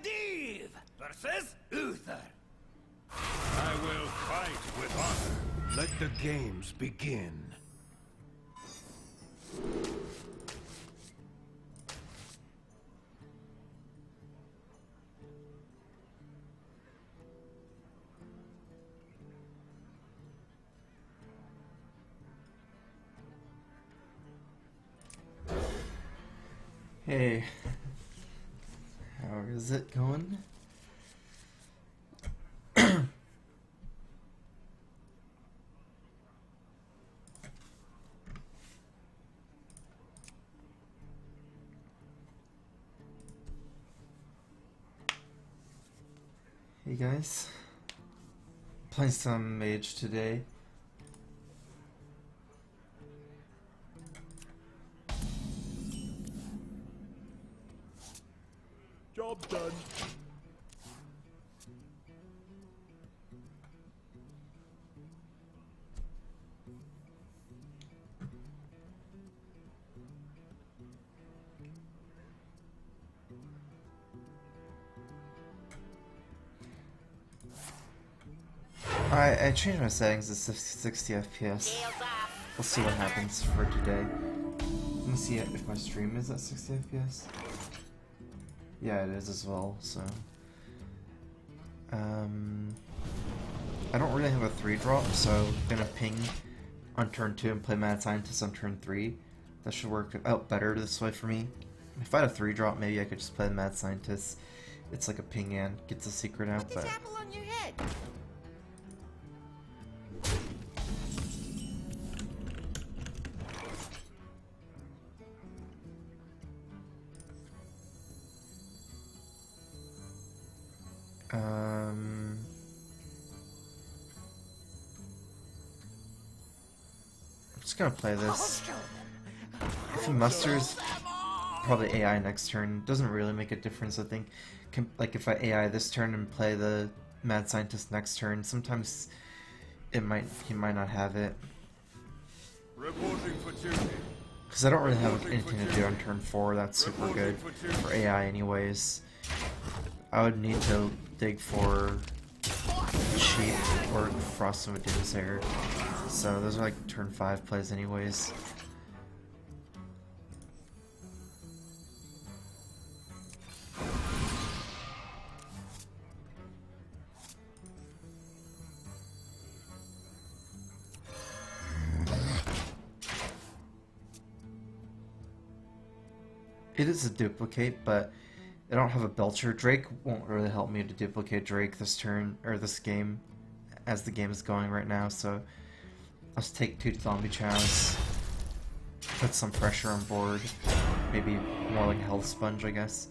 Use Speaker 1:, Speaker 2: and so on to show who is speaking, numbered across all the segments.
Speaker 1: Medivh versus Uther. I will fight with honor. Let the games begin.
Speaker 2: Hey, how is it going? Hey guys, playing some Mage today.
Speaker 1: Job done.
Speaker 2: I changed my settings to 60 FPS. We'll see what happens for today. Let me see if my stream is at 60 FPS. Yeah, it is as well, so... I don't really have a 3-drop, so I'm gonna ping on turn 2 and play Mad Scientist on turn 3. That should work out better this way for me. If I had a 3-drop, maybe I could just play Mad Scientist. It's like a ping and gets a secret out, but...
Speaker 3: apple on your head.
Speaker 2: I'm just gonna play this. If he musters, probably AI next turn. Doesn't really make a difference, I think. Like if I AI this turn and play the Mad Scientist next turn, sometimes he might not have it. Because I don't really have anything to do on turn 4 that's super good for AI anyways. I would need to dig for Sheep or Frost of a Doomsayer. So those are like turn 5 plays anyways. It is a duplicate, but I don't have a Belcher. Drake won't really help me to duplicate Drake this turn, or this game, as the game is going right now, so I'll just take 2 Zombie Chows, put some pressure on board, maybe more like a Health Sponge, I guess.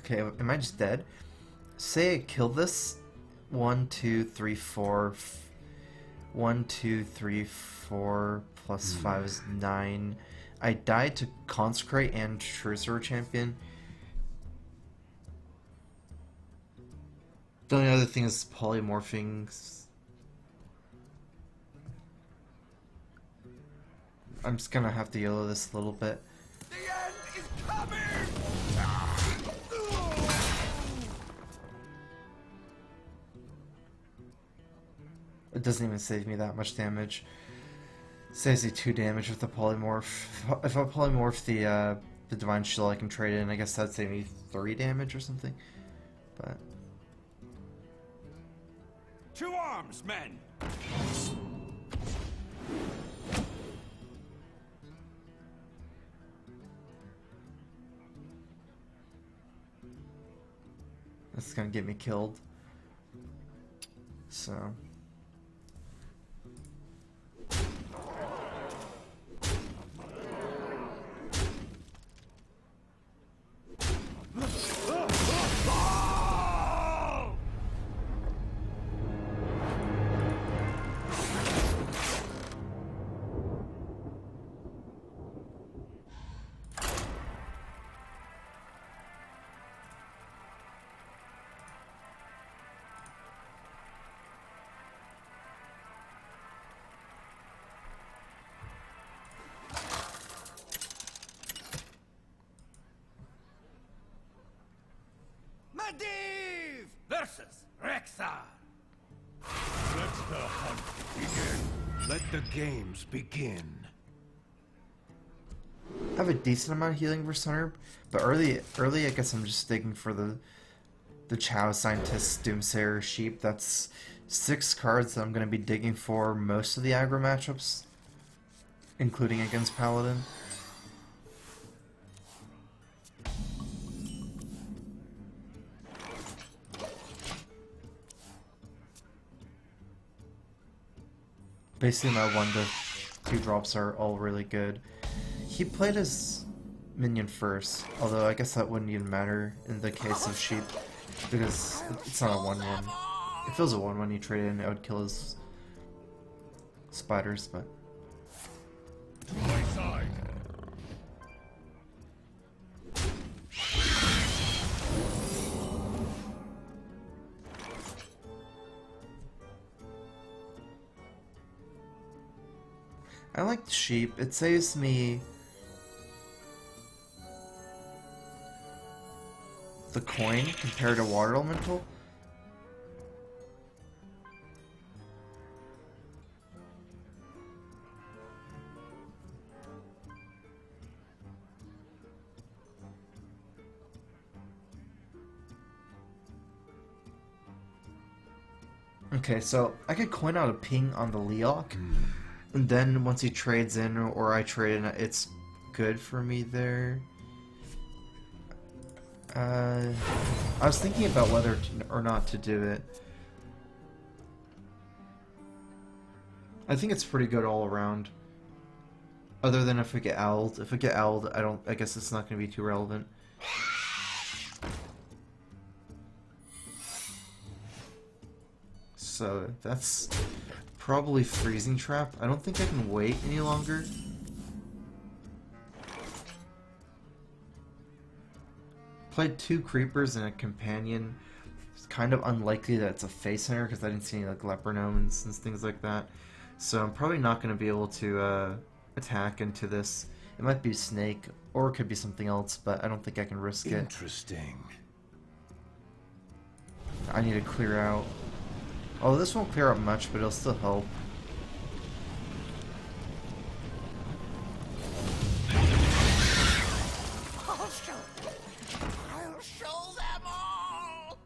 Speaker 2: Okay, am I just dead? Say I kill this. 1, 2, 3, 4. 1, 2, 3, 4 plus 5 is 9. I died to Consecrate and Sorcerer Champion. The only other thing is polymorphing. I'm just gonna have to YOLO this a little bit.
Speaker 1: The end is coming!
Speaker 2: It doesn't even save me that much damage. It saves me 2 damage with the polymorph. If I polymorph the Divine Shield, I can trade in. I guess that'd save me 3 damage or something. But
Speaker 1: To arms, men!
Speaker 2: this is gonna get me killed. So.
Speaker 1: Medivh versus Rexar. Let the hunt begin. Let the games begin.
Speaker 2: I have a decent amount of healing for Sunherb, but early I guess I'm just digging for the Chow Scientist Doomsayer Sheep. That's 6 cards that I'm going to be digging for most of the aggro matchups, including against Paladin. Basically my 1 to 2 drops are all really good. He played his minion first, although I guess that wouldn't even matter in the case of Sheep, because it's not a 1-1. If it was a 1-1 you trade in, it would kill his spiders, but...
Speaker 1: To my side.
Speaker 2: I like the Sheep. It saves me the coin compared to Water Elemental. Okay, so I could coin out a ping on the Leok, and then once he trades in or I trade in, it's good for me there. I was thinking about whether or not to do it. I think it's pretty good all around. Other than if we get owled. If we get owled, I guess it's not going to be too relevant. So that's probably Freezing Trap. I don't think I can wait any longer. Played 2 creepers and a companion. It's kind of unlikely that it's a face hunter because I didn't see any like leper gnomes and things like that. So I'm probably not going to be able to attack into this. It might be a snake or it could be something else, but I don't think I can risk it.
Speaker 1: Interesting.
Speaker 2: I need to clear out. Oh, this won't clear up much, but it'll still help.
Speaker 1: I'll show them all.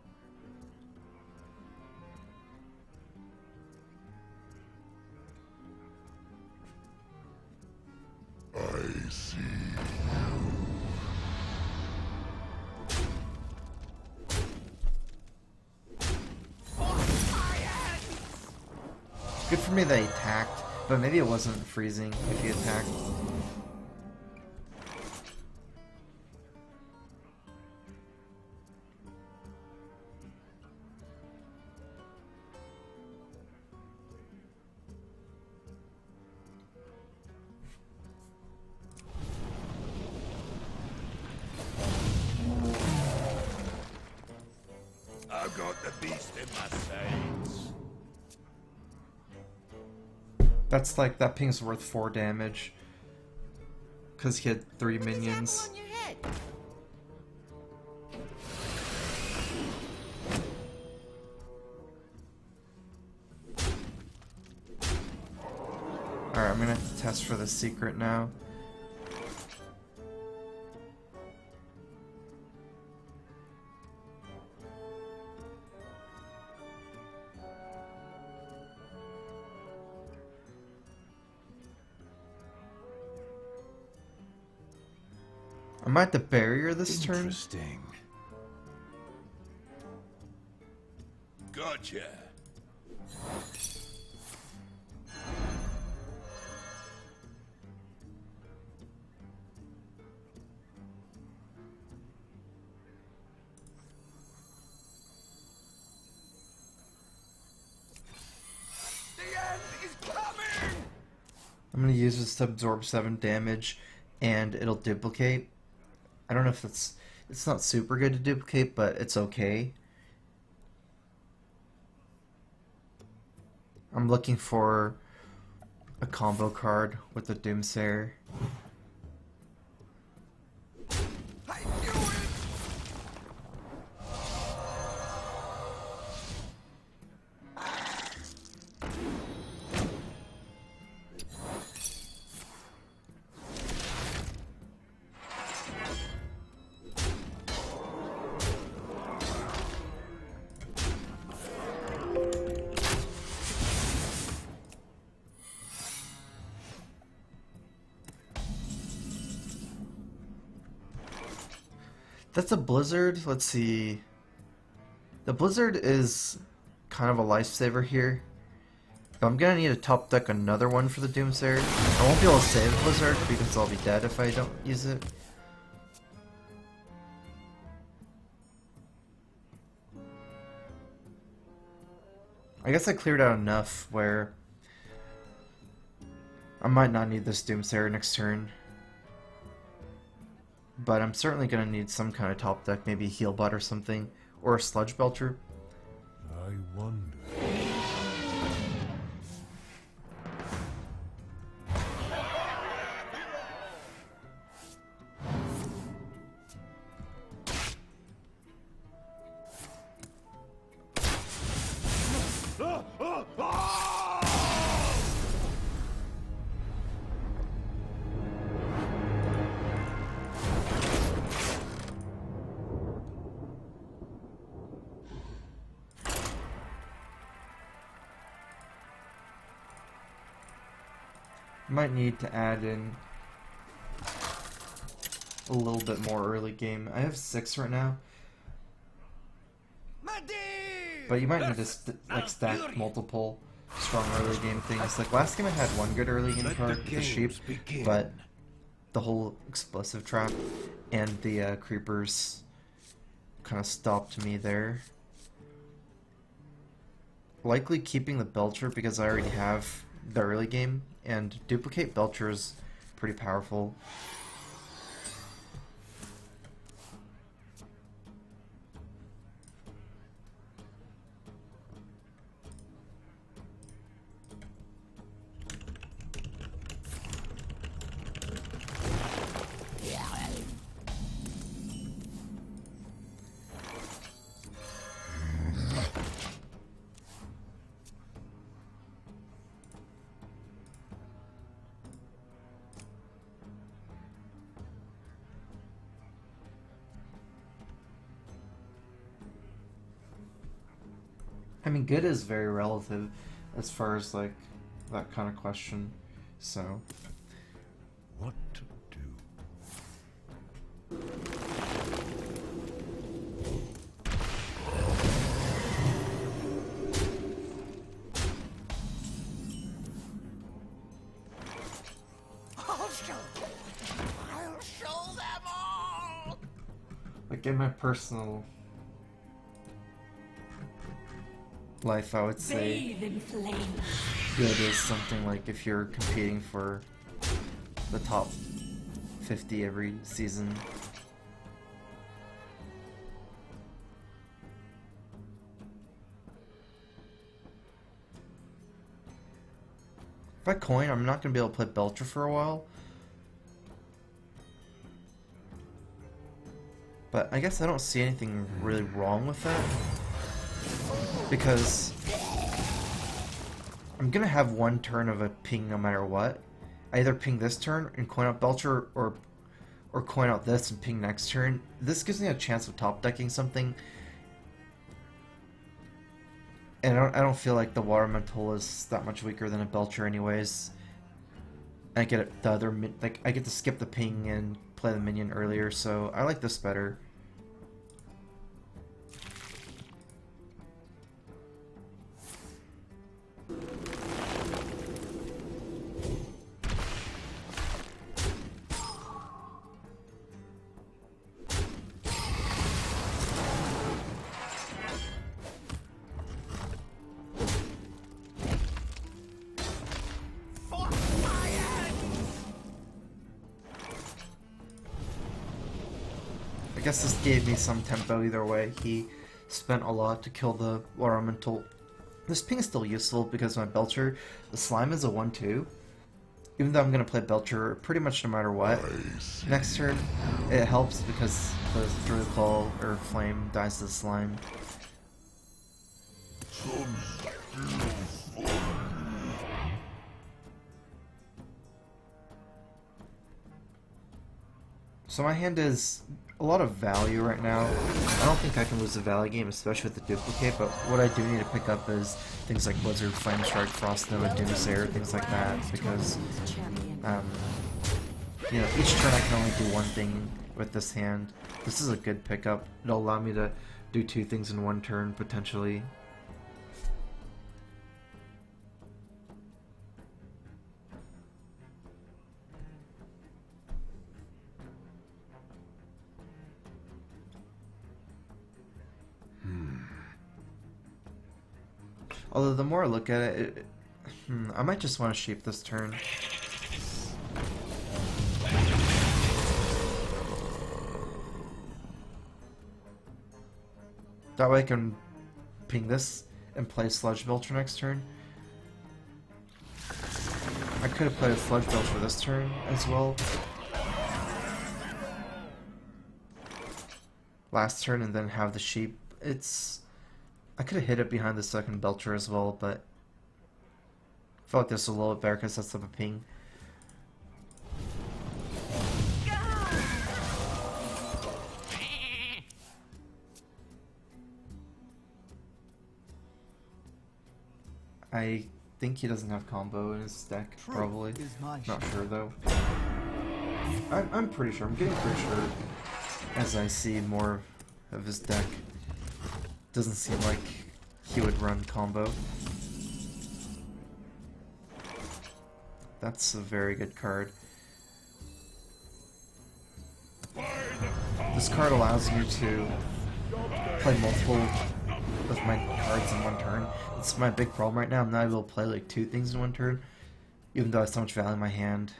Speaker 1: I see.
Speaker 2: Good for me that he attacked, but maybe it wasn't freezing if he attacked.
Speaker 1: I've got the beast in my sights.
Speaker 2: That's like, that ping's worth 4 damage. Because he had 3 minions. Alright, I'm gonna have to test for the secret now. I'm at the barrier this turn.
Speaker 1: Interesting. Gotcha. The end is coming.
Speaker 2: I'm gonna use this to absorb 7 damage, and it'll duplicate. I don't know if it's not super good to duplicate, but it's okay. I'm looking for a combo card with the Doomsayer.
Speaker 1: I knew it.
Speaker 2: That's a blizzard. Let's see. The blizzard is kind of a lifesaver here. I'm gonna need to top deck another one for the Doomsayer. I won't be able to save blizzard because I'll be dead if I don't use it. I guess I cleared out enough where I might not need this Doomsayer next turn. But I'm certainly going to need some kind of top deck, maybe a heal bot or something, or a Sludge Belcher.
Speaker 1: I wonder.
Speaker 2: Might need to add in a little bit more early game. I have 6 right now, but you might need to like stack multiple strong early game things. Like last game I had one good early game card, the sheep, but the whole explosive trap and the creepers kind of stopped me there. Likely keeping the Belcher because I already have the early game, and duplicate Belcher is pretty powerful. I mean, good is very relative as far as, like, that kind of question, so...
Speaker 1: What to do?
Speaker 3: I'll show them all!
Speaker 2: Like, in my personal life, I would say
Speaker 4: Bathe in flame.
Speaker 2: good is something like if you're competing for the top 50 every season. If I coin, I'm not going to be able to play Belcher for a while. But I guess I don't see anything really wrong with that. Because I'm gonna have one turn of a ping no matter what. I either ping this turn and coin out Belcher, or coin out this and ping next turn. This gives me a chance of top decking something, and I don't feel like the Water Elemental is that much weaker than a Belcher, anyways. I get the other like I get to skip the ping and play the minion earlier, so I like this better. I guess this gave me some tempo either way. He spent a lot to kill the Water Elemental. This ping is still useful because my Belcher, the slime is a 1-2. Even though I'm going to play Belcher pretty much no matter what. Next turn, it helps because the Druid Claw or Flame dies to the slime. So my hand is a lot of value right now. I don't think I can lose the value game, especially with the duplicate, but what I do need to pick up is things like Blizzard, Flame Strike, Frost Nova, Doomsayer, things like that, because, you know, each turn I can only do one thing, with this hand. This is a good pickup. It'll allow me to do 2 things in 1 turn, potentially. Although the more I look at it, I might just want to sheep this turn. That way I can ping this and play Sludge Belcher next turn. I could have played a Sludge Belcher this turn as well. Last turn and then have the sheep. I could have hit it behind the second Belcher as well, but I felt like this was a little bit better because that's up a ping. I think he doesn't have combo in his deck, probably. Not sure though. I'm pretty sure. I'm getting pretty sure as I see more of his deck. Doesn't seem like he would run combo. That's a very good card. This card allows you to play multiple of my cards in 1 turn. It's my big problem right now. I'm not able to play like 2 things in 1 turn, even though I have so much value in my hand.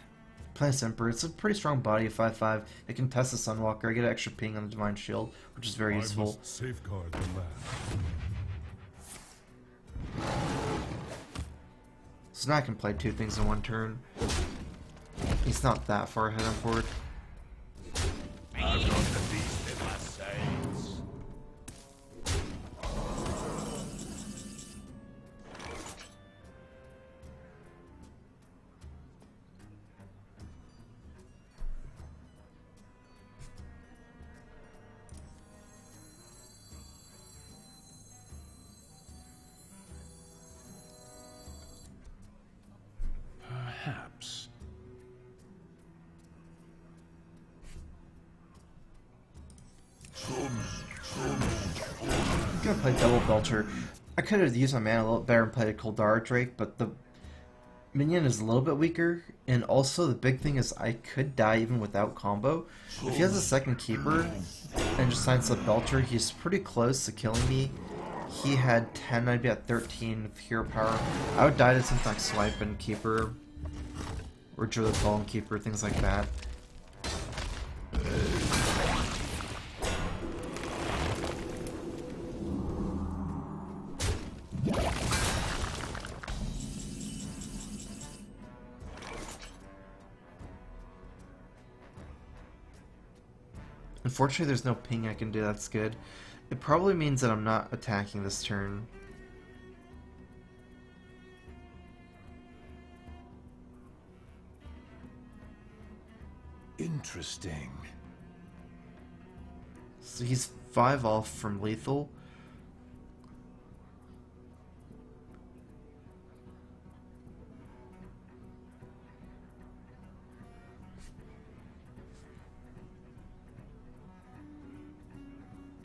Speaker 2: Playing Emperor, it's a pretty strong body of 5/5. It can test the Sunwalker. I get an extra ping on the Divine Shield, which is very useful.
Speaker 1: Safeguard the land.
Speaker 2: So now I can play 2 things in 1 turn. He's not that far ahead on board.
Speaker 1: I've got the beast in my sails. Perhaps.
Speaker 2: I'm gonna play double Belcher. I could have used my mana a little better and played a Koldara Drake, but the minion is a little bit weaker, and also the big thing is I could die even without combo. If he has a second keeper and just signs up Belcher, he's pretty close to killing me. He had 10, I'd be at 13 with hero power. I would die to something like Swipe and Keeper, or Drill the Ball and Keeper, things like that. Unfortunately, there's no ping I can do that's good. It probably means that I'm not attacking this turn.
Speaker 1: Interesting.
Speaker 2: So he's 5 off from lethal.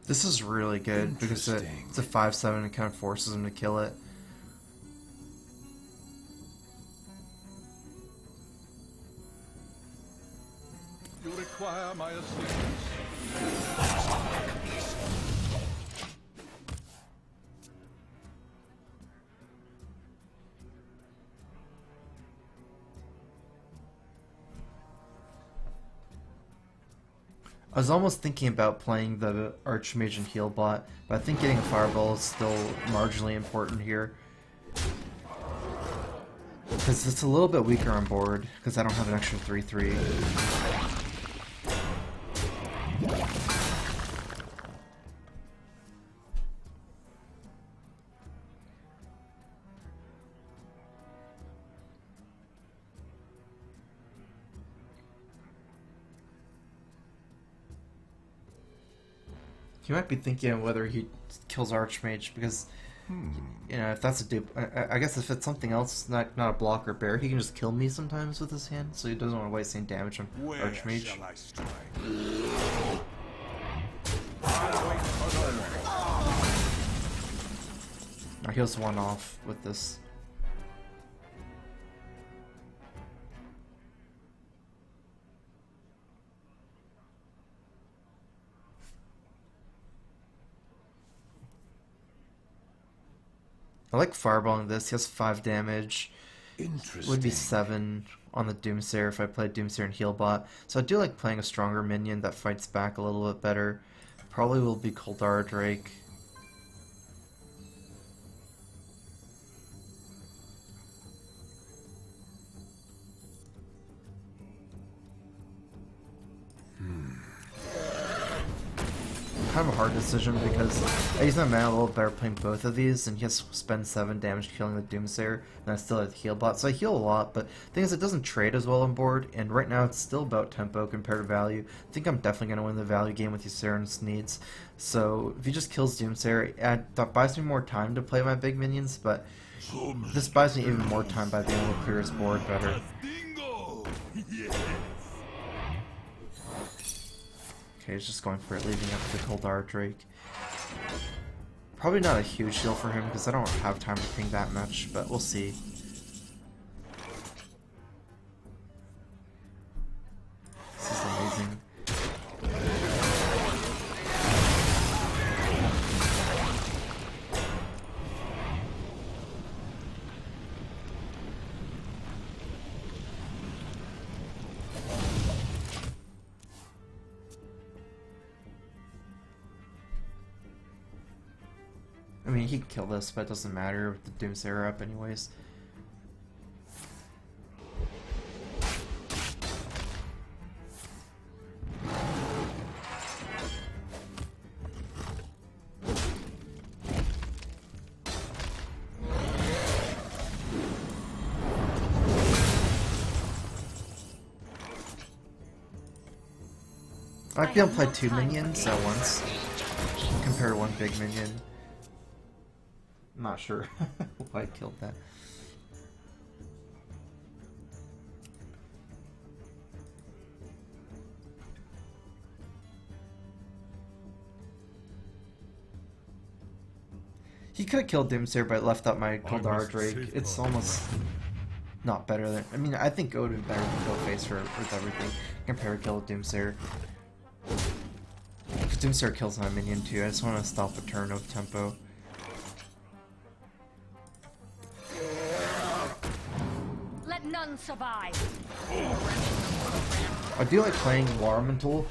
Speaker 2: This is really good because it's a 5/7 and kind of forces him to kill it.
Speaker 1: You require my assistance.
Speaker 2: I was almost thinking about playing the Archmage and heal bot, but I think getting a Fireball is still marginally important here. Because it's a little bit weaker on board, because I don't have an extra 3/3. He might be thinking of whether he kills Archmage, because You know, if that's a dupe, I guess if it's something else, not a blocker bear, he can just kill me sometimes with his hand, so he doesn't want to waste any damage on
Speaker 1: Where
Speaker 2: Archmage.
Speaker 1: shall I strike?
Speaker 2: He heals one off with this. I like fireballing this. He has 5 damage.
Speaker 1: Interesting.
Speaker 2: Would be 7 on the Doomsayer if I played Doomsayer and Healbot. So I do like playing a stronger minion that fights back a little bit better. Probably will be Koldara Drake. Kind of a hard decision because I use my mana a little better playing both of these, and he has to spend 7 damage killing the Doomsayer, and I still have the heal bot, so I heal a lot, but the thing is it doesn't trade as well on board, and right now it's still about tempo compared to value. I think I'm definitely going to win the value game with Yserin's needs, so if he just kills Doomsayer, that buys me more time to play my big minions, but this buys me even more time by being able to clear his board better. Okay, he's just going for it, leaving up the Koldara Drake. Probably not a huge deal for him because I don't have time to ping that much, but we'll see. This is amazing. I mean, he can kill this, but it doesn't matter with the Doomsayer up anyways. I like being able to play 2 minions at once, compared to 1 big minion. I'm not sure why I killed that. He could have killed Doomsayer, but left out my Koldara Drake. It's almost not better than... I mean, I think it would have been better than Go Face with everything compared to kill Doomsayer. Because Doomsayer kills my minion too. I just want to stop a turn of tempo.
Speaker 4: None survive.
Speaker 2: I do like playing Warmental,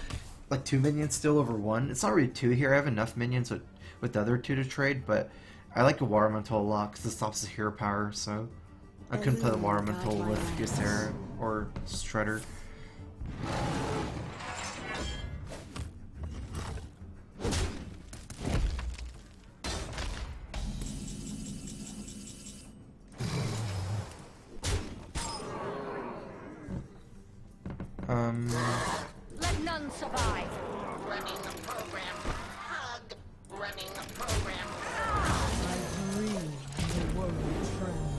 Speaker 2: like 2 minions still over 1. It's not really 2 here. I have enough minions with the other 2 to trade, but I like a Warmental a lot because it stops the hero power. So I couldn't play the Warmental with Ysera or Shredder.
Speaker 4: Let none survive.
Speaker 3: Running the program. Hug. Running the program.
Speaker 5: I dream the world trembles.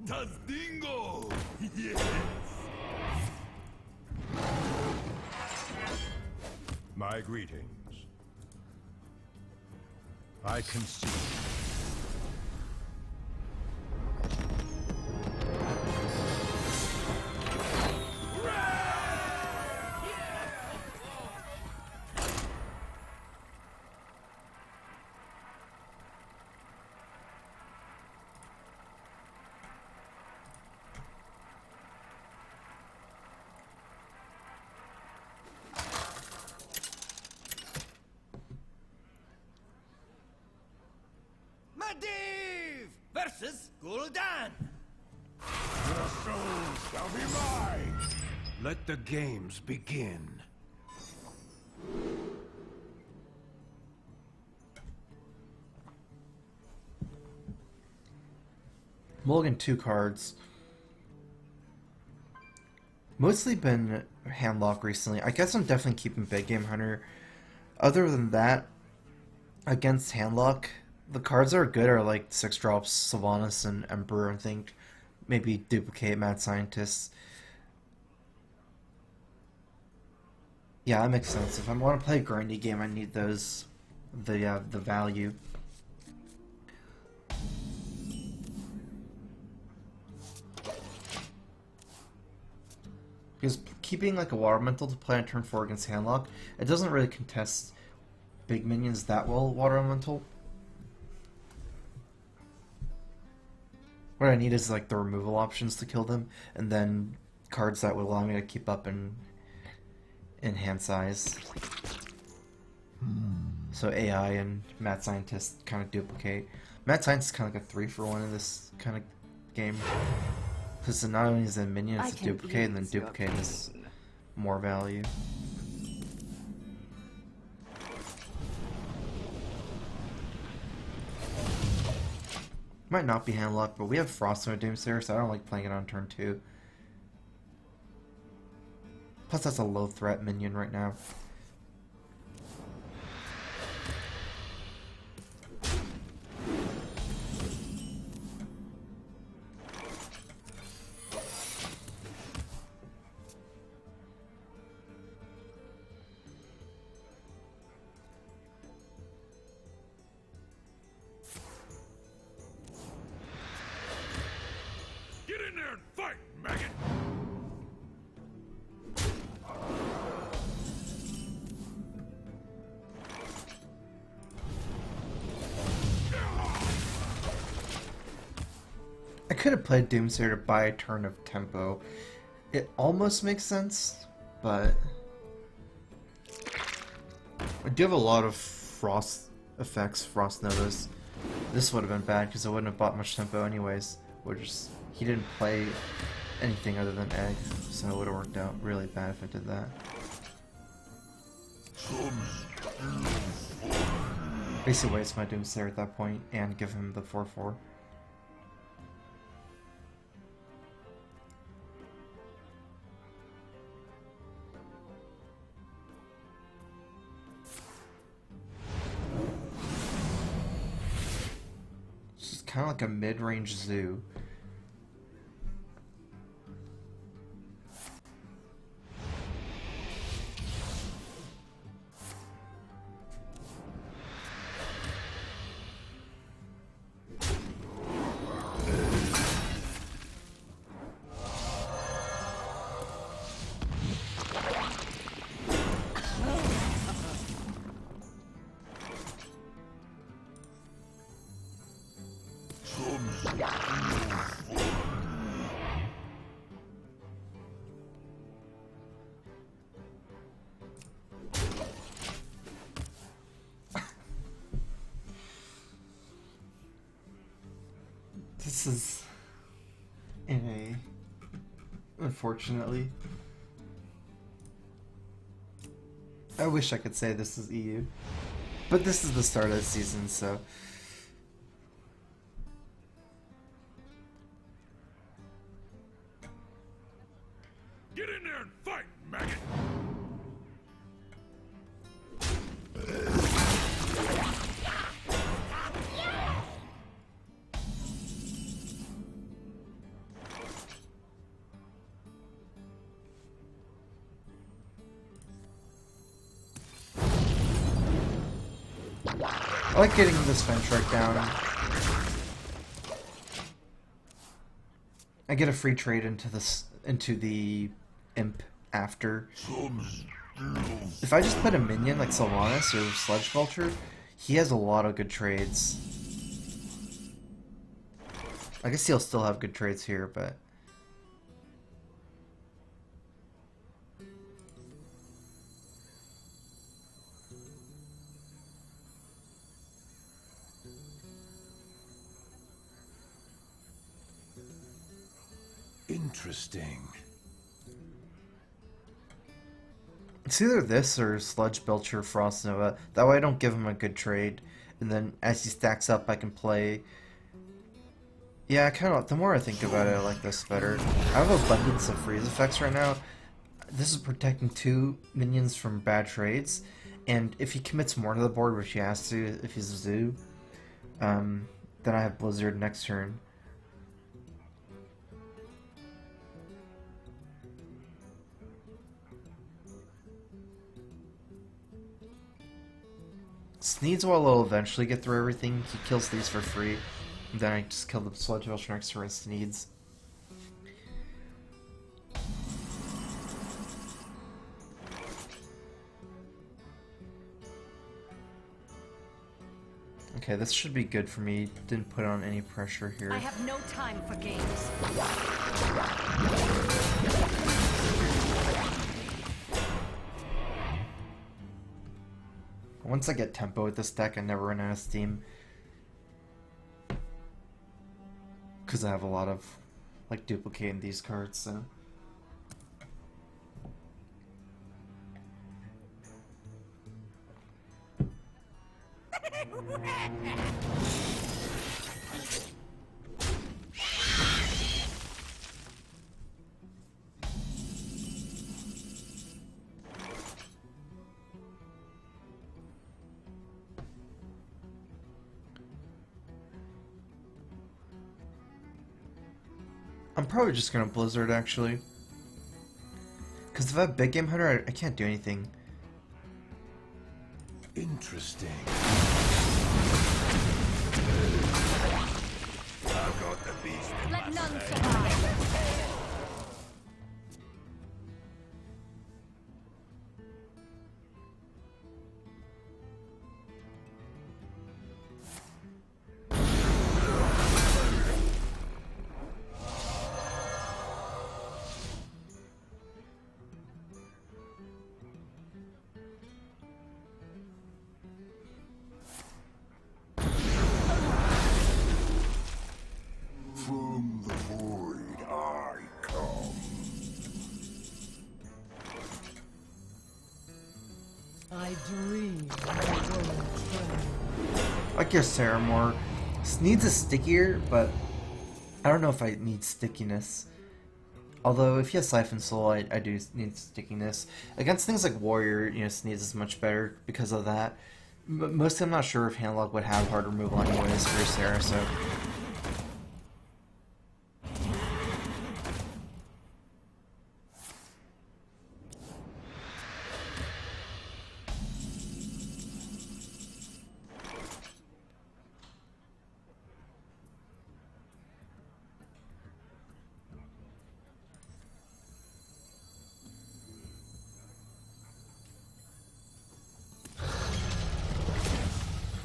Speaker 1: Tazdingo! Yes! My greetings. I concede.
Speaker 3: Medivh versus Gul'dan.
Speaker 1: Your soul shall be mine! Let the games begin.
Speaker 2: Mulligan 2 cards. Mostly been handlock recently. I guess I'm definitely keeping Big Game Hunter. Other than that, against handlock, the cards that are good are like 6 drops, Sylvanas and Emperor, I think. Maybe Duplicate, Mad Scientist. Yeah, that makes sense. If I want to play a grindy game, I need those, the value. Because keeping like a Water Elemental to play on turn 4 against handlock, it doesn't really contest big minions that well, Water Elemental. What I need is like the removal options to kill them, and then cards that would allow me to keep up in hand size. So AI and Mad Scientist kind of duplicate. Mad Scientist is kind of like a 3-for-1 in this kind of game. Because not only is it minion, it's a duplicate, and then duplicate is more value. Might not be handlocked, but we have Frost and Doomsayer, so I don't like playing it on turn 2. Plus that's a low threat minion right now.
Speaker 1: Get in there and fight, maggot!
Speaker 2: I could have played Doomsayer to buy a turn of tempo. It almost makes sense, but I do have a lot of frost effects, frost novas. This would have been bad because I wouldn't have bought much tempo anyways. He didn't play anything other than egg, so it would have worked out really bad if I did that. Basically waste my Doomsayer at that point and give him the 4/4. This is kind of like a mid-range zoo. This is unfortunately. I wish I could say this is EU. But this is the start of the season, so
Speaker 1: Get in there and fight, maggot!
Speaker 2: I like getting this Ventrike down. I get a free trade into the Imp after. If I just put a minion like Sylvanas or Sledge Vulture, he has a lot of good trades. I guess he'll still have good trades here, but
Speaker 1: Interesting.
Speaker 2: It's either this or Sludge Belcher Frost Nova. That way I don't give him a good trade. And then as he stacks up, I can play... Yeah, the more I think about it, I like this better. I have abundance of freeze effects right now. This is protecting 2 minions from bad trades. And if he commits more to the board, which he has to if he's a zoo, then I have Blizzard next turn. Sneeds will eventually get through everything. He kills these for free. And then I just kill the Sludge Belcher next turn and Sneeds. Okay, this should be good for me. Didn't put on any pressure here.
Speaker 4: I have no time for games.
Speaker 2: Once I get tempo with this deck, I never run out of steam. Because I have a lot of, like, duplicating these cards, so... I'm probably just gonna Blizzard, actually. Because if I have Big Game Hunter, I can't do anything.
Speaker 1: Interesting. I've got the beast in
Speaker 4: Let
Speaker 1: my
Speaker 4: none
Speaker 1: sight.
Speaker 4: survive.
Speaker 1: From the void I come.
Speaker 5: I dream of a world trend.
Speaker 2: I guess Sarah more. Sneeds is stickier, but I don't know if I need stickiness. Although, if he has Siphon Soul, I do need stickiness. Against things like Warrior, you know, Sneeds is much better because of that. Mostly I'm not sure if Handlock would have hard removal anyways for Sarah, so...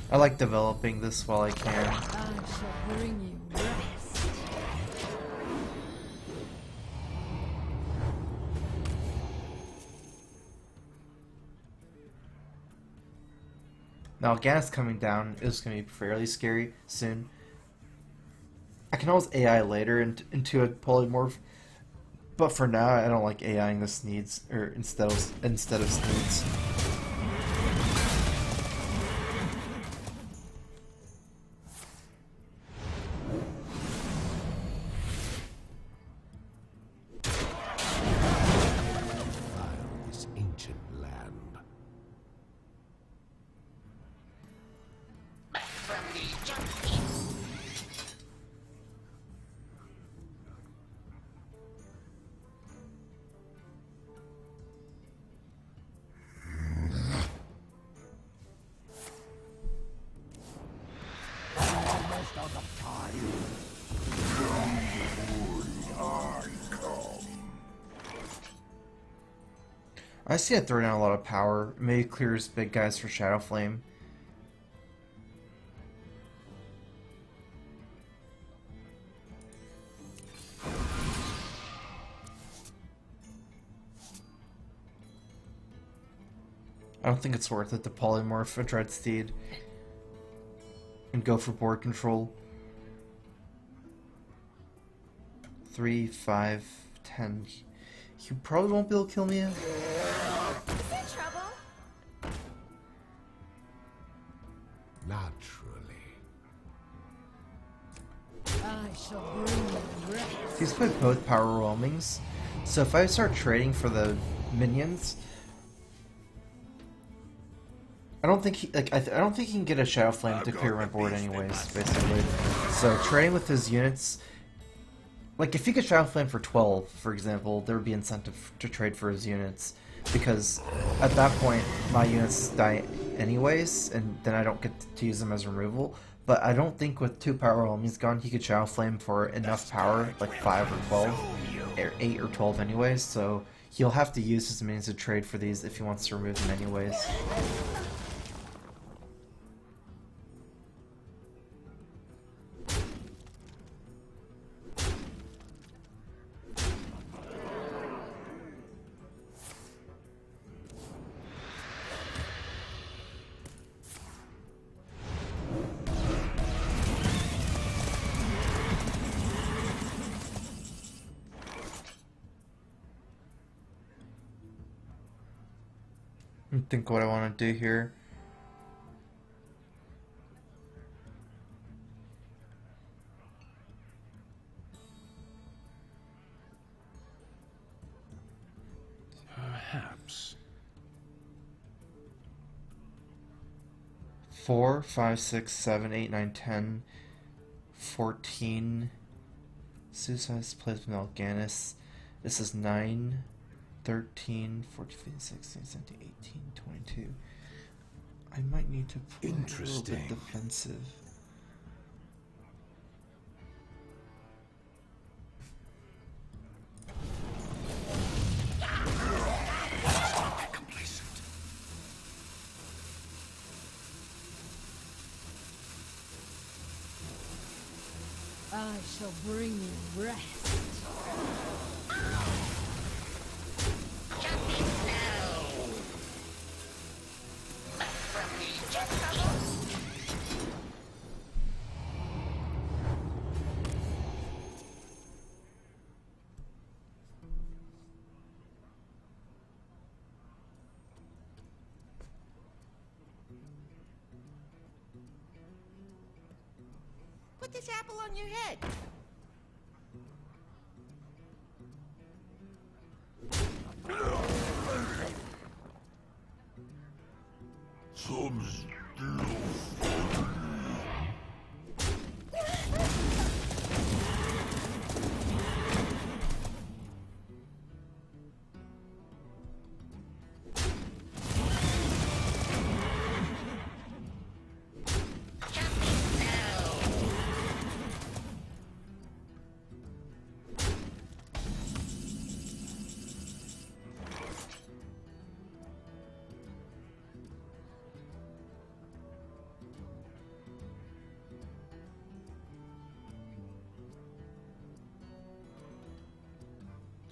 Speaker 2: I like developing this while I can.
Speaker 5: I shall bring you rest.
Speaker 2: Now, Gannis coming down is going to be fairly scary soon. I can always AI later into a polymorph, but for now, I don't like AIing the Sneeds or instead of Sneeds.
Speaker 1: This ancient land.
Speaker 3: Back from the junkie.
Speaker 1: Almost out of time. From the void I come.
Speaker 2: I see it throwing out a lot of power. Maybe clears big guys for Shadow Flame. I don't think it's worth it to polymorph a Dreadsteed and go for board control. 3, 5, 10. You probably won't be able to kill me. He's put both power overwhelmings, so if I start trading for the minions, I don't think he I don't think he can get a Shadow Flame to clear my board anyways, basically. So trading with his units, like if he could Shadow Flame for 12, for example, there would be incentive to trade for his units, because at that point my units die anyways, and then I don't get to use them as removal. But I don't think with 2 power overwhelmings gone, he could Shadow Flame for enough power, like 5 or 12, or 8 or 12 anyways, so he'll have to use his minions to trade for these if he wants to remove them anyways. Think what I want to do here.
Speaker 1: Perhaps.
Speaker 2: 4, 5, 6, 7, 8, 9, 10, 14. Suicide plays with Mal'Ganis. This is 9, 13, 14, 15, 16, 17, 18, 22. I might need to play a little bit defensive.
Speaker 5: I shall bring you rest.
Speaker 3: Put this apple on your head.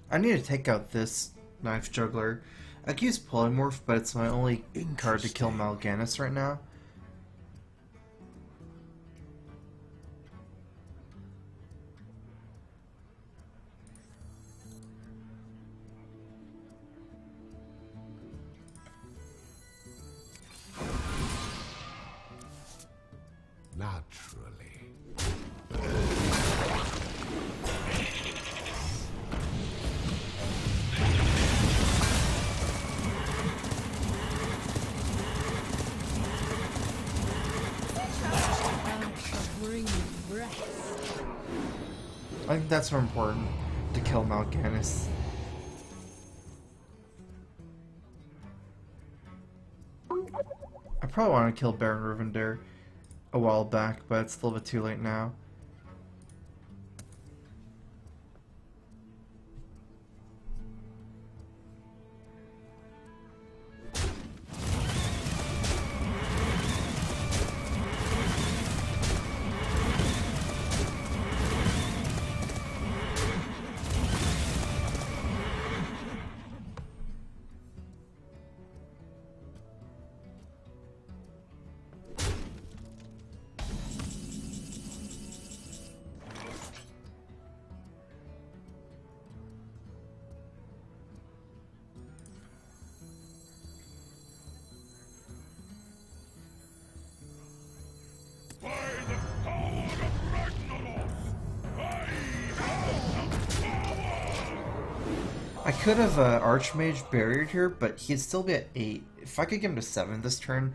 Speaker 2: I need to take out this Knife Juggler. I could use Polymorph, but it's my only card to kill Mal'Ganis right now.
Speaker 1: Naturally.
Speaker 2: I think that's more important, to kill Mal'Ganis. I probably want to kill Baron Ruvendare a while back, but it's a little bit too late now. I could have Archmage barriered here, but he'd still be at 8. If I could get him to 7 this turn,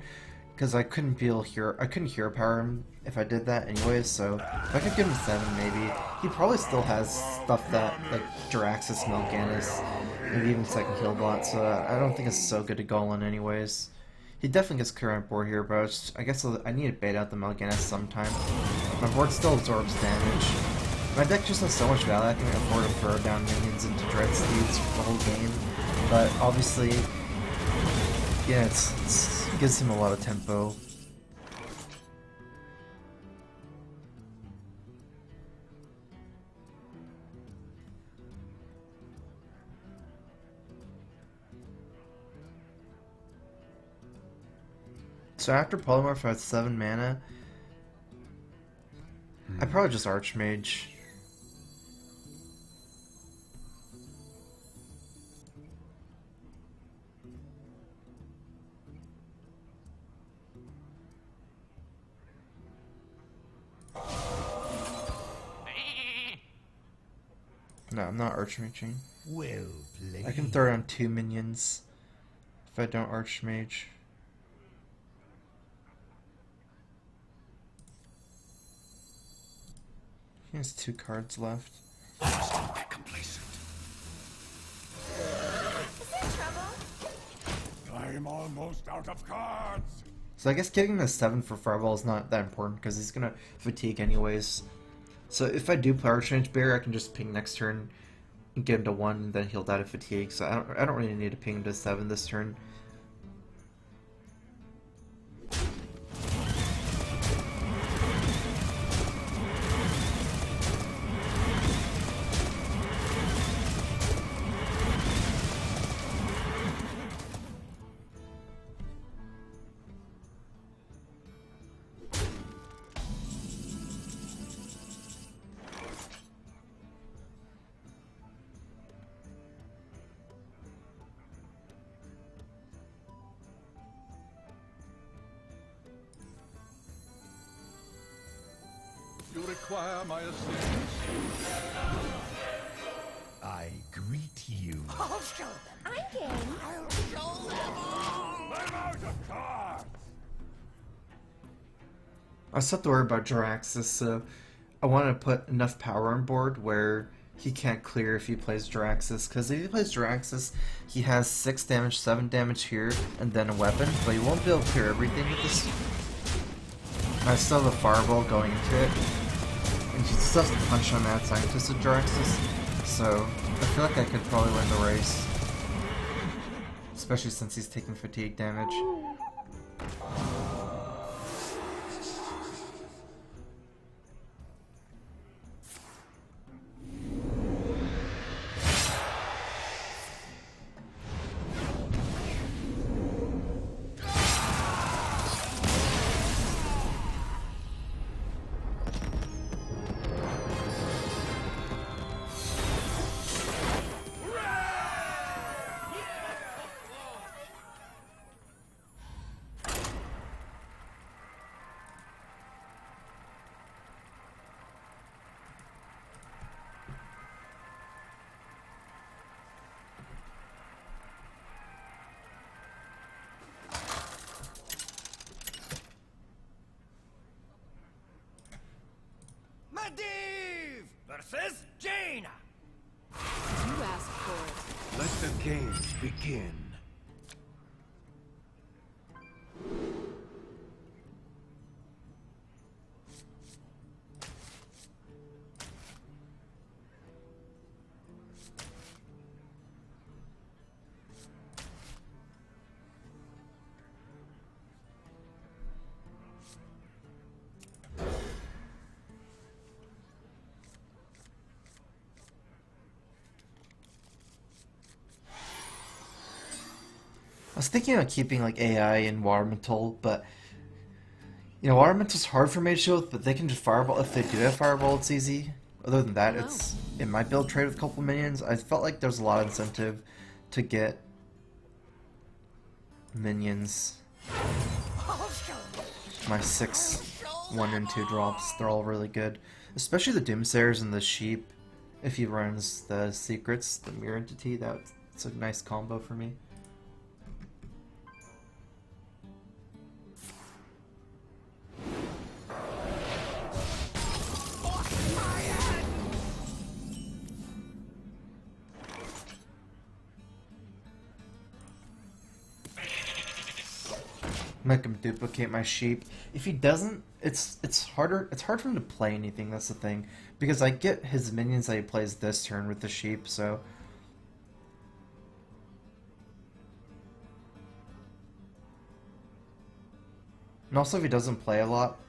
Speaker 2: because I couldn't hero power him if I did that anyways, so if I could give him 7 maybe, he probably still has stuff that, like Jiraxis, Mal'Ganis, maybe even second heal bot, so I don't think it's so good to go on anyways. He definitely gets clear on board here, but I guess I need to bait out the Mal'Ganis sometime. My board still absorbs damage. My deck just has so much value, I can afford to throw down minions into Dread Steeds for the whole game, but obviously, yeah, it gives him a lot of tempo. So after Polymorph I had 7 mana. I'd probably just Archmage. No, I'm not Archmaging.
Speaker 1: Well played.
Speaker 2: I can throw down 2 minions if I don't Archmage. He has 2 cards left.
Speaker 1: Just don't get complacent. I'm almost out of cards.
Speaker 2: So I guess getting the 7 for Fireball is not that important because he's gonna fatigue anyways. So if I do play Archmage Barrier, I can just ping next turn and get him to 1 and then he'll die to fatigue. So I don't really need to ping him to 7 this turn.
Speaker 1: You require my assistance. I greet you.
Speaker 3: I'll show them. I'm game. I'll show them all.
Speaker 1: I'm out of cards.
Speaker 2: I still have to worry about Jiraxis, so I want to put enough power on board where he can't clear if he plays Jiraxis, because if he plays Jiraxis, he has 6 damage, 7 damage here, and then a weapon, but he won't be able to clear everything with this. I still have a Fireball going into it, and he still has to punch on Mad Scientist with Jiraxis, so I feel like I could probably win the race. Especially since he's taking fatigue damage.
Speaker 1: Medivh versus Jaina.
Speaker 5: You asked for it.
Speaker 1: Let the games begin.
Speaker 2: I was thinking of keeping like AI in Water Mental, but you know, Water Mental's hard for Mage Shield, but they can just Fireball. If they do have Fireball, it's easy. Other than that, it's in my build trade with a couple minions. I felt like there's a lot of incentive to get minions.
Speaker 3: I'll show them.
Speaker 2: My 6 1 and 2 drops, they're all really good. Especially the Doomsayers and the Sheep If he runs the secrets, the mirror entity, that's a nice combo for me. Make him duplicate my sheep. If he doesn't, it's harder. It's hard for him to play anything. That's the thing, because I get his minions that he plays this turn with the sheep. So, and also if he doesn't play a lot,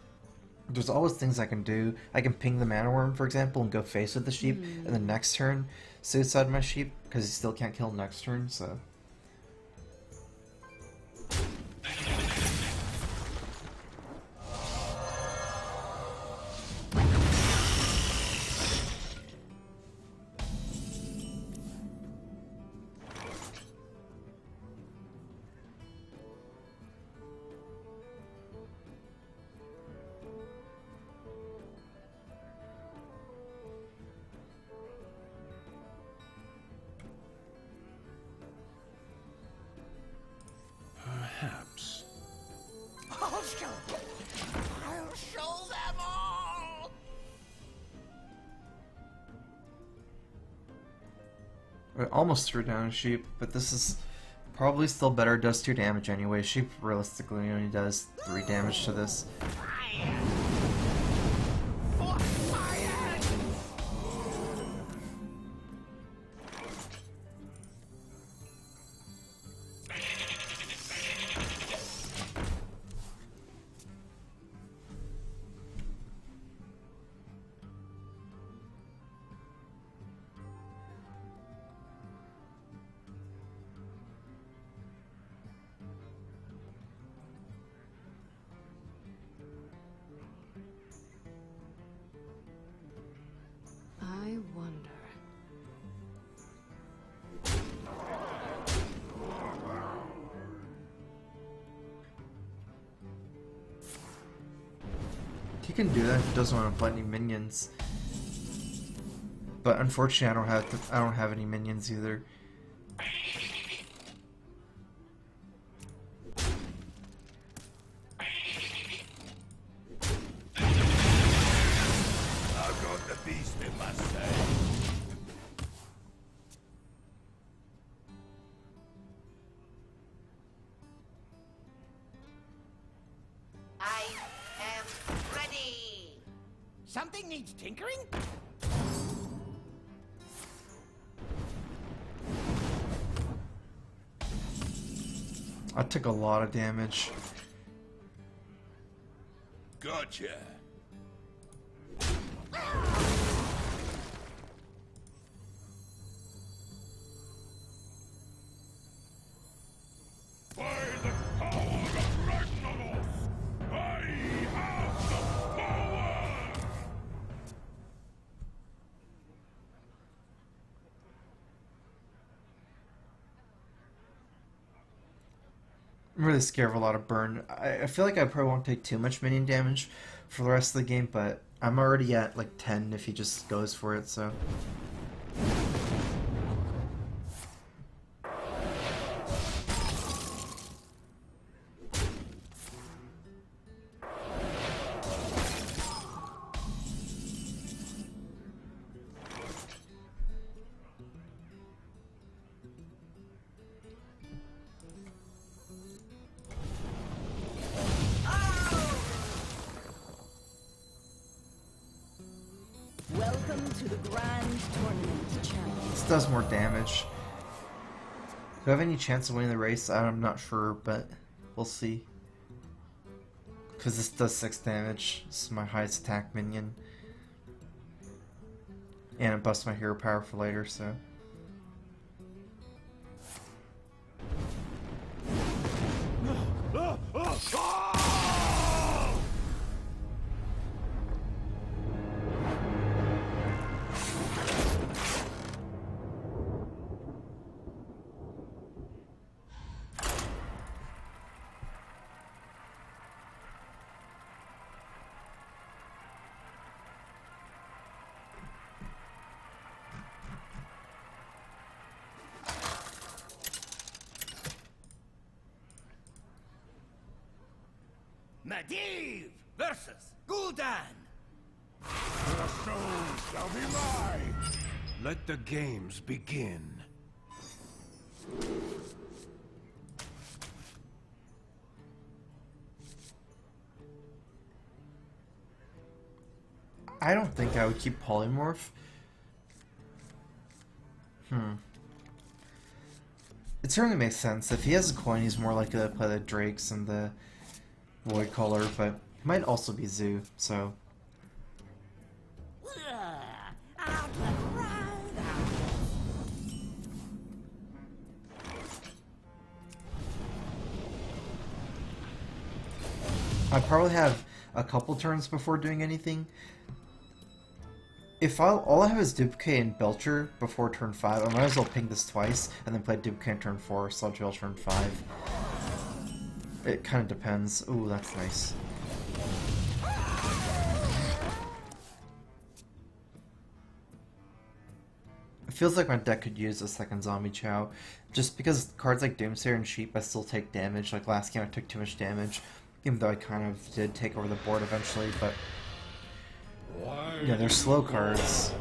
Speaker 2: there's always things I can do. I can ping the mana worm, for example, and go face with the sheep, and then next turn suicide my sheep because he still can't kill next turn. So.
Speaker 1: Perhaps.
Speaker 3: I'll show them. I'll show them all.
Speaker 2: I almost threw down a sheep, but this is probably still better. It does 2 damage anyway. Sheep realistically only does 3 damage to this.
Speaker 3: Fire. For fire.
Speaker 5: I wonder.
Speaker 2: He can do that if he doesn't want to play any minions. But unfortunately, I don't have any minions either.
Speaker 1: I've got the beast in my say.
Speaker 3: I am ready. Something needs tinkering?
Speaker 2: I took a lot of damage.
Speaker 1: Gotcha. By the power of Ragnaros, I have the power!
Speaker 2: I'm really scared of a lot of burn. I feel like I probably won't take too much minion damage for the rest of the game, but I'm already at like 10 if he just goes for it, so.
Speaker 4: Welcome to the Grand Tournament, champion.
Speaker 2: This does more damage. Do I have any chance of winning the race? I'm not sure, but we'll see. Because this does 6 damage. This is my highest attack minion. And it busts my hero power for later, so.
Speaker 1: Medivh versus Gul'dan. Your soul shall be mine. Let the games begin.
Speaker 2: I don't think I would keep Polymorph. It certainly makes sense. If he has a coin, he's more likely to play the Drakes and the Void Caller, but he might also be Zoo, so... I probably have a couple turns before doing anything. If all I have is Duplicate and Belcher before turn 5, I might as well ping this twice and then play Duplicate on turn 4, Sludge Whale turn 5. It kind of depends. Ooh, that's nice. It feels like my deck could use a second Zombie Chow, just because cards like Doomsayer and Sheep I still take damage. Like last game I took too much damage, even though I kind of did take over the board eventually, but... yeah, they're slow cards.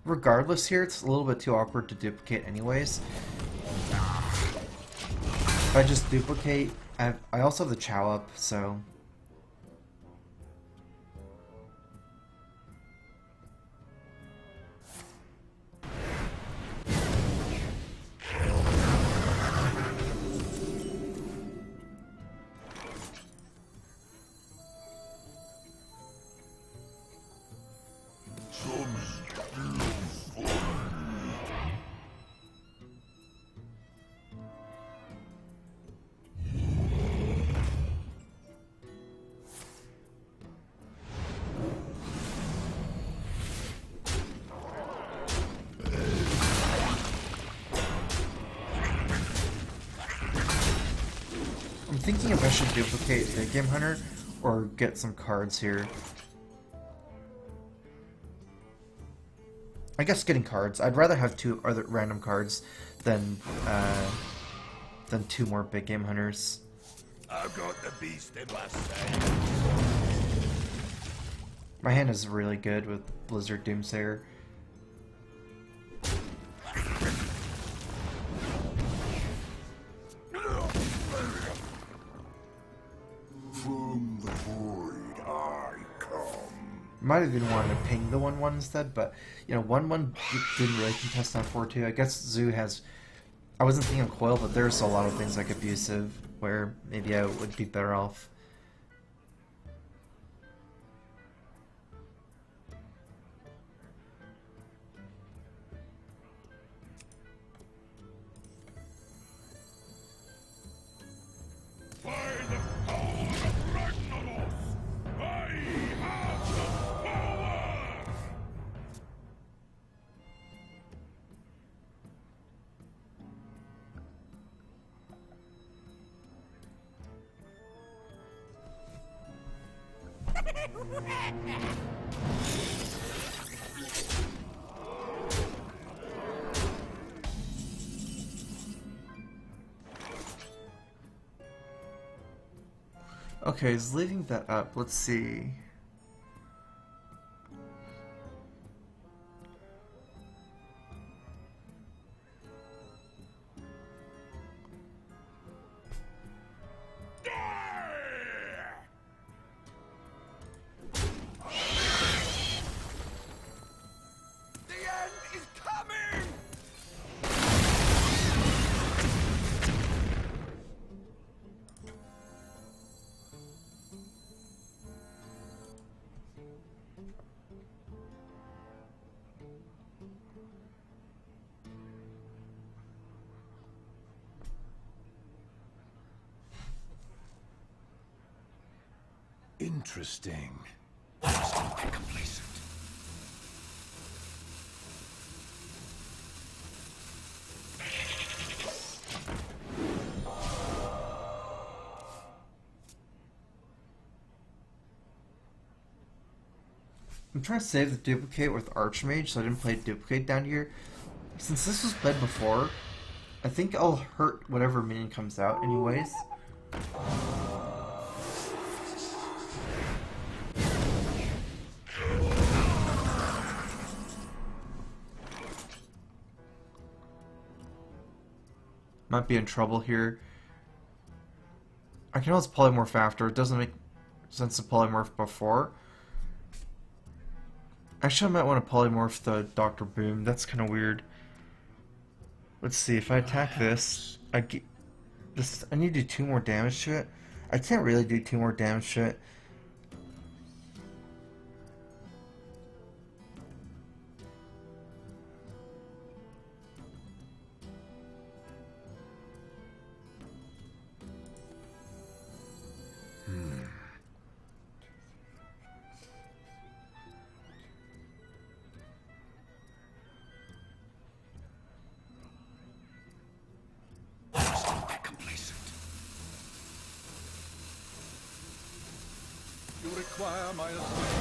Speaker 2: Regardless here, it's a little bit too awkward to duplicate anyways. If I just duplicate, I also have the Chow up, so... I'm thinking if I should duplicate Big Game Hunter or get some cards here. I guess getting cards. I'd rather have 2 other random cards than 2 more Big Game Hunters.
Speaker 1: I've got the beast in my sight.
Speaker 2: My hand is really good with Blizzard Doomsayer.
Speaker 1: From the void I come.
Speaker 2: Might have even wanted to ping the 1/1 instead, but you know, 1/1 didn't really contest on 4/2. I guess Zoo has. I wasn't thinking of Coil, but there's a lot of things like Abusive where maybe I would be better off. Okay, is leaving that up. Let's see.
Speaker 1: Interesting. Just don't get complacent.
Speaker 2: I'm trying to save the duplicate with Archmage, so I didn't play duplicate down here. Since this was played before, I think I'll hurt whatever minion comes out anyways. Might be in trouble here. I can always polymorph after. It doesn't make sense to polymorph before. Actually, I might want to polymorph the Dr. Boom. That's kind of weird. Let's see. If I attack this, I need to do 2 more damage to it. I can't really do 2 more damage to it.
Speaker 1: You require my assistance.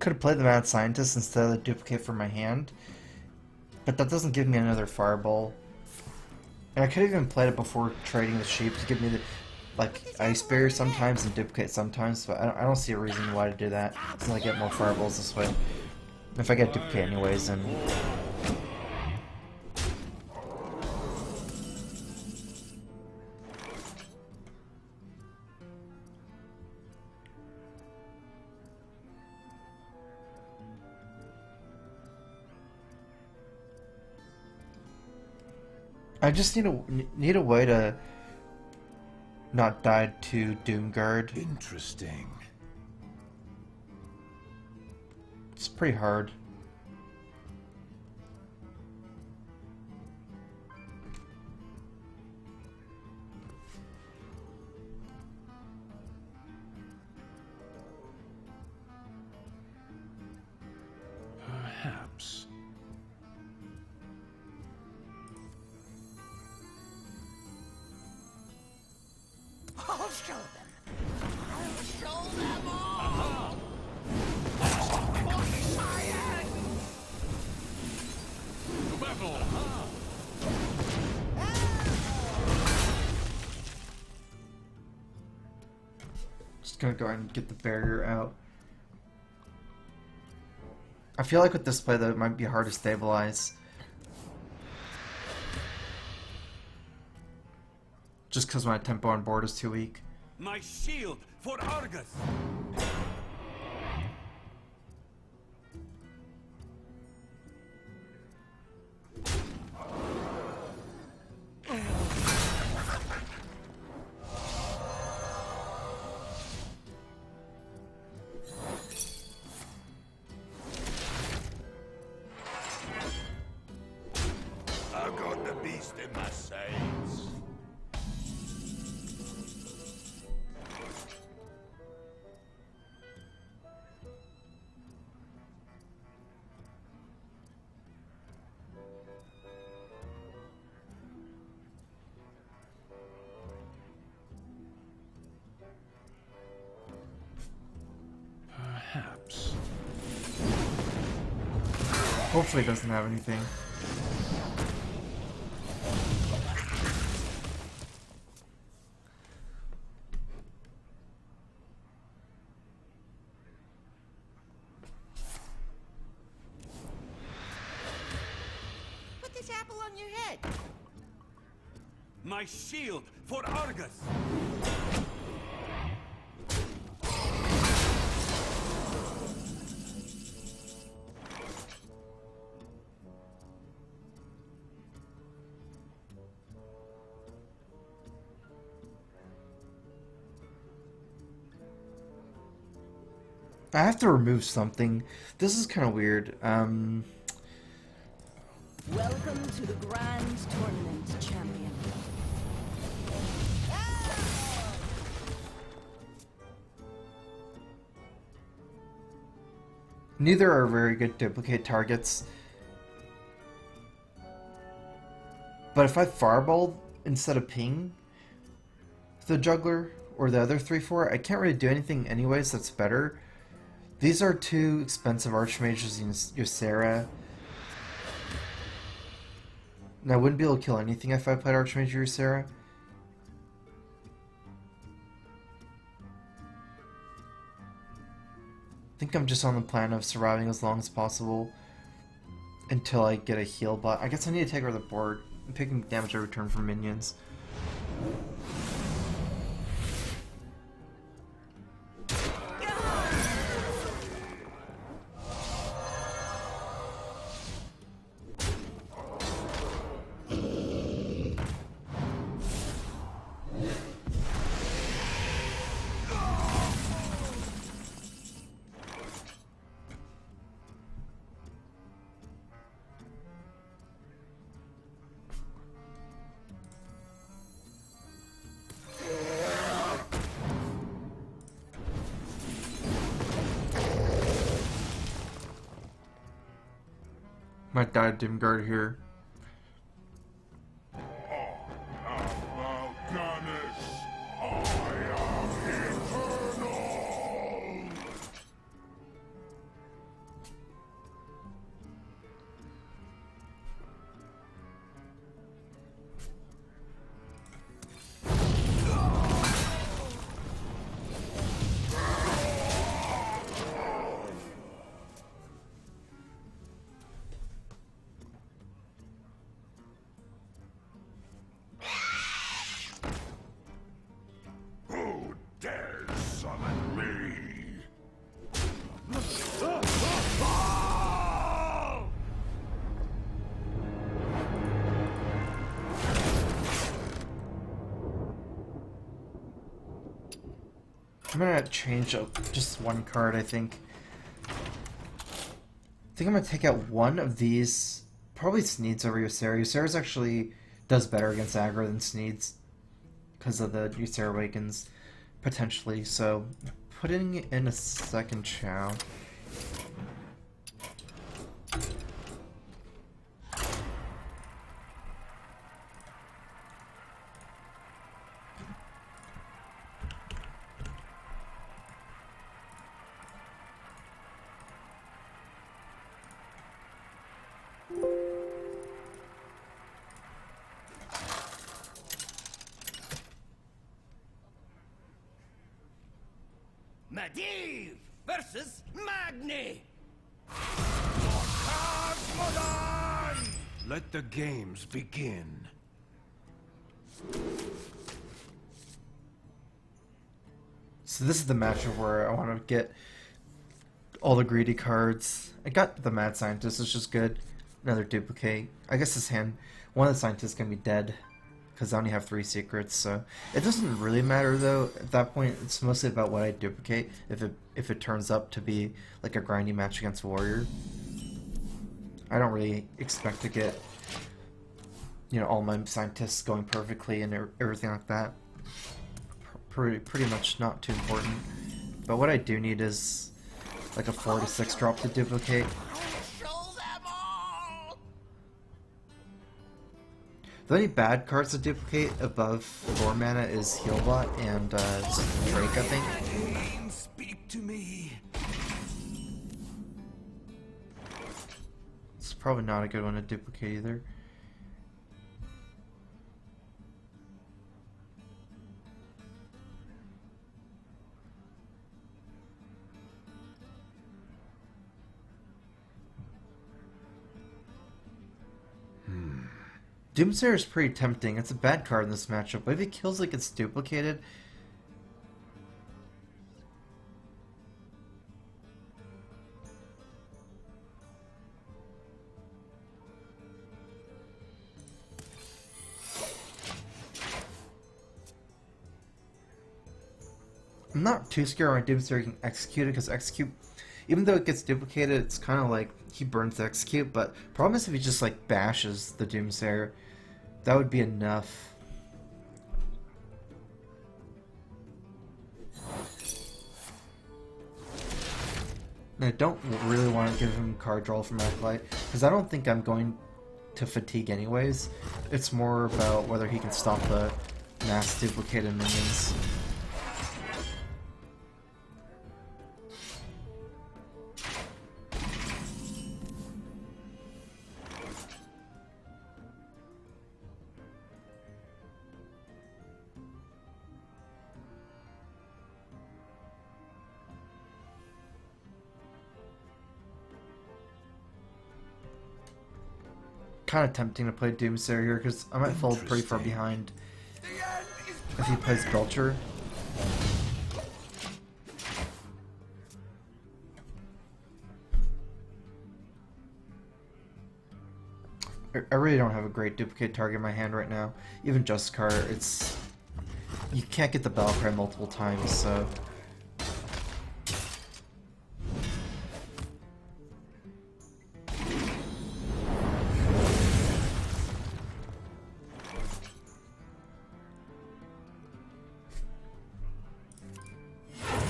Speaker 2: Could have played the Mad Scientist instead of the duplicate for my hand, but that doesn't give me another Fireball. And I could have even played it before trading the sheep to give me the Ice Barrier sometimes and duplicate sometimes, but I don't see a reason why to do that, since I get more Fireballs this way. If I get duplicate anyways, then... I just need a way to not die to Doomguard.
Speaker 1: Interesting.
Speaker 2: It's pretty hard.
Speaker 1: Perhaps.
Speaker 3: I'll show them. I'll show them all.
Speaker 1: To battle!
Speaker 2: Just gonna go ahead and get the barrier out. I feel like with this play though, it might be hard to stabilize. Just because my tempo on board is too weak.
Speaker 1: My shield for Argus! I've got the beast in my sights. Perhaps.
Speaker 2: Hopefully it doesn't have anything.
Speaker 3: Put this apple on your head.
Speaker 1: My shield for Argus!
Speaker 2: I have to remove something. This is kind of weird.
Speaker 4: Welcome to the Grand Tournament, champion.
Speaker 2: Neither are very good duplicate targets. But if I Fireball instead of Ping, the juggler or the other 3/4. I can't really do anything anyways that's better. These are two expensive archmages in Ysera. And I wouldn't be able to kill anything if I played Archmage or Ysera. I think I'm just on the plan of surviving as long as possible until I get a heal bot. I guess I need to take over the board. I'm picking damage I return from minions. Might die Dim Guard here. I'm gonna change up just one card, I think. I think I'm gonna take out one of these. Probably Sneeds over Ysera. Ysera's actually does better against aggro than Sneeds because of the Ysera Awakens, potentially. So, putting in a second Chow.
Speaker 1: Medivh versus Magni. Let the games begin.
Speaker 2: So this is the matchup where I want to get all the greedy cards. I got the Mad Scientist, which is good. Another duplicate. I guess this hand, one of the scientists can be dead because I only have 3 secrets, so it doesn't really matter though. At that point, it's mostly about what I duplicate. If it turns up to be like a grindy match against Warrior, I don't really expect to get, you know, all my scientists going perfectly and everything like that. Pretty much not too important. But what I do need is like a 4 to 6 drop to duplicate. The only bad cards to duplicate above 4 mana is Healbot and Drake, I think.
Speaker 1: Speak to me.
Speaker 2: It's probably not a good one to duplicate either. Doomsayer is pretty tempting. It's a bad card in this matchup, but if he kills it, gets duplicated. I'm not too scared when Doomsayer can execute it, because execute, even though it gets duplicated, it's kind of like he burns the execute, but problem is if he just like bashes the Doomsayer, that would be enough. And I don't really want to give him card draw from Acolyte, because I don't think I'm going to fatigue anyways. It's more about whether he can stop the mass duplicated minions. Kind of tempting to play Doomsayer here because I might fall pretty far behind if he plays Belcher. I really don't have a great duplicate target in my hand right now. Even Justicar, it's... you can't get the Battlecry multiple times, so...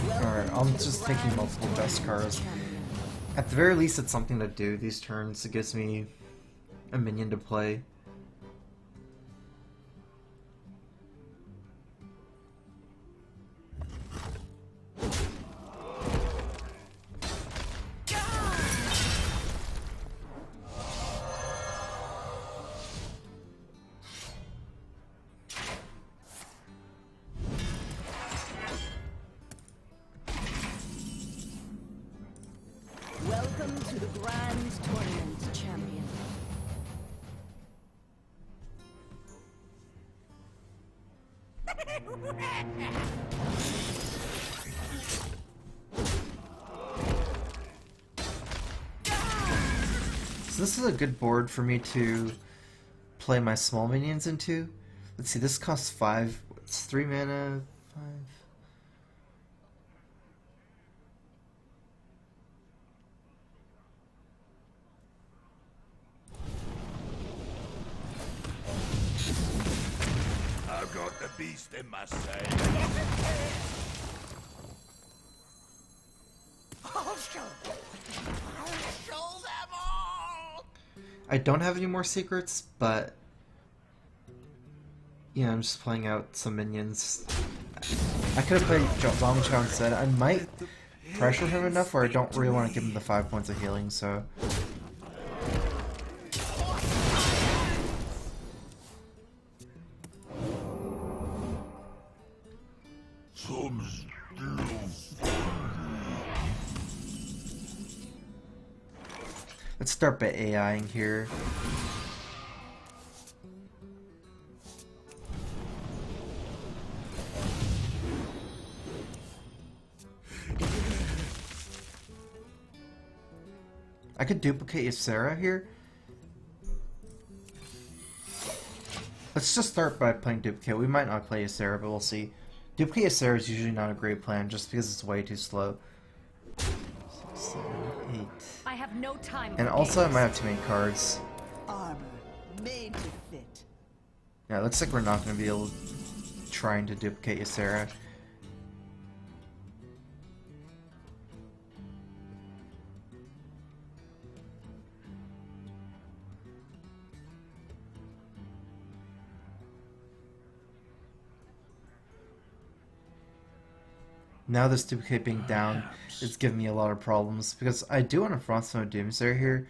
Speaker 2: Alright, I'm just taking multiple Justicars. At the very least, it's something to do these turns. It gives me a minion to play.
Speaker 4: Welcome to the Grand Tournament, champion.
Speaker 2: So this is a good board for me to play my small minions into. Let's see, this costs 5. It's 3 mana, 5.
Speaker 1: I've got the beast in my sight.
Speaker 3: I'll show them. I'll show them all.
Speaker 2: I don't have any more secrets, but yeah, I'm just playing out some minions. I could have played Zombie Chow instead. I might pressure him enough where I don't really want to give him the 5 points of healing, so... Let's start by AIing here. I could duplicate Ysera here. Let's just start by playing duplicate. We might not play Ysera, but we'll see. Duplicate Ysera is usually not a great plan just because it's way too slow. 6, 7, 8.
Speaker 4: I have no time.
Speaker 2: And
Speaker 4: for
Speaker 2: also I
Speaker 4: games.
Speaker 2: might have too many cards.
Speaker 6: Armor made to fit.
Speaker 2: Yeah, it looks like we're not going to be able to trying to duplicate Ysera. Now this duplicate being down is giving me a lot of problems because I do want to Frost Mode Doomsayer here.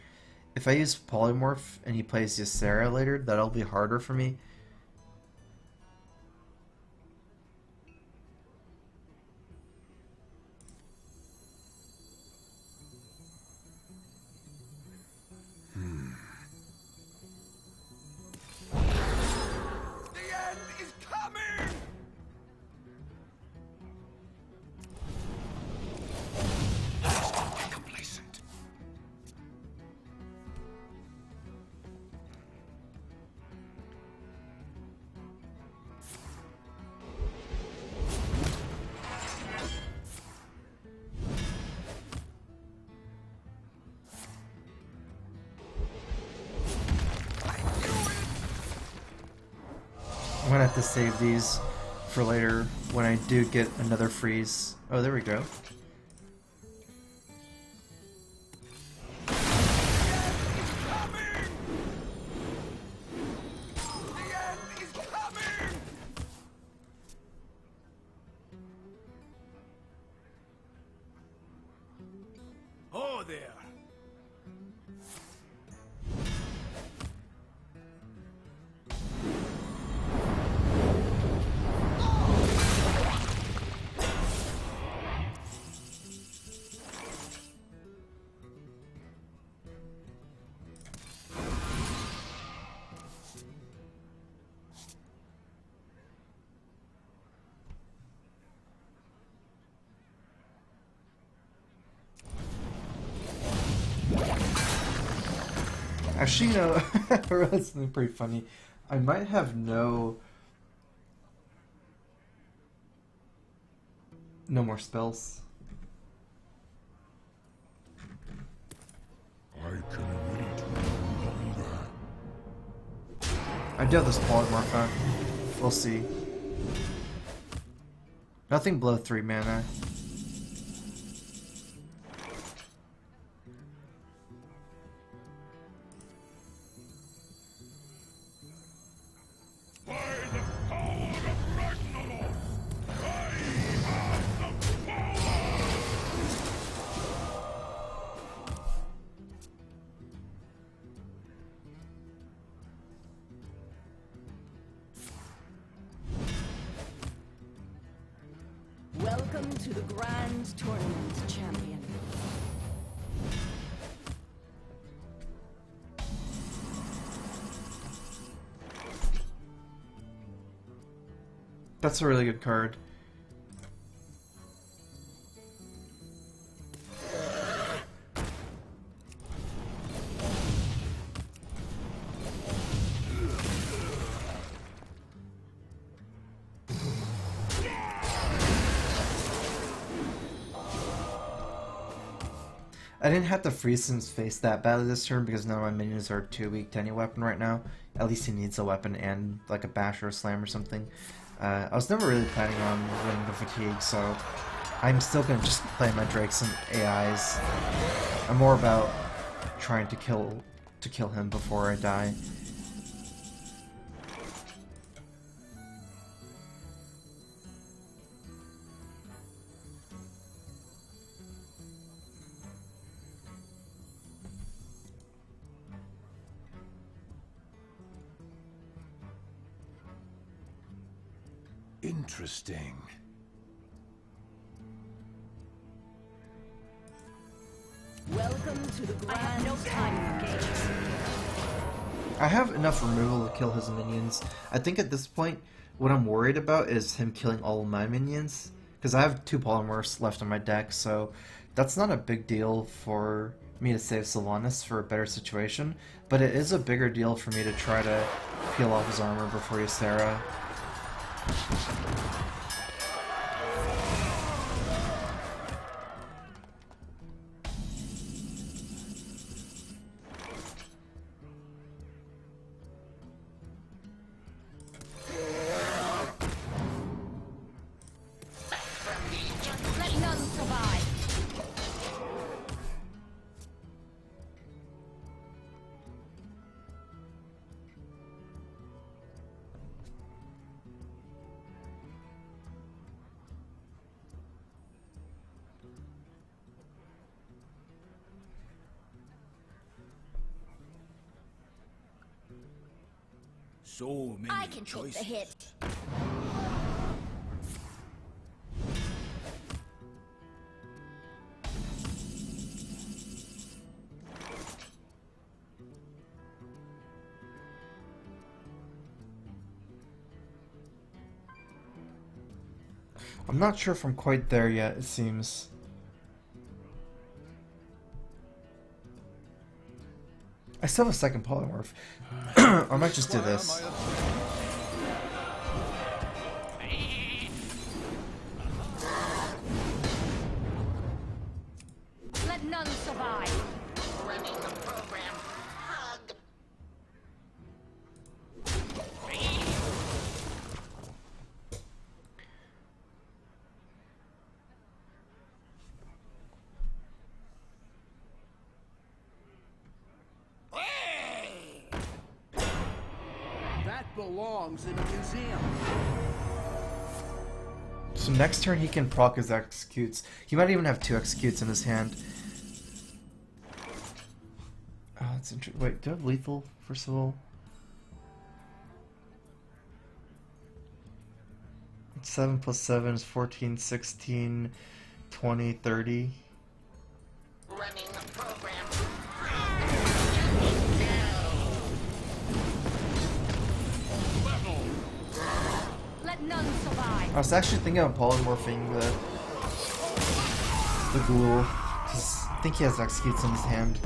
Speaker 2: If I use Polymorph and he plays Ysera later, that'll be harder for me.
Speaker 1: The end is coming! Complacent.
Speaker 2: I'm gonna have to save these for later when I do get another freeze. Oh, there we go. Actually, you know, I realized something pretty funny. I might have no more spells.
Speaker 1: I can wait no longer.
Speaker 2: I do have this polymorph on. We'll see. Nothing below 3 mana.
Speaker 1: By the power of Ragnarok, I have the power!
Speaker 4: Welcome to the Grand Tournament, champion.
Speaker 2: That's a really good card. I didn't have to freeze his face that badly this turn because none of my minions are too weak to any weapon right now. At least he needs a weapon and like a bash or a slam or something. I was never really planning on winning the fatigue, so I'm still gonna just play my Drakes and AIs. I'm more about trying to kill him before I die.
Speaker 1: Interesting.
Speaker 4: Welcome to the Grand Tournament.
Speaker 2: I have enough removal to kill his minions. I think at this point, what I'm worried about is him killing all of my minions. Because I have 2 polymorphs left on my deck, so that's not a big deal for me to save Sylvanas for a better situation. But it is a bigger deal for me to try to peel off his armor before Ysera.
Speaker 4: Let none survive.
Speaker 1: So many
Speaker 4: I can
Speaker 1: choices.
Speaker 4: take the hit.
Speaker 2: I'm not sure if I'm quite there yet, it seems. I still have a second polymorph. I might just do this.
Speaker 4: Let none survive.
Speaker 3: Running the program. Hug.
Speaker 6: That belongs in a museum.
Speaker 2: So next turn he can proc his executes. He might even have 2 executes in his hand. Oh, that's interesting. Wait, do I have lethal, first of all? It's 7 plus 7 is 14, 16, 20, 30.
Speaker 3: Running the program.
Speaker 4: Let none survive.
Speaker 2: I was actually thinking of polymorphing the ghoul, because I think he has executes in his hand.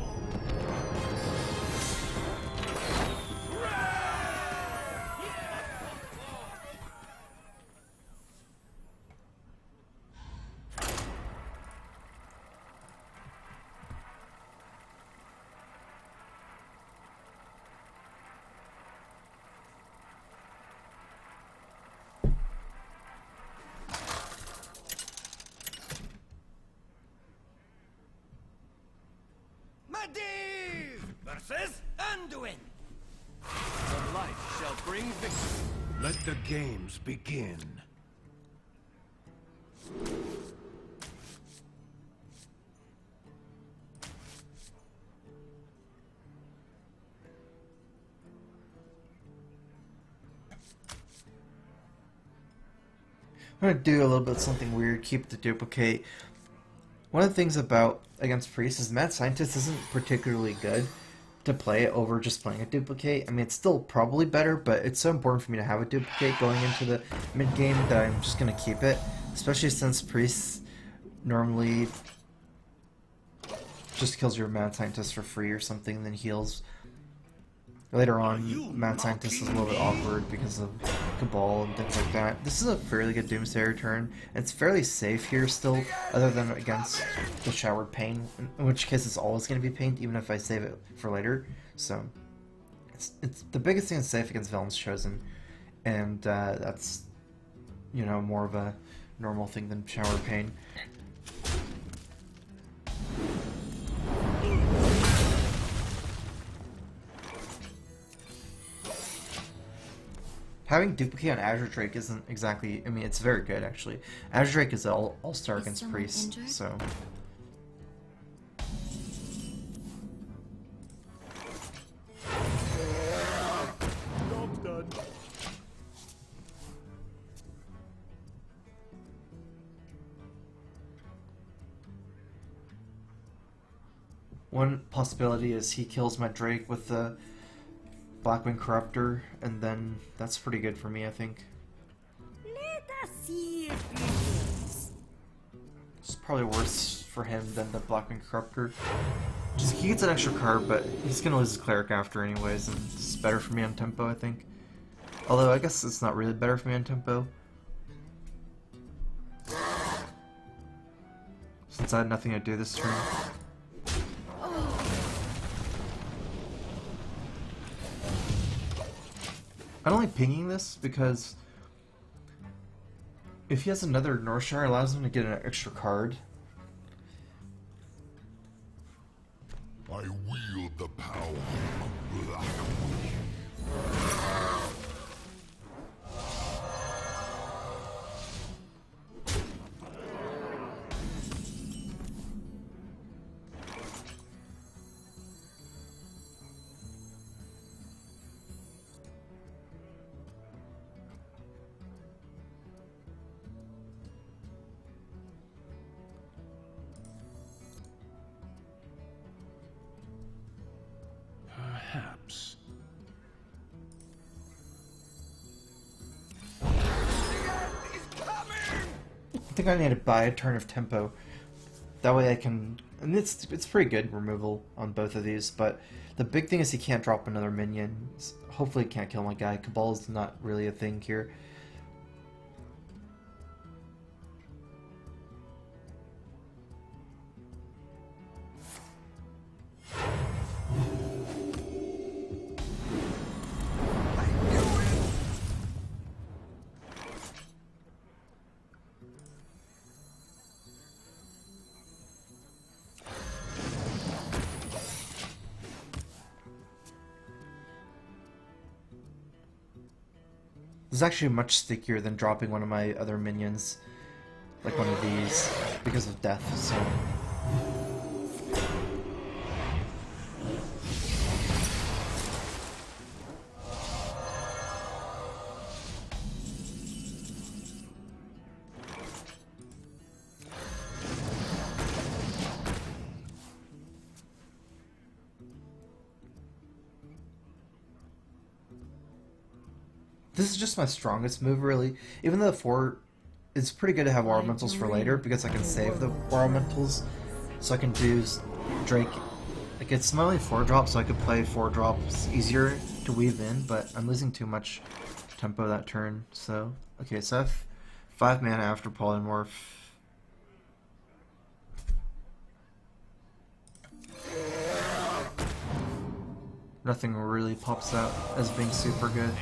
Speaker 1: Ready! Versus Anduin!
Speaker 7: The light shall bring victory.
Speaker 1: Let the games begin.
Speaker 2: I'm gonna do a little bit something weird, keep the duplicate. One of the things about against Priest is Mad Scientist isn't particularly good to play it over just playing a duplicate. I mean, it's still probably better, but it's so important for me to have a duplicate going into the mid game that I'm just gonna keep it. Especially since Priest normally just kills your Mad Scientist for free or something, and then heals. Later on, Mad Scientist is a little bit awkward because of Cabal and things like that. This is a fairly good Doomsayer turn. It's fairly safe here still, other than against the Showered Pain, in which case it's always going to be Pain, even if I save it for later. So, it's the biggest thing that's safe against Villains Chosen, and that's, you know, more of a normal thing than Showered Pain. Having duplicate on Azure Drake isn't exactly, I mean, it's very good actually. Azure Drake is all-star against
Speaker 5: someone
Speaker 2: Priest,
Speaker 5: injured?
Speaker 2: so.
Speaker 6: Job's done.
Speaker 2: One possibility is he kills my Drake with the Blackwing Corruptor, and then that's pretty good for me, I think.
Speaker 4: Let us see if it is.
Speaker 2: It's probably worse for him than the Blackwing Corruptor. Just, he gets an extra card, but he's gonna lose his Cleric after anyways, and it's better for me on tempo, I think. Although, I guess it's not really better for me on tempo, since I had nothing to do this turn. I don't like pinging this because if he has another Northshire, it allows him to get an extra card.
Speaker 8: I wield the power of Blackwood.
Speaker 1: Perhaps.
Speaker 2: I think I need to buy a turn of tempo. That way I can, and it's pretty good removal on both of these, but the big thing is he can't drop another minion. Hopefully he can't kill my guy. Cabal is not really a thing here. This is actually much stickier than dropping one of my other minions, like one of these, because of death, so. This is just my strongest move, really. Even though the 4, it's pretty good to have War Elementals for later, because I can save the War Elementals, so I can do Drake. Like, it's my only 4-drop, so I could play 4-drops easier to weave in, but I'm losing too much tempo that turn, so. Okay, so I have 5 mana after Polymorph. Nothing really pops out as being super good.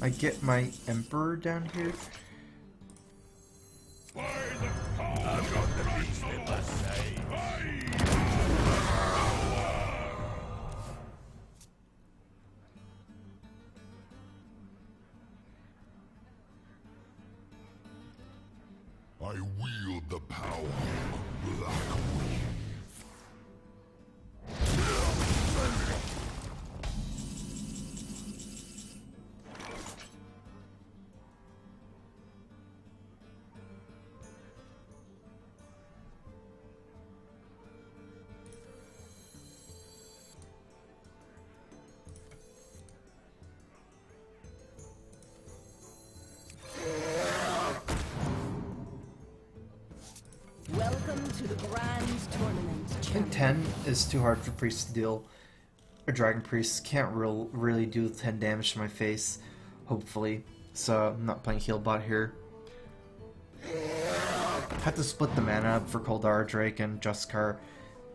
Speaker 2: I get my Emperor down here.
Speaker 1: I've got the beast in the same.
Speaker 8: I wield the power of Black Witch.
Speaker 4: Welcome to the grand tournament.
Speaker 2: I think 10 is too hard for Priest to deal. A Dragon Priest can't really do 10 damage to my face, hopefully. So I'm not playing heal bot here. Have to split the mana up for Koldara Drake and Juskar.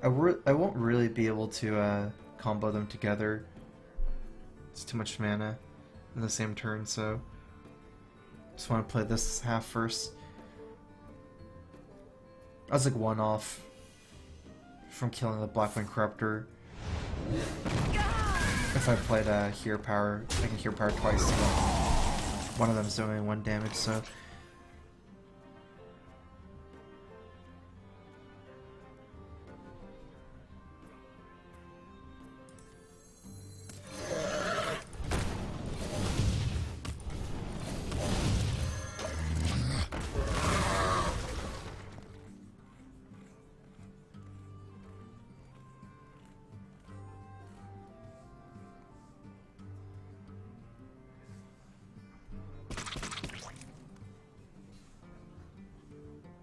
Speaker 2: I won't really be able to combo them together. It's too much mana in the same turn, so just want to play this half first. I was like one off from killing the Blackwing Corruptor. If I played Hero Power, I can Hero Power twice, so one of them is doing 1 damage, so.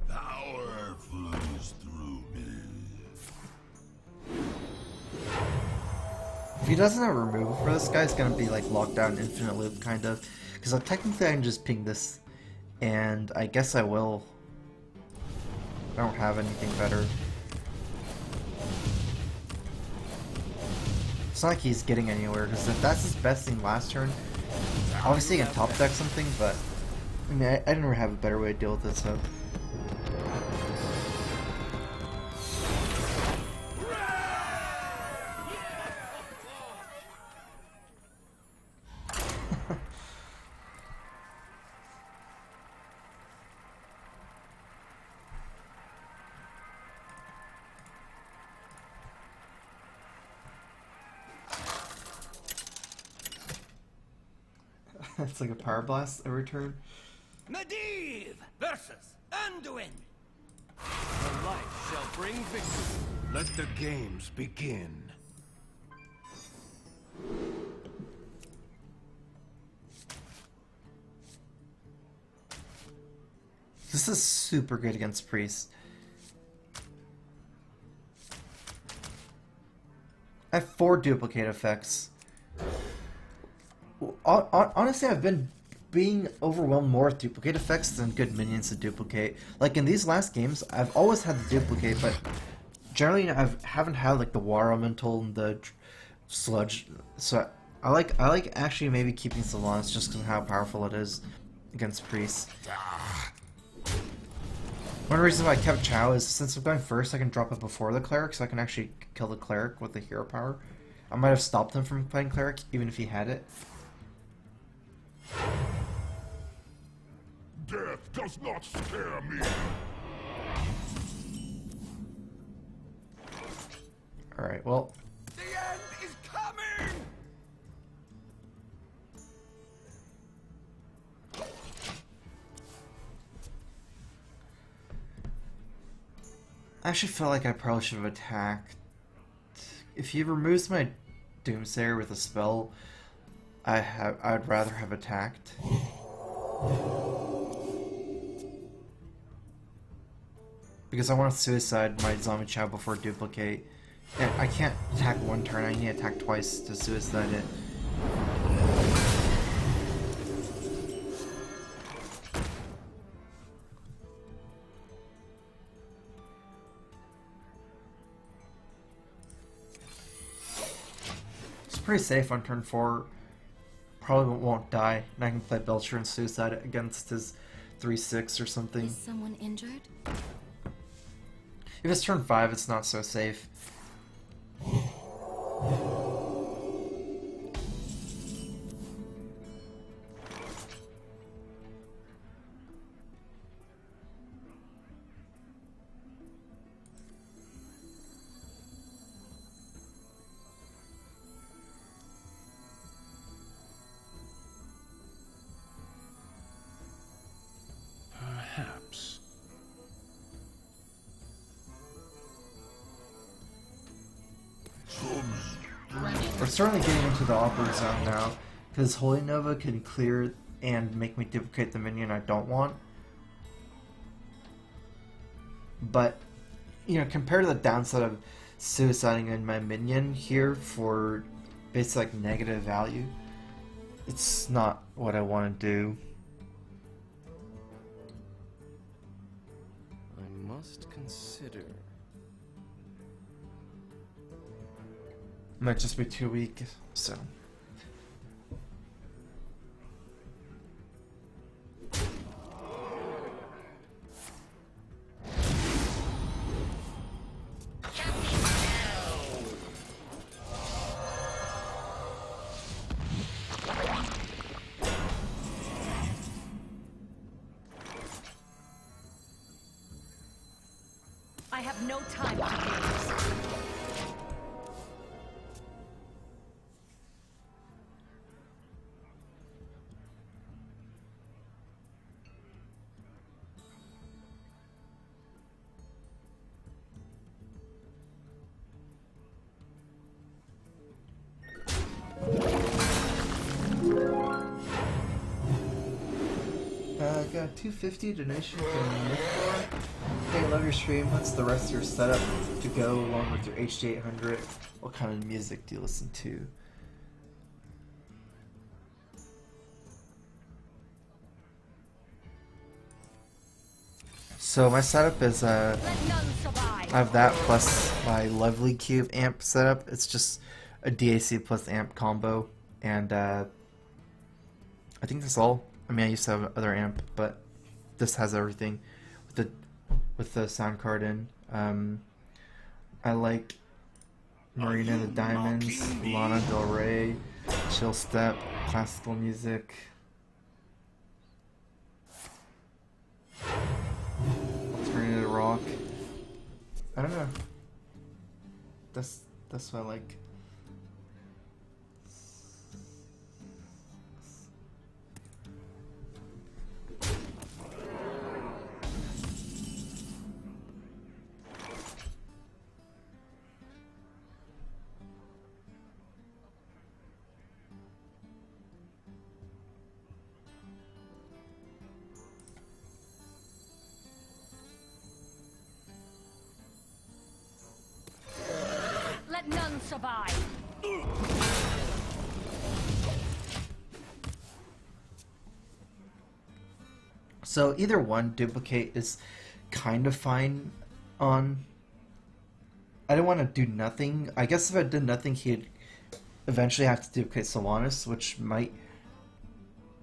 Speaker 8: Power flows through me.
Speaker 2: If he doesn't have removal for this guy's gonna be like locked down infinite loop kind of. Because technically I can just ping this, and I guess I will. I don't have anything better. It's not like he's getting anywhere, because if that's his best thing last turn, obviously he can top deck something, but I mean, I didn't really have a better way to deal with it, so. It's like a power blast every turn.
Speaker 1: Medivh versus Anduin.
Speaker 7: The light shall bring victory.
Speaker 1: Let the games begin.
Speaker 2: This is super good against Priest. I have 4 duplicate effects. Honestly, I've been being overwhelmed more with duplicate effects than good minions to duplicate. Like in these last games, I've always had the duplicate, but generally I haven't had like the water elemental and the sludge. So I like actually maybe keeping Sylvanas just because of how powerful it is against priests. One reason why I kept Chow is since I'm going first, I can drop it before the cleric, so I can actually kill the cleric with the hero power. I might have stopped him from playing cleric even if he had it.
Speaker 8: Death does not scare me.
Speaker 2: Alright, well.
Speaker 1: The end is coming!
Speaker 2: I actually feel like I probably should have attacked. If he removes my Doomsayer with a spell, I'd rather have attacked. Because I want to suicide my zombie chow before duplicate. And I can't attack 1 turn, I need to attack twice to suicide it. It's pretty safe on turn 4. probably won't die, and I can play Belcher and Suicide against his 3/6 or something.
Speaker 5: Is someone injured?
Speaker 2: If it's turn 5, it's not so safe.
Speaker 1: Perhaps.
Speaker 2: We're certainly getting into the awkward zone now, because Holy Nova can clear and make me duplicate the minion I don't want. But, you know, compared to the downside of suiciding in my minion here for basically like negative value, it's not what I want to do.
Speaker 7: I must consider.
Speaker 2: Might just be too weak, so.
Speaker 4: I have no time for games.
Speaker 2: I got a 250 donation from Nickor. Hey, love your stream. What's the rest of your setup to go along with your HD 800? What kind of music do you listen to? So my setup is
Speaker 4: Let none survive.
Speaker 2: I have that plus my Lovely Cube amp setup. It's just a DAC plus amp combo, and I think that's all. I mean, I used to have another amp, but this has everything with the sound card in. I like Marina the Diamonds, Lana Del Rey, Chill Step, classical music. Alternative rock. I don't know. That's what I like.
Speaker 4: Let none survive.
Speaker 2: So either one, duplicate is kind of fine on. I don't want to do nothing. I guess if I did nothing, he'd eventually have to duplicate Solanas, which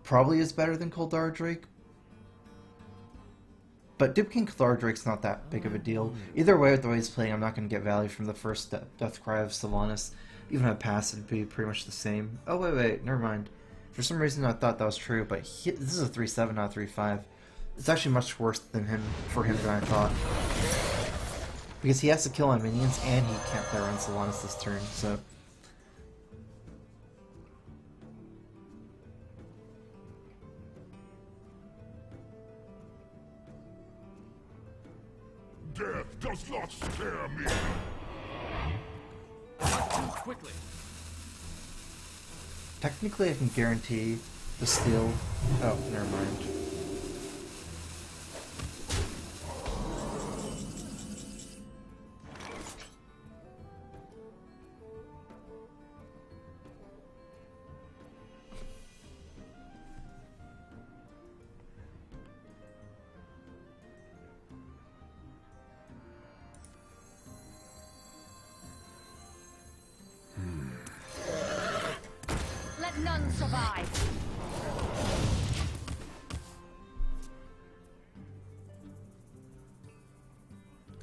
Speaker 2: probably is better than Koldar Drake. But duplicating Koldar Drake's not that big of a deal. Either way, with the way he's playing, I'm not going to get value from the first Death Cry of Solanas. Even if I pass, it'd be pretty much the same. Oh, wait, never mind. For some reason, I thought that was true, but this is a 3-7, not a 3-5. It's actually much worse than for him than I thought. Because he has to kill on minions, and he can't play around Solanas this turn, so...
Speaker 8: Death does not scare me.
Speaker 7: Not too quickly.
Speaker 2: Technically, I can guarantee the steal... Oh, never mind.
Speaker 4: Let none won't survive.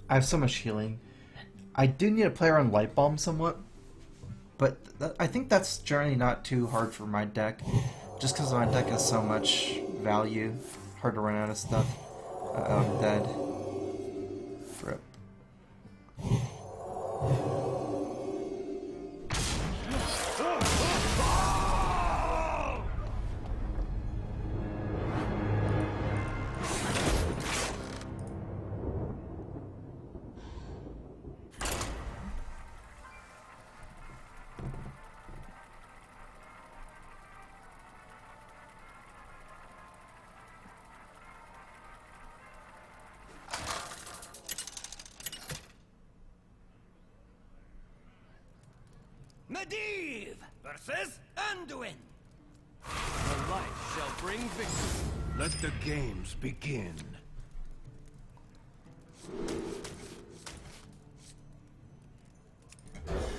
Speaker 2: I have so much healing. I do need to play around Light Bomb somewhat, but I think that's generally not too hard for my deck, just because my deck has so much value. Hard to run out of stuff. I'm dead. Rip.
Speaker 1: Medivh versus Anduin.
Speaker 7: The light shall bring victory.
Speaker 1: Let the games begin.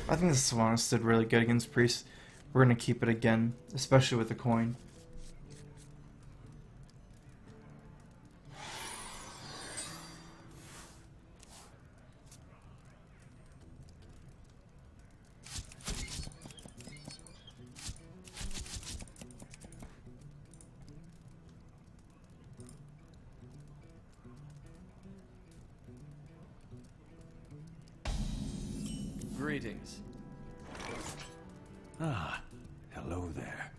Speaker 2: I think the Sylvanas stood really good against Priest. We're gonna keep it again, especially with the coin.
Speaker 7: Greetings.
Speaker 1: Ah, hello there.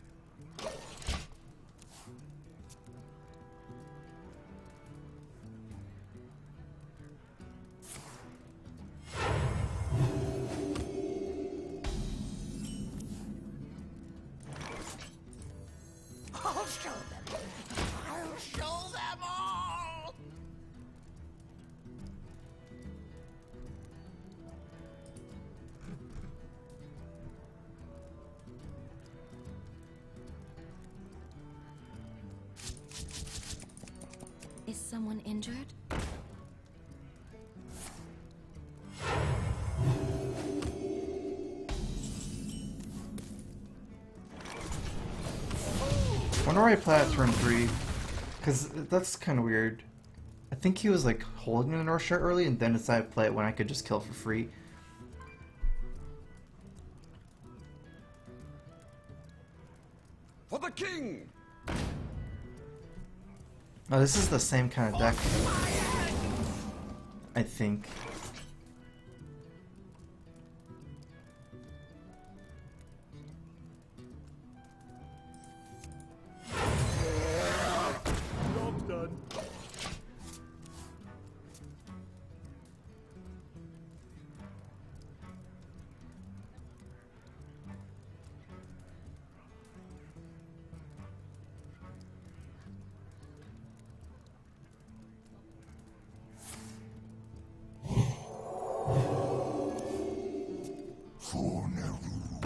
Speaker 3: I'll show them. I'll show them all.
Speaker 5: Is someone injured?
Speaker 2: Wonder why I play at turn 3, because that's kind of weird. I think he was like holding the North Shore early and then decided to play it when I could just kill for free.
Speaker 1: For the king!
Speaker 2: Oh, this is the same kind of deck, I think.
Speaker 6: Job's done.
Speaker 8: For Neru.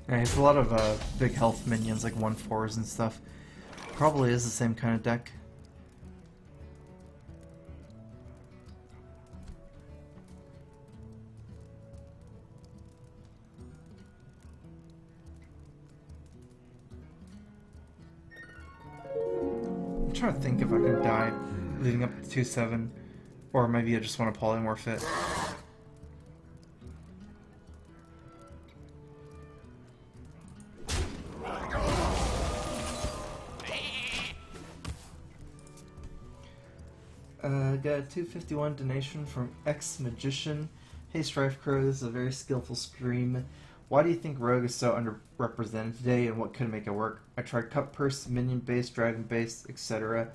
Speaker 2: Yeah, he has a lot of big health minions, like 1/4s and stuff. Probably is the same kind of deck. I'm trying to think if I can die leading up to 2-7, or maybe I just want to polymorph it. Got a 251 donation from X-Magician. Hey StrifeCro, this is a very skillful stream. Why do you think Rogue is so underrepresented today, and what could make it work? I tried Cut Purse, Minion Base, Dragon Base, etc.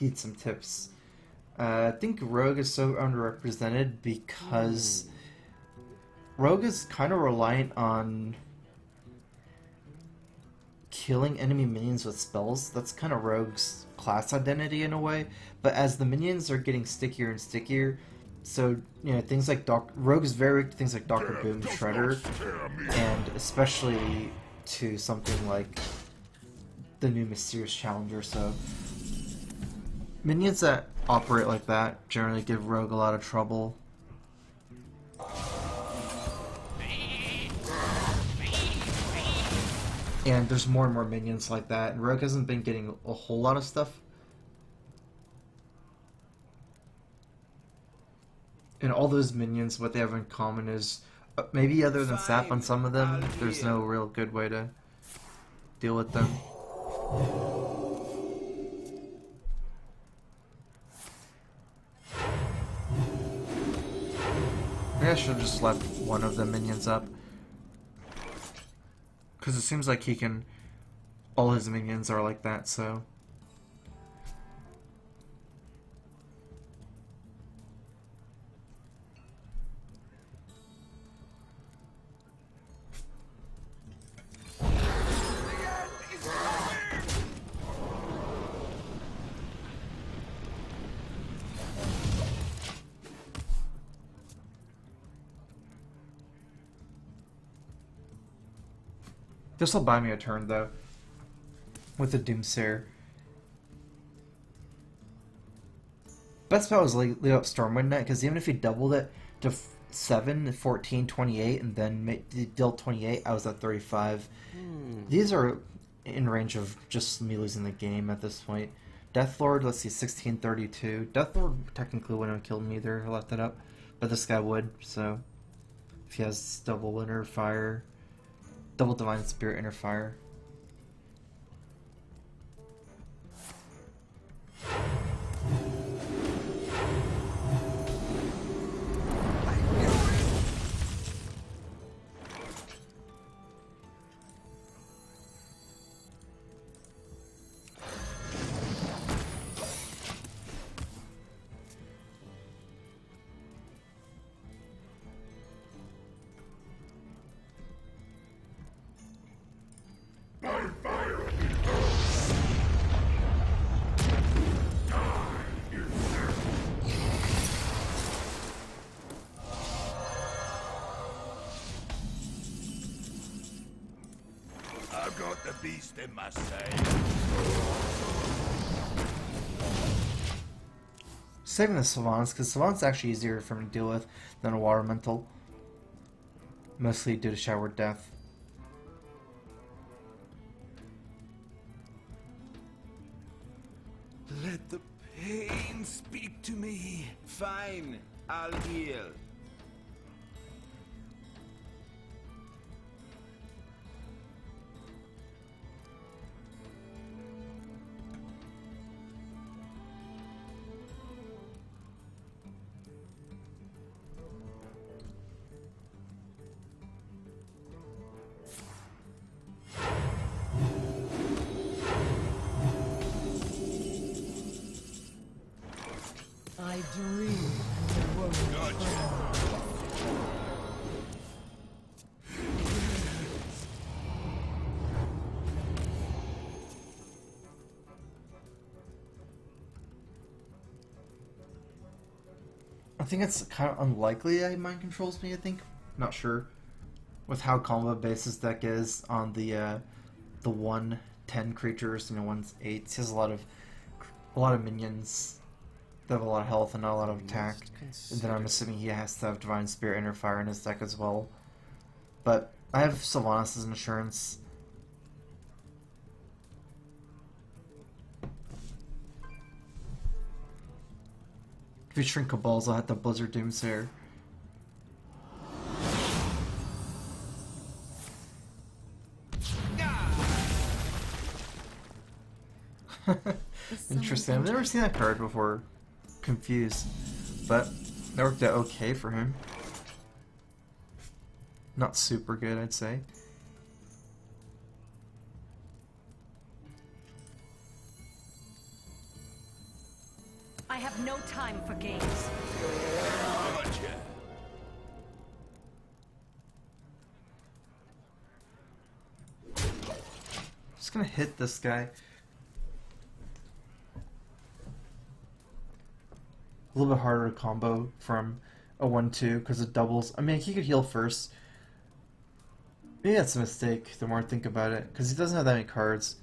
Speaker 2: Need some tips. I think Rogue is so underrepresented because Rogue is kind of reliant on killing enemy minions with spells. That's kind of Rogue's class identity in a way. But as the minions are getting stickier and stickier, so you know things like Rogue is very weak to things like Dr. Boom, Shredder, and especially to something like the new Mysterious Challenger. So Minions that operate like that generally give Rogue a lot of trouble. And there's more and more minions like that, and Rogue hasn't been getting a whole lot of stuff. And all those minions, what they have in common is, maybe other than sap on some of them, there's no real good way to deal with them. Maybe I should have just left one of the minions up. Because it seems like he can... all his minions are like that, so... This will buy me a turn, though, with the Doomsayer. Best bet was leave up Stormwind Knight, because even if he doubled it to 7, 14, 28, and then deal 28, I was at 35. These are in range of just me losing the game at this point. Deathlord, let's see, 16, 32. Deathlord technically wouldn't have killed me either if I left that up, but this guy would, so if he has double Inner Fire... double Divine Spirit, Inner Fire.
Speaker 1: I've got the beast in my sight.
Speaker 2: Saving the Savants, because Savant's actually easier for me to deal with than a Water Mental. Mostly due to Shower Death.
Speaker 7: Let the pain speak to me.
Speaker 9: Fine, I'll heal.
Speaker 4: I dream the world.
Speaker 2: I think it's kind of unlikely that he mind controls me, I think. Not sure. With how combo based his deck is on the 1/10 creatures, 1/8. He has a lot of minions that have a lot of health and not a lot of attack. And then I'm assuming he has to have Divine Spirit, Inner Fire in his deck as well. But I have Sylvanas as insurance. If you shrink Cabals, I'll have to Blizzard Doomsayer. Interesting. I've never seen that card before. Confused. But that worked out okay for him. Not super good, I'd say.
Speaker 4: I have no time for games.
Speaker 1: Gotcha.
Speaker 2: Just gonna hit this guy. A little bit harder to combo from a 1/2 because it doubles. I mean, he could heal first. Maybe that's a mistake the more I think about it, because he doesn't have that many cards.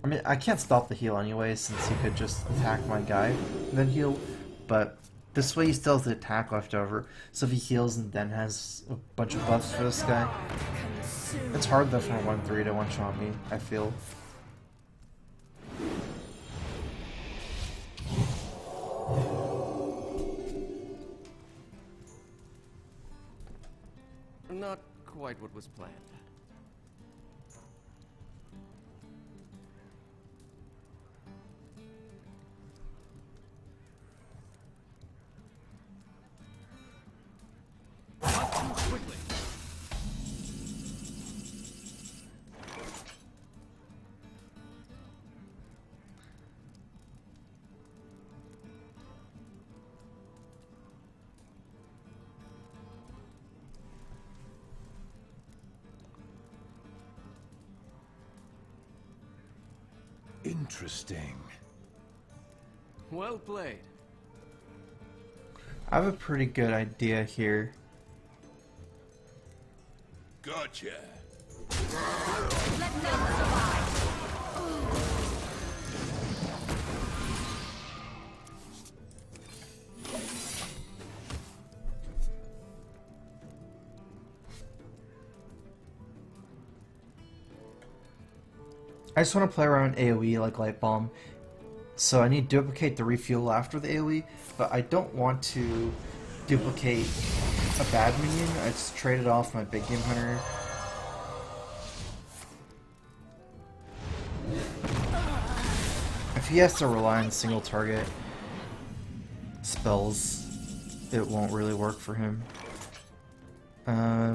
Speaker 2: I mean, I can't stop the heal anyway, since he could just attack my guy and then heal, but this way he still has the attack left over, so if he heals and then has a bunch of buffs for this guy, it's hard though for a 1-3 to one-shot me, I feel.
Speaker 7: Not quite what was planned. Not too quickly.
Speaker 1: Interesting.
Speaker 7: Well played.
Speaker 2: I have a pretty good idea here.
Speaker 1: Gotcha.
Speaker 3: Let none survive.
Speaker 2: I just want to play around AoE like Light Bomb, so I need to duplicate the refuel after the AoE, but I don't want to duplicate a bad minion. I just traded off my big game hunter. If he has to rely on single target spells, it won't really work for him.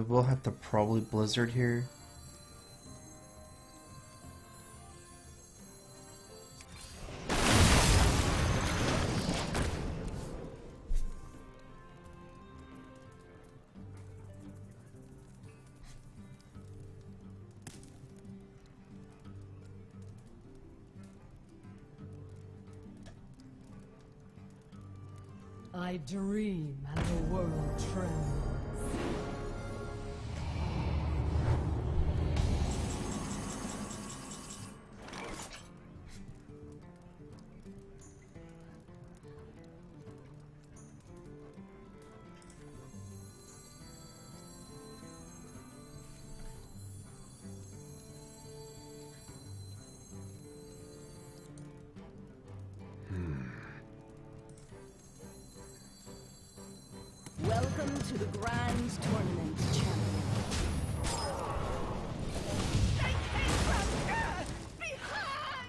Speaker 2: We'll have to probably Blizzard here.
Speaker 4: I dream and the world trembles. Welcome to the Grand Tournament, champion.
Speaker 3: They came from Earth behind!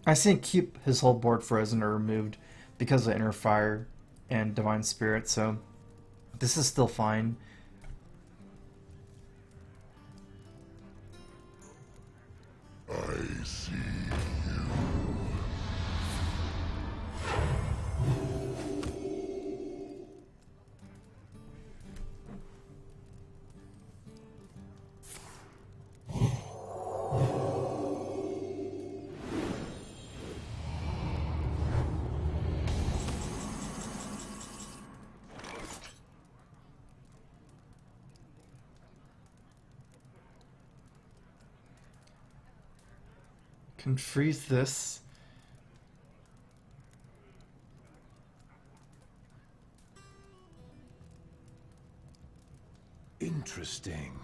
Speaker 2: I think keep his whole board frozen or removed because of Inner Fire and Divine Spirit, so this is still fine.
Speaker 8: I see you.
Speaker 2: Can freeze this.
Speaker 1: Interesting.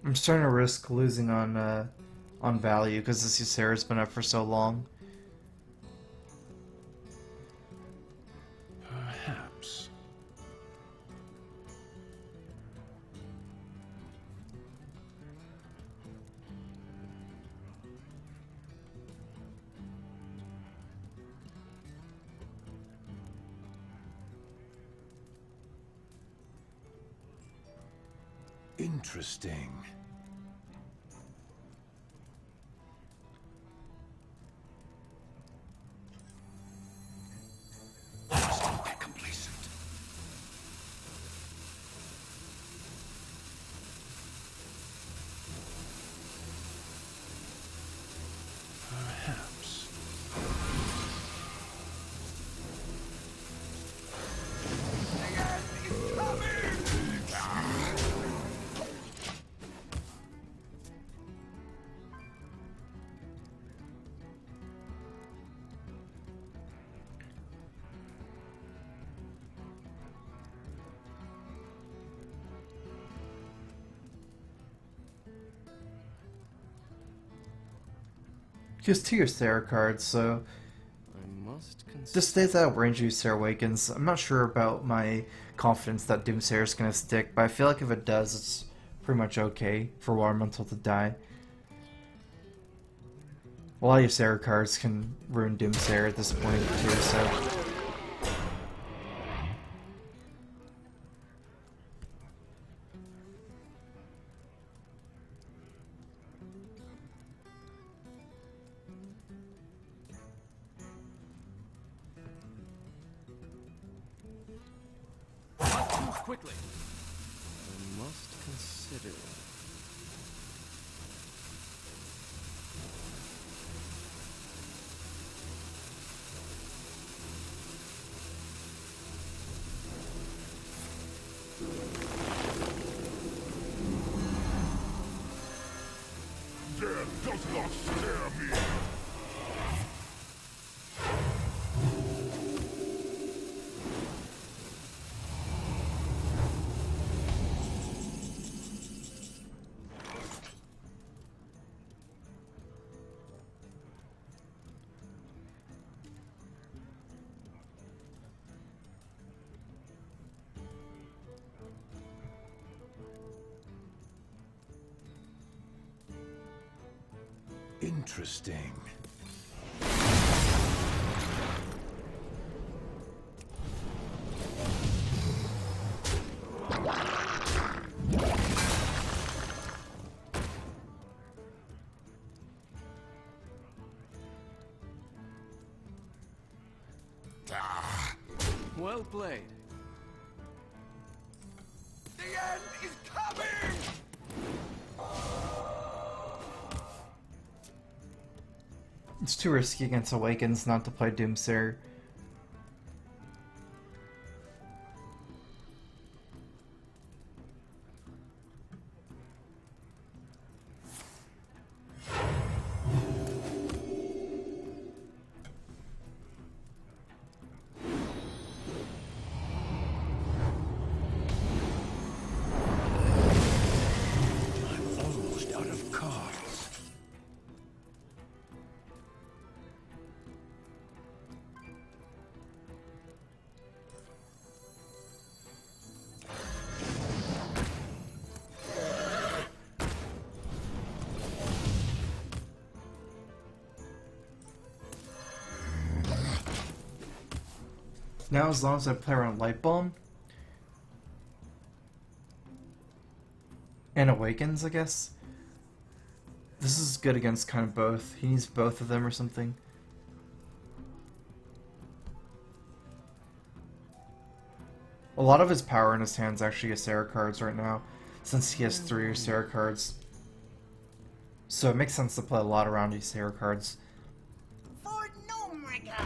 Speaker 2: I'm starting to risk losing on value because this Ysera's been up for so long.
Speaker 1: Perhaps. Interesting. Just don't get complacent. Perhaps.
Speaker 2: He has 2 Ysera cards, so
Speaker 7: I must consider.
Speaker 2: this stays out of range of Ysera Awakens. I'm not sure about my confidence that Doomsayer is going to stick, but I feel like if it does, it's pretty much okay for Watermental to die. A lot of Ysera cards can ruin Doomsayer at this point too, so...
Speaker 7: Move quickly. I must consider.
Speaker 8: Death does not scare me.
Speaker 1: Interesting.
Speaker 7: Well played.
Speaker 8: The end is coming!
Speaker 2: It's too risky against Awakens not to play Doomsayer.
Speaker 1: I'm almost out of cards.
Speaker 2: Now, as long as I play around Light Bomb and Awakens, I guess. This is good against kind of both. He needs both of them or something. A lot of his power in his hands actually is Ysera cards right now, since he has 3 Ysera cards. So it makes sense to play a lot around Ysera cards.
Speaker 3: For Nomriga.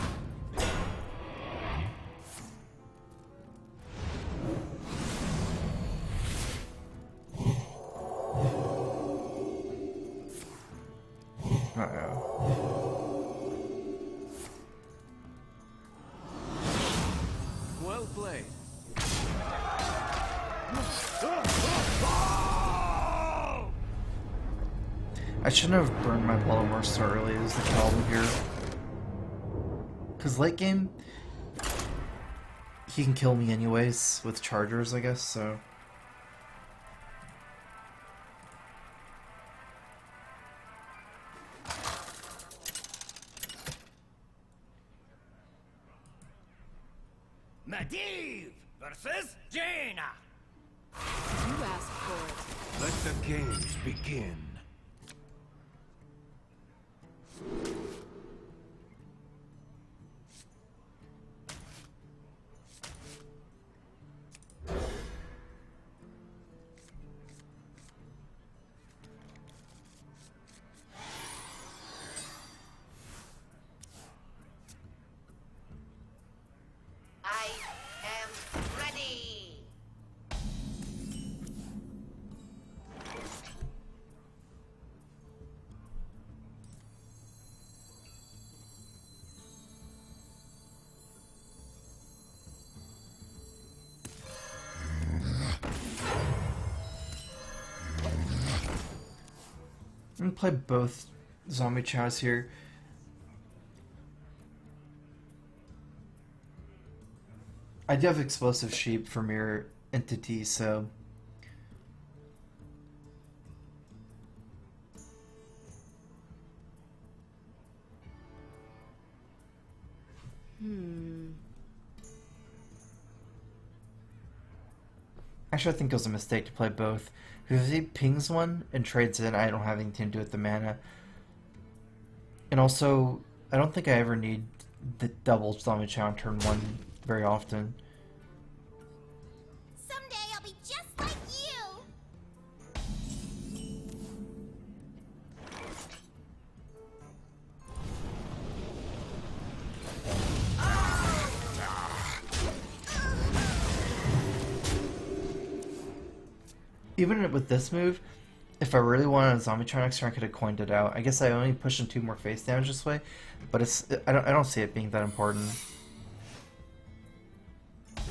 Speaker 7: Well played.
Speaker 2: I shouldn't have burned my Bloodmore so early as the Calvin here. Because late game, he can kill me anyways with chargers, I guess, so...
Speaker 1: Medivh versus Jaina.
Speaker 5: You asked for it.
Speaker 1: Let the games begin.
Speaker 3: I am ready.
Speaker 2: I'm gonna play both zombie chows here. I do have explosive sheep for mirror entity, so actually I think it was a mistake to play both. Because if he pings one and trades in, I don't have anything to do with the mana. And also, I don't think I ever need the double zombie chow on turn 1 very often.
Speaker 3: Someday I'll be just like you.
Speaker 2: Even with this move, if I really wanted a zombie chow next turn, I could have coined it out. I guess I only push in 2 more face damage this way, but I don't see it being that important.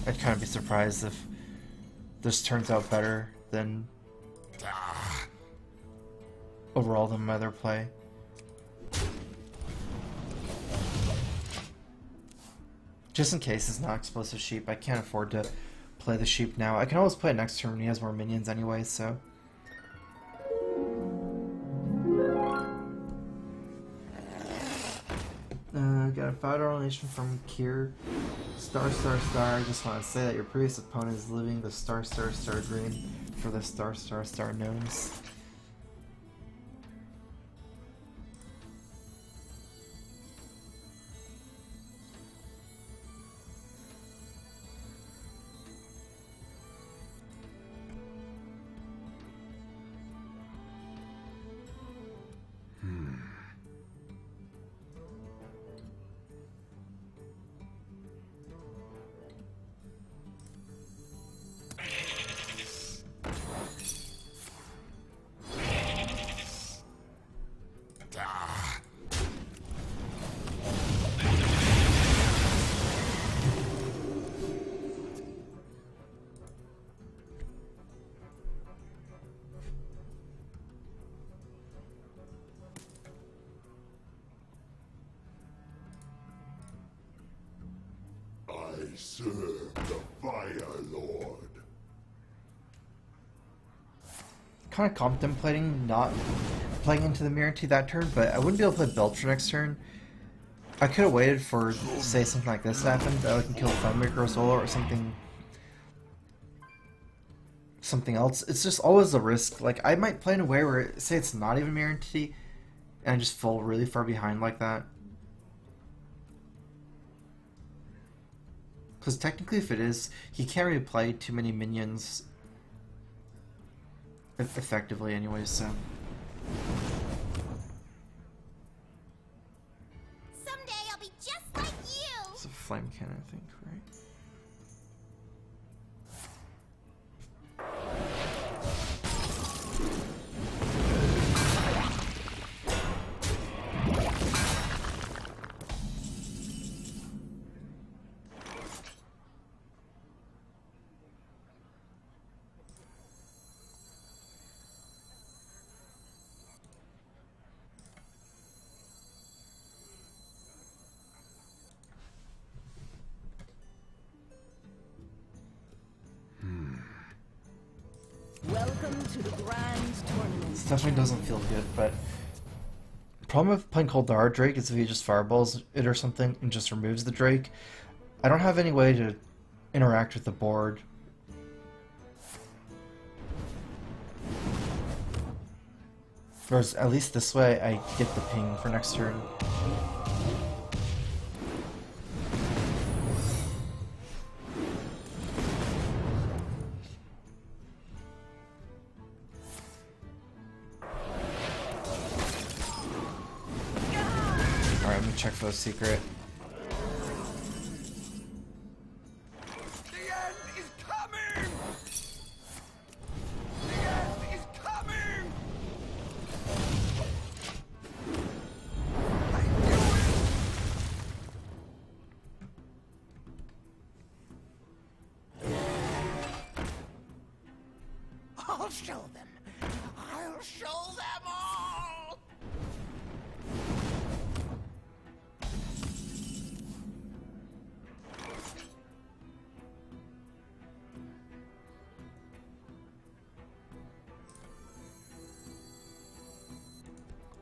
Speaker 2: I'd kind of be surprised if this turns out better than overall than my other play. Just in case it's not explosive sheep, I can't afford to play the sheep now. I can always play it next turn when he has more minions anyway, so... Got a $5 donation from Kier. Star. I just want to say that your previous opponent is living the star dream for the star gnomes.
Speaker 8: I serve the Fire Lord.
Speaker 2: Kind of contemplating not playing into the mirror to that turn, but I wouldn't be able to play Belcher next turn. I could have waited for, say, something like this to happen, that I can kill Thundermaker or Zola or something else. It's just always a risk. Like, I might play in a way where, say it's not even mirror entity, and I just fall really far behind like that. Because technically if it is, he can't really play too many minions effectively anyway, so...
Speaker 3: Someday I'll be just like you.
Speaker 2: It's a flame cannon, I think, right?
Speaker 4: Welcome to the grand tournament.
Speaker 2: This definitely doesn't feel good, but the problem with playing Koldar Drake is if he just fireballs it or something and just removes the Drake. I don't have any way to interact with the board. Whereas at least this way I get the ping for next turn. Alright, I'm gonna check for the secret.
Speaker 1: The end is coming! The end is coming! I knew it! I'll show them. I'll show them all!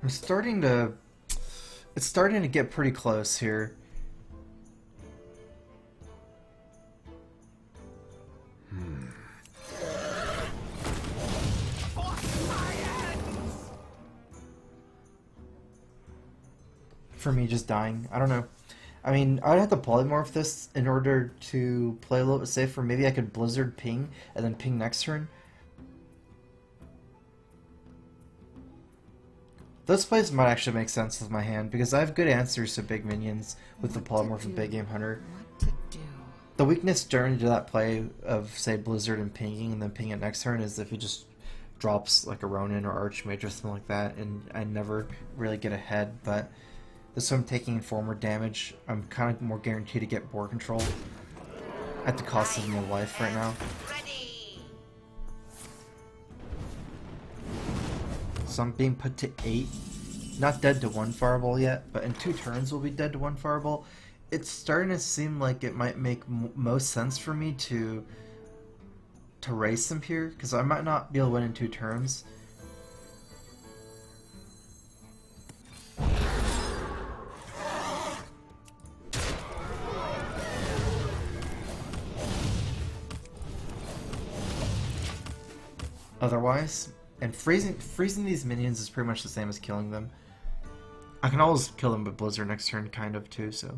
Speaker 2: It's starting to get pretty close here. For me just dying. I don't know. I mean, I'd have to polymorph this in order to play a little bit safer. Maybe I could Blizzard ping and then ping next turn. Those plays might actually make sense with my hand because I have good answers to big minions with the polymorph and Big Game Hunter.
Speaker 5: What to do?
Speaker 2: The weakness during that play of, say, Blizzard and pinging and then ping it next turn is if he just drops like a Ronin or Archmage or something like that, and I never really get ahead. But this one, I'm taking Informer damage. I'm kind of more guaranteed to get board control at the cost of my life right now.
Speaker 3: Ready.
Speaker 2: So I'm being put to 8. Not dead to 1 fireball yet, but in 2 turns we'll be dead to 1 fireball. It's starting to seem like it might make most sense for me to race him here, because I might not be able to win in 2 turns. Otherwise, and freezing these minions is pretty much the same as killing them. I can always kill them with Blizzard next turn, kind of, too, so.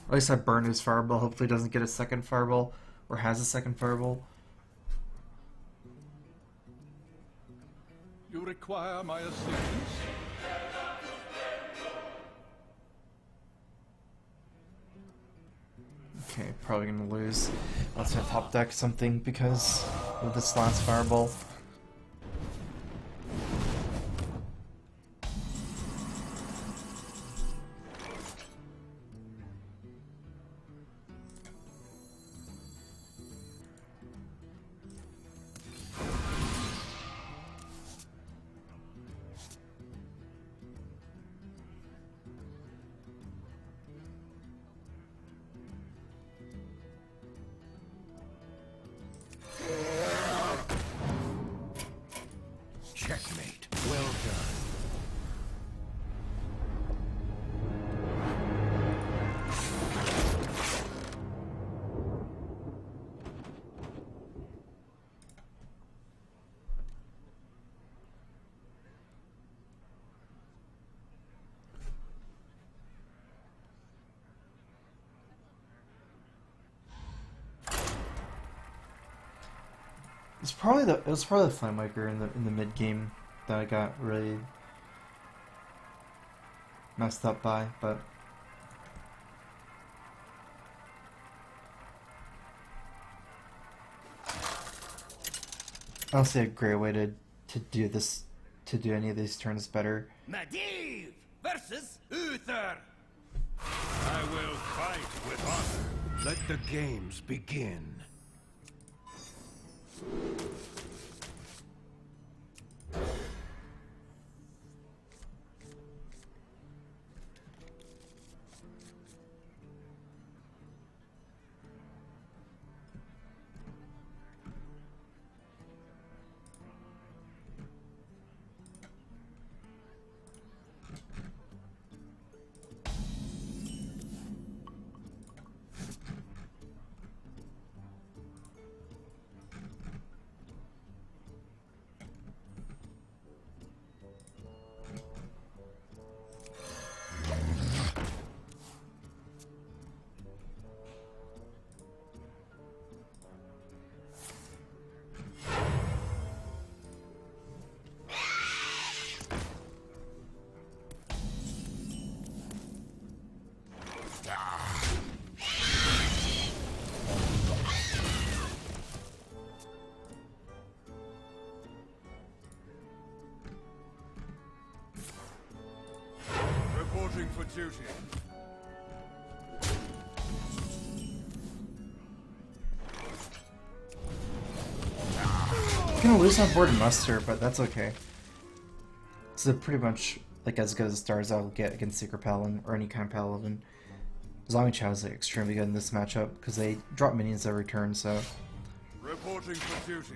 Speaker 2: At least I burned his fireball. Hopefully he doesn't get a second fireball, or has a second fireball.
Speaker 8: You require my assistance?
Speaker 2: Okay, probably gonna lose. Let's have top deck something because of this last fireball.
Speaker 1: Checkmate. Well done.
Speaker 2: It was probably the Flamewaker in the mid game that I got really messed up by, but I don't see a great way to do this, to do any of these turns better.
Speaker 1: Medivh versus Uther. I will fight with honor. Let the games begin.
Speaker 7: Reporting for duty.
Speaker 2: I'm gonna lose on board muster, but that's okay. So pretty much like as good as stars I'll get against Secret Paladin or any kind of Paladin. Zombie Chow is like, extremely good in this matchup because they drop minions every turn, so.
Speaker 7: Reporting for duty.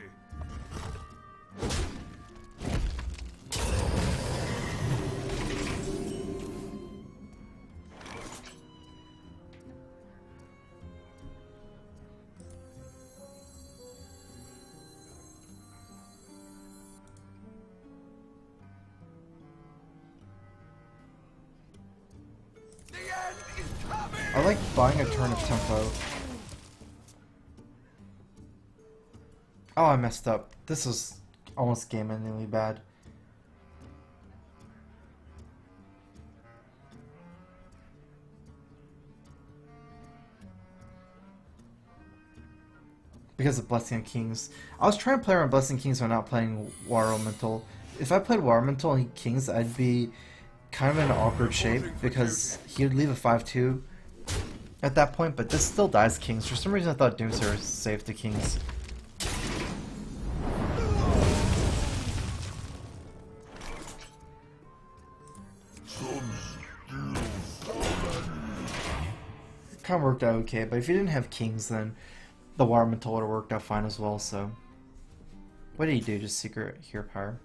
Speaker 2: I like buying a turn of tempo. Oh, I messed up. This was almost game-endingly bad. Because of Blessing of Kings. I was trying to play around Blessing Kings while not playing War Elemental. If I played War Elemental and Kings, I'd be kind of in an awkward shape because he would leave a 5-2 at that point, but this still dies Kings. For some reason I thought Doomsayer was safe to Kings. Kind of worked out okay, but if you didn't have Kings, then the War Elemental would have worked out fine as well, so. What did he do? Just secret hero power?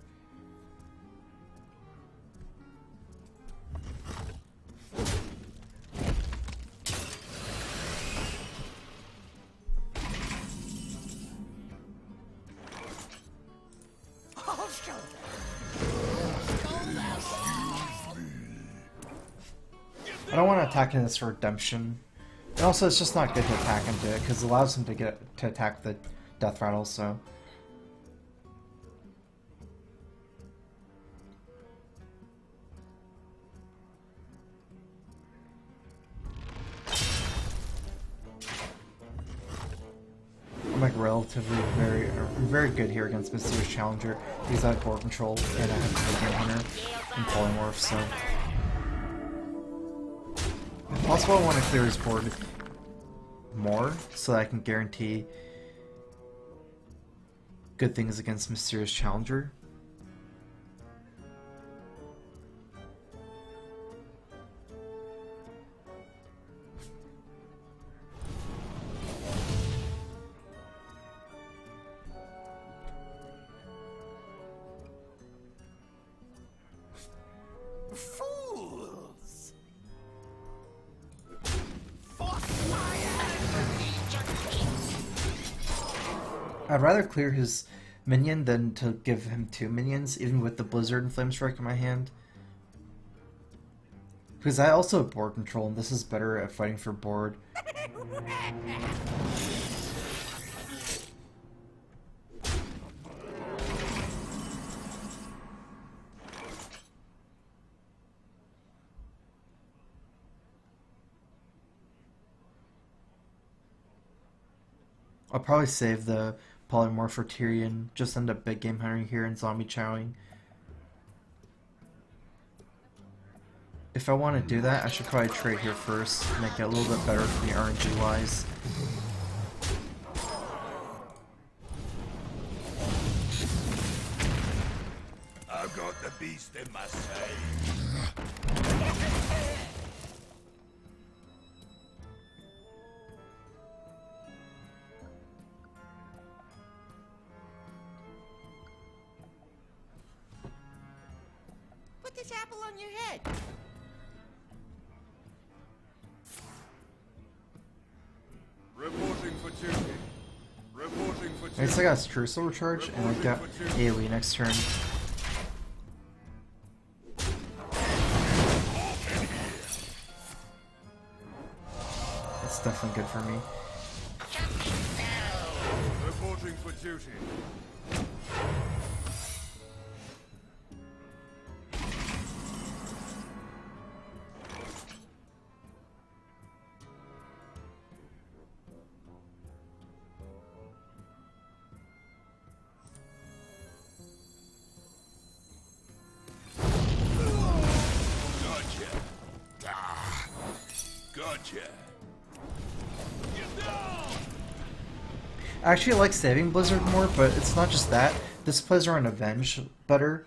Speaker 2: I don't want to attack into this for redemption. And also, it's just not good to attack into it, because it allows him to attack the death rattle, so. I'm like relatively very good here against Mysterious Challenger because I have board control and I have the Game Hunter and Polymorph, so. If possible, I want to clear his board more so that I can guarantee good things against Mysterious Challenger.
Speaker 3: Fools!
Speaker 2: I'd rather clear his minion than to give him 2 minions, even with the Blizzard and Flame Strike in my hand. Because I also have board control, and this is better at fighting for board. I'll probably save the Polymorph for Tyrion, just end up big game hunting here and zombie chowing. if I want to do that, I should probably trade here first, make it a little bit better for me RNG wise.
Speaker 1: I've got the beast in my sight.
Speaker 3: Put this apple on your head.
Speaker 1: Reporting for duty. Reporting for
Speaker 2: I
Speaker 1: duty.
Speaker 2: guess I got Streusel recharge, and I got AoE next turn. That's definitely good for me.
Speaker 1: Reporting for duty. Gotcha. Get down!
Speaker 2: I actually like saving Blizzard more, but it's not just that. This plays around Avenge better.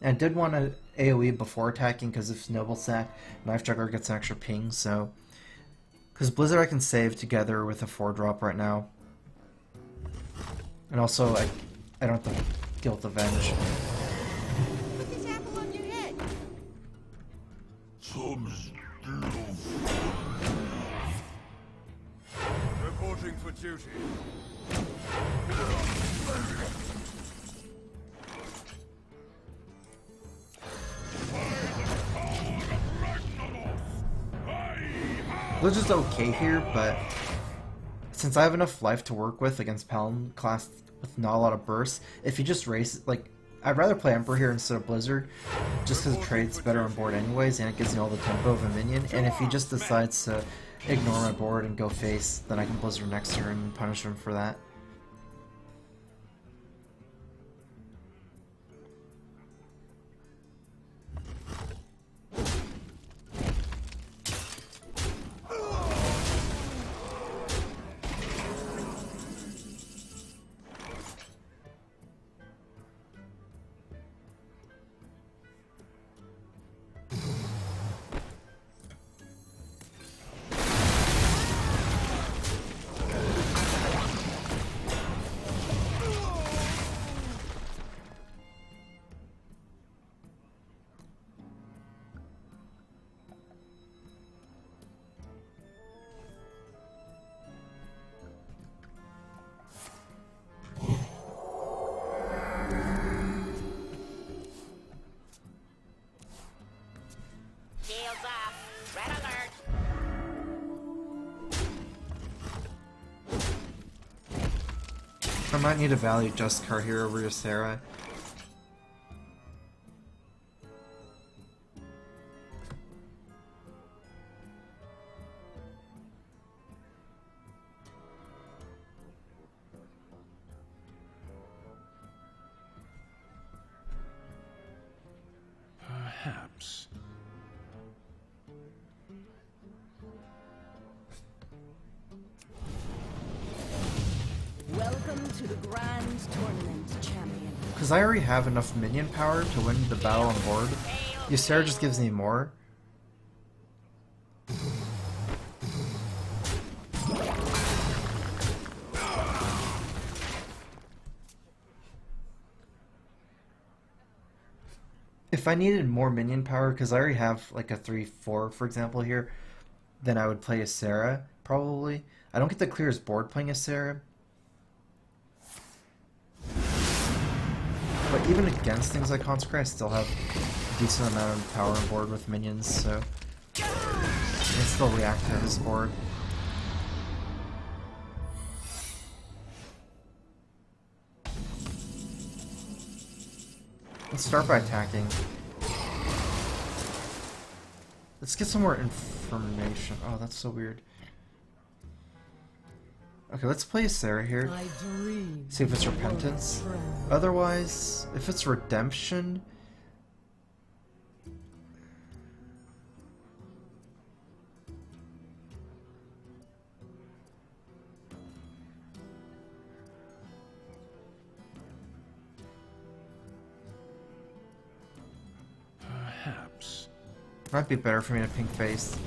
Speaker 2: And I did want to AoE before attacking because if Noble Sack, Knife Juggler gets an extra ping, so... Because Blizzard I can save together with a 4-drop right now. And also, I don't have to deal with Avenge.
Speaker 3: Put this apple on your head.
Speaker 8: Some
Speaker 1: Reporting for duty.
Speaker 2: Blizzard's okay here, but since I have enough life to work with against Paladin class with not a lot of bursts, if you just race, like, I'd rather play Emperor here instead of Blizzard, just because trade's better on board anyways, and it gives me all the tempo of a minion, and if he just decides to ignore my board and go face, then I can Blizzard next turn and punish him for that.
Speaker 3: Shields off. Red alert.
Speaker 2: I might need to value Justicar here over Ysera.
Speaker 1: Perhaps.
Speaker 4: Welcome to the Grand Tournament, champion.
Speaker 2: Because I already have enough minion power to win the battle on board, Ysera just gives me more. If I needed more minion power, because I already have like a 3-4 for example here, then I would play Ysera, probably. I don't get to clear his board playing Ysera. But even against things like Consecrate, I still have a decent amount of power on board with minions, so I can still react to his board. Let's start by attacking. Let's get some more information. Oh, that's so weird. Okay, let's play Ysera here. See if it's Repentance. Otherwise, if it's Redemption... Might be better for me to pink face.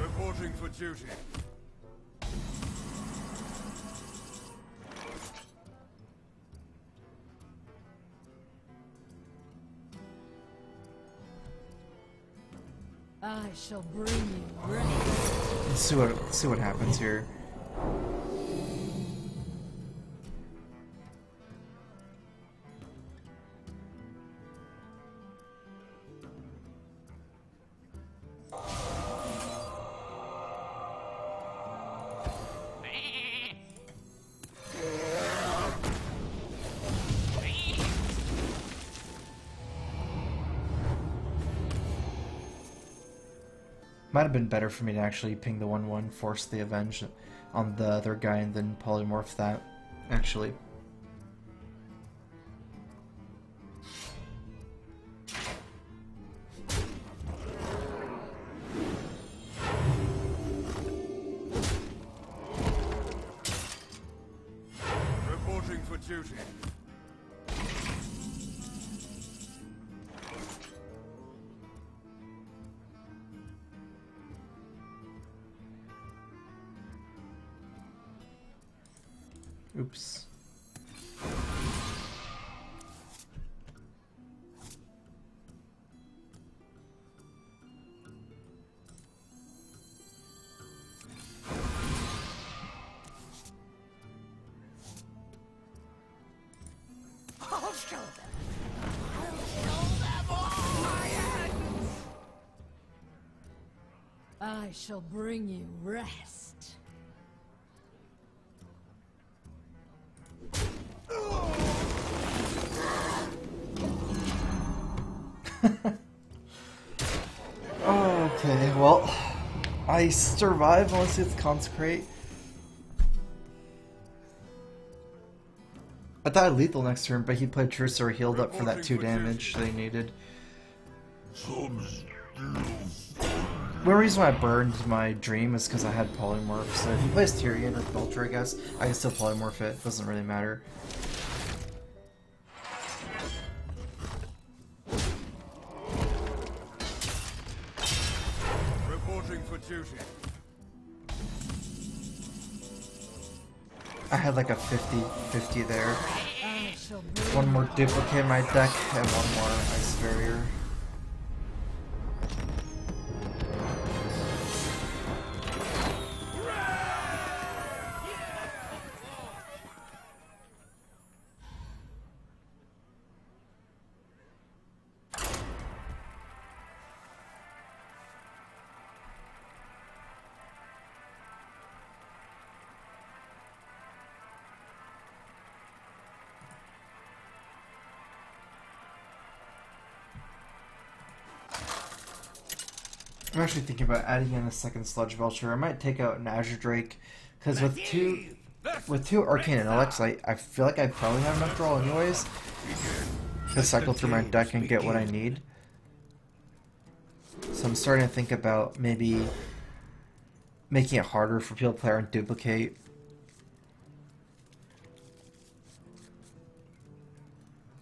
Speaker 1: Reporting for duty.
Speaker 4: I shall bring you rest.
Speaker 2: Let's see what happens here. Might have been better for me to actually ping the 1/1, force the avenge on the other guy, and then polymorph that, actually.
Speaker 1: Reporting for duty.
Speaker 2: Oops.
Speaker 3: I'll show them. I'll show them all my hand.
Speaker 4: I shall bring you rest.
Speaker 2: Okay, well, I survive unless it's consecrate. I died lethal next turn, but he played True Sword, healed up for that 2 damage they needed. The reason why I burned my dream is because I had polymorph, so if he plays Tyrion or Belcher, I guess, I can still polymorph it, doesn't really matter.
Speaker 1: Reporting for duty.
Speaker 2: I had like a 50-50 there.
Speaker 4: I shall bring
Speaker 2: One more duplicate in my deck, and one more Ice Barrier. I'm actually thinking about adding in a second Sludge Belcher. I might take out an Azure Drake, because with two Arcane Intellects, I feel like I probably have enough draw anyways to cycle through my deck and get what I need. So I'm starting to think about maybe making it harder for people to play and duplicate.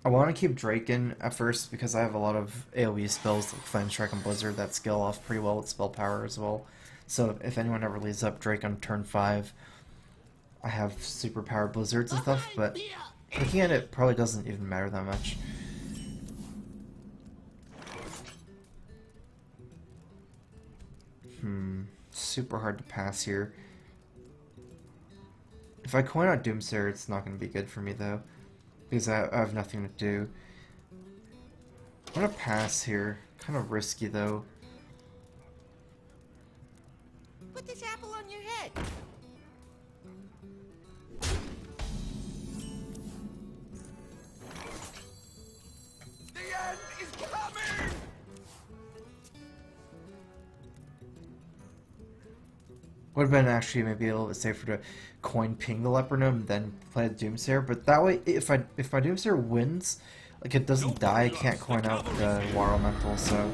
Speaker 2: I want to keep Drake in at first because I have a lot of AoE spells like Flame Strike and Blizzard that scale off pretty well with spell power as well. So if anyone ever leaves up Drake on turn 5, I have super powered Blizzards and stuff, but looking at it probably doesn't even matter that much. Super hard to pass here. If I coin out Doomsayer, it's not going to be good for me though, because I have nothing to do. I'm going to pass here. Kind of risky though.
Speaker 3: Put this apple on your head.
Speaker 1: The end is coming!
Speaker 2: Would have been actually maybe a little bit safer to coin ping the Leper Gnome and then play the Doomsayer, but that way, if my Doomsayer wins, like it doesn't die, I can't coin out the War Elemental, so...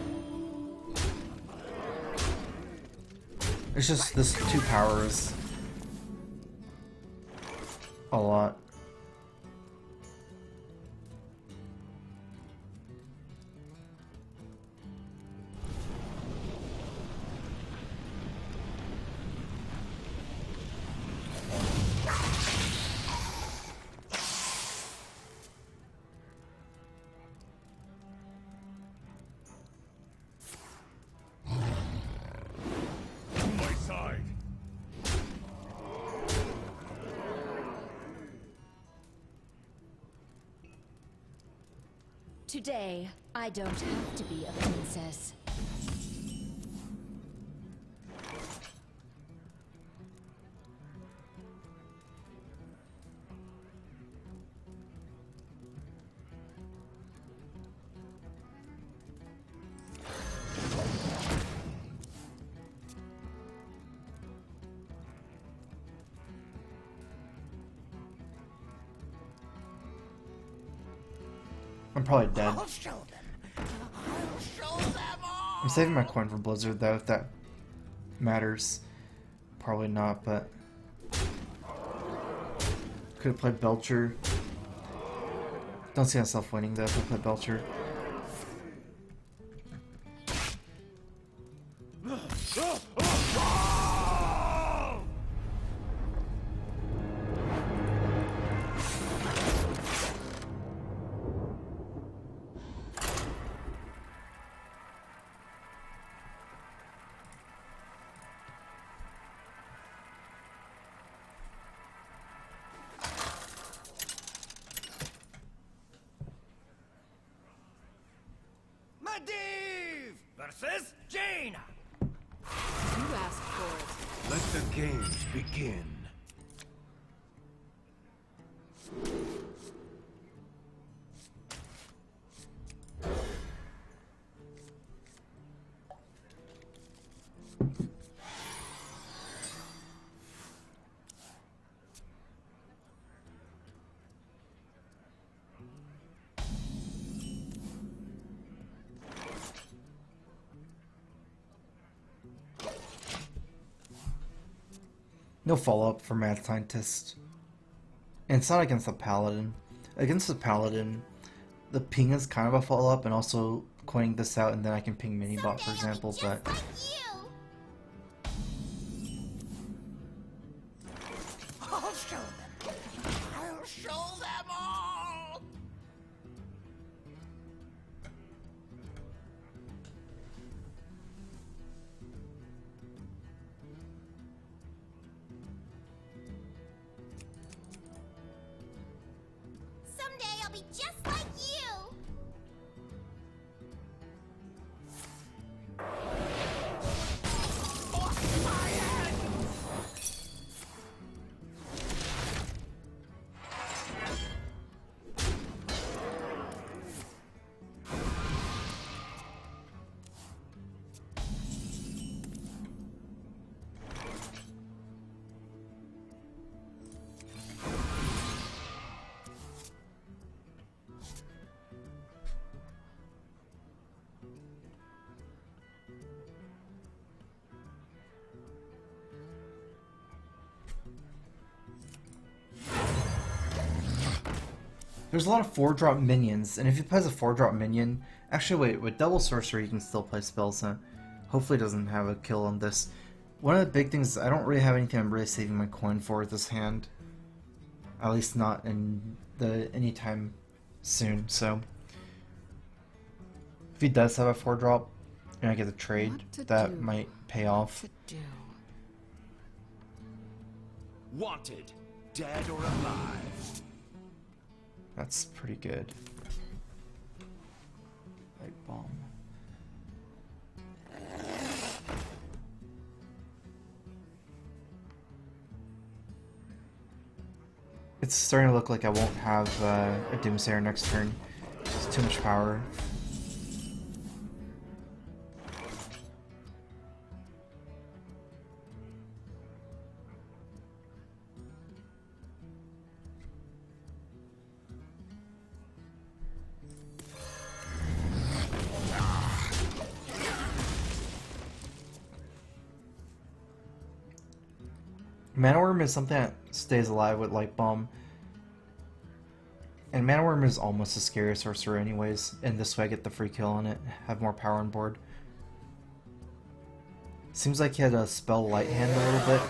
Speaker 2: It's just this 2 power is a lot.
Speaker 1: My side.
Speaker 4: Today, I don't have to be a princess.
Speaker 2: I'm probably dead.
Speaker 3: I'll show them. I'll show them all.
Speaker 2: I'm saving my coin for Blizzard though, if that matters. Probably not, but... Could have played Belcher. Don't see myself winning though if I play Belcher.
Speaker 1: Medivh versus Jaina.
Speaker 5: You asked for it.
Speaker 1: Let the games begin.
Speaker 2: No follow-up for Mad Scientist. And it's not against the Paladin. Against the Paladin, the ping is kind of a follow-up, and also coining this out, and then I can ping Minibot, for example, but...
Speaker 3: I'll show them. I'll show them all.
Speaker 10: Someday I'll be just like you!
Speaker 2: There's a lot of 4-drop minions, and if he plays a 4-drop minion... Actually, wait, with double sorcery you can still play spells, huh? Hopefully it doesn't have a kill on this. One of the big things is I don't really have anything I'm really saving my coin for with this hand. At least not in the anytime soon, so... If he does have a 4-drop, and I get a trade, that might pay off.
Speaker 7: Wanted, dead or alive.
Speaker 2: That's pretty good. Light bomb. It's starting to look like I won't have a Doomsayer next turn. It's too much power. Mana Worm is something that stays alive with Light Bomb. And Mana Worm is almost a scary sorcerer anyways, and this way I get the free kill on it, have more power on board. Seems like he had a spell light hand a little bit,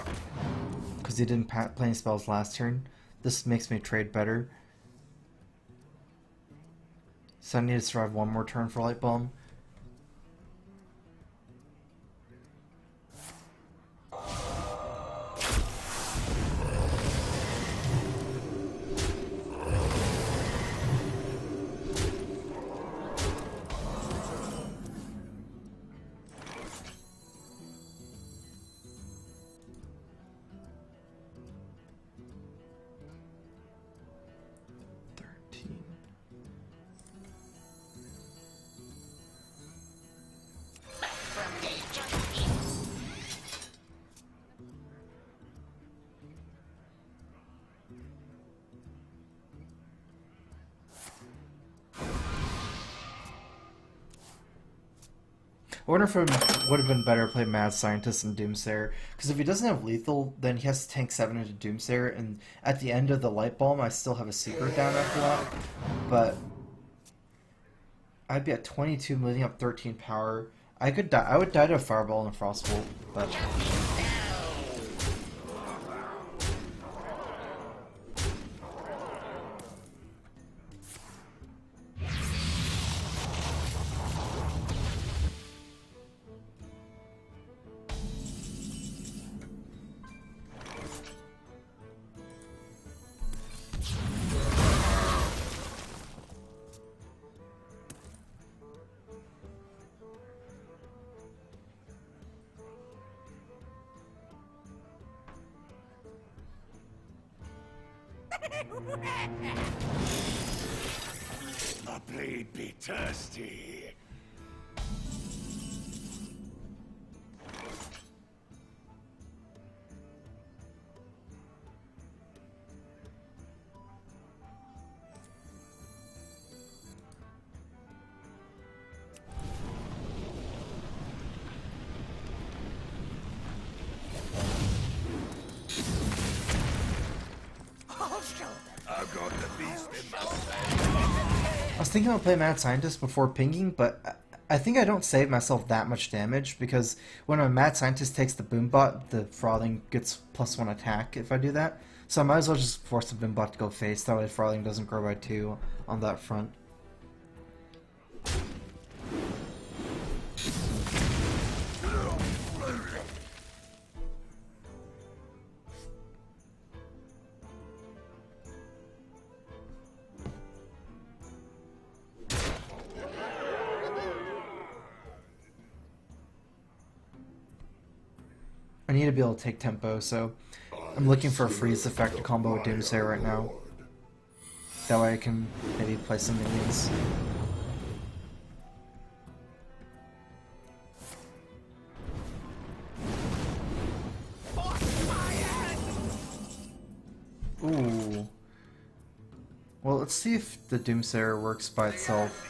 Speaker 2: because he didn't play any spells last turn. This makes me trade better. So I need to survive one more turn for Light Bomb. I wonder if it would have been better to play Mad Scientist and Doomsayer, because if he doesn't have lethal, then he has to tank 7 into Doomsayer, and at the end of the Light Bomb, I still have a secret down after that. But I'd be at 22, moving up 13 power. I could die. I would die to a Fireball and a Frostbolt, but.
Speaker 1: The blade be thirsty. I've got the beast in my
Speaker 2: I was thinking about playing Mad Scientist before pinging, but I think I don't save myself that much damage, because when a Mad Scientist takes the Boombot, the Frothing gets +1 attack if I do that. So I might as well just force the Boombot to go face, that way Frothing doesn't grow by 2 on that front. I need to be able to take tempo, so I'm looking for a freeze effect to combo with Doomsayer right now. That way I can maybe play some minions. Ooh. Well, let's see if the Doomsayer works by itself.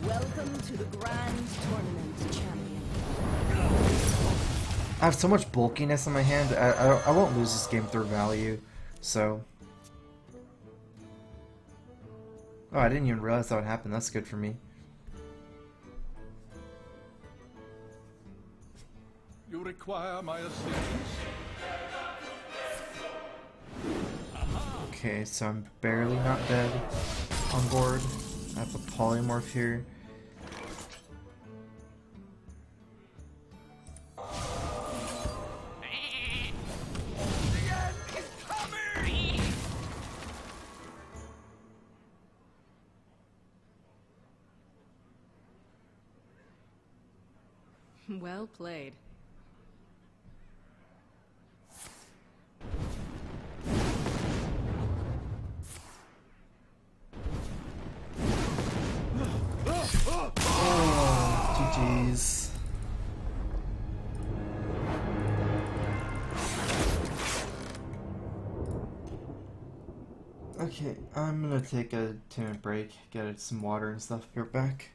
Speaker 4: Welcome to the Grand Tournament, champion.
Speaker 2: I have so much bulkiness in my hand, I won't lose this game through value, so... Oh, I didn't even realize that would happen, that's good for me.
Speaker 8: You require my assistance?
Speaker 2: Okay, so I'm barely not dead on board. I have a polymorph here.
Speaker 5: Well played.
Speaker 2: GG's. Okay, I'm gonna take a 2-minute break, get some water and stuff, be right back.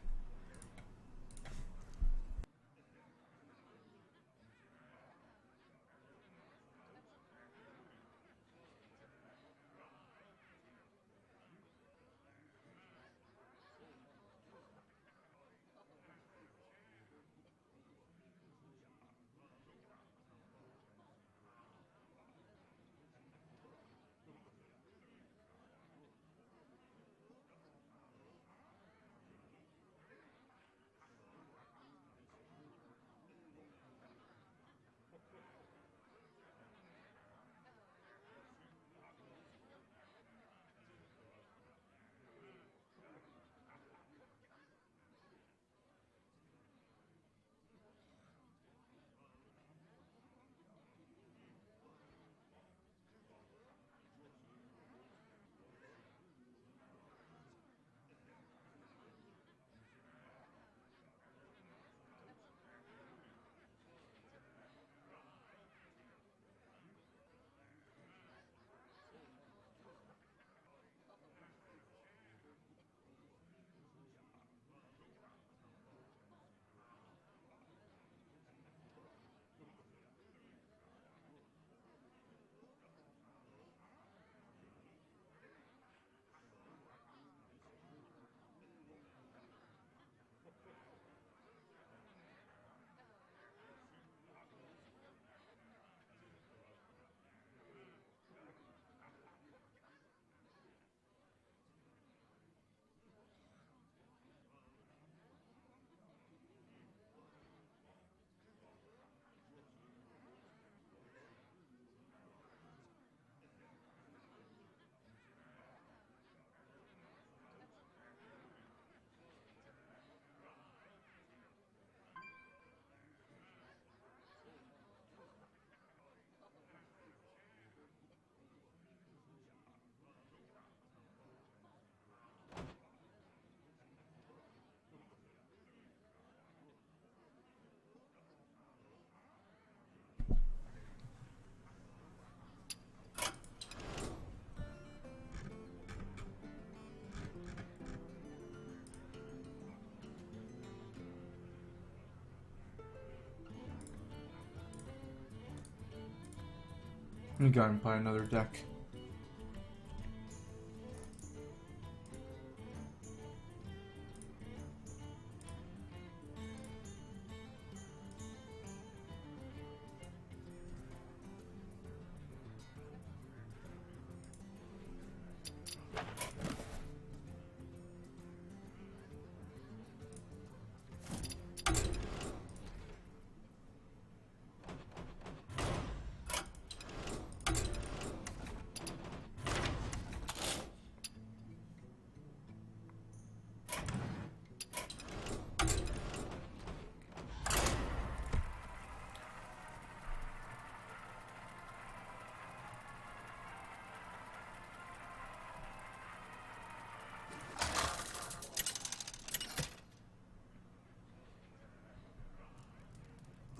Speaker 2: I'm gonna go and buy another deck.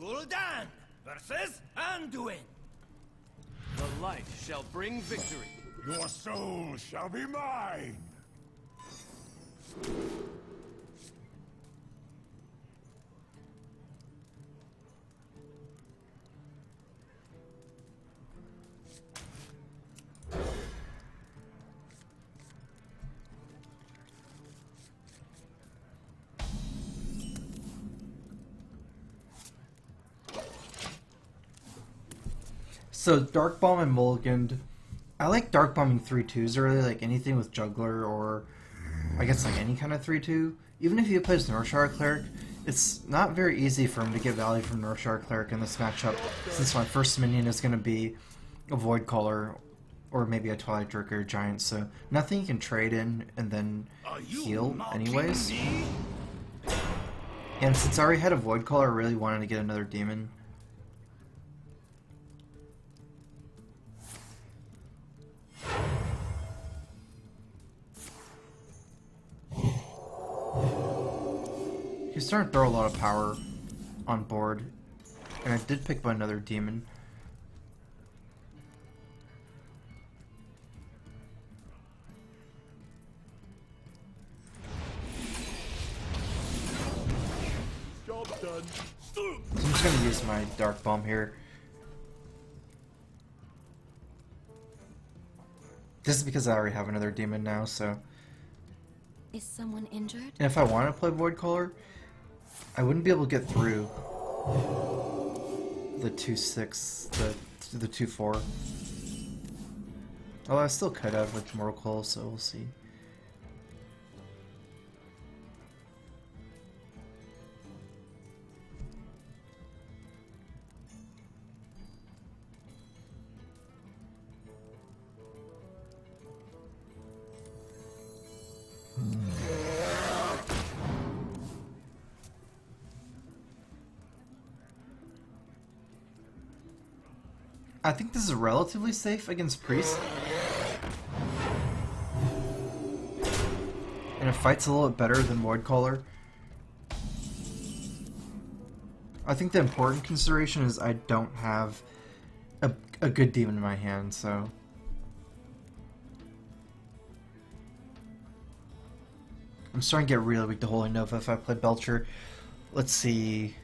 Speaker 1: Gul'dan versus Anduin.
Speaker 7: The light shall bring victory.
Speaker 8: Your soul shall be mine!
Speaker 2: So Dark Bomb and Mulliganed. I like Dark Bombing 3/2s really, like anything with Juggler or I guess like any kind of 3/2. Even if he plays Northshire Cleric, it's not very easy for him to get value from Northshire Cleric in this matchup, since my first minion is going to be a Void Caller or maybe a Twilight Drinker Giant, so nothing you can trade in and then heal anyways. And since I already had a Void Caller, I really wanted to get another Demon. He's starting to throw a lot of power on board, and I did pick up another demon. So I'm just gonna use my Dark Bomb here. This is because I already have another demon now, so...
Speaker 4: Is someone injured?
Speaker 2: And if I want to play Void Caller, I wouldn't be able to get through the 2-6, the 2-4. Oh, I still could have with Mortal Coil, so we'll see. I think this is relatively safe against Priest. And it fights a little bit better than Void Caller. I think the important consideration is I don't have a good demon in my hand, so... I'm starting to get really weak to Holy Nova if I play Belcher. Let's see...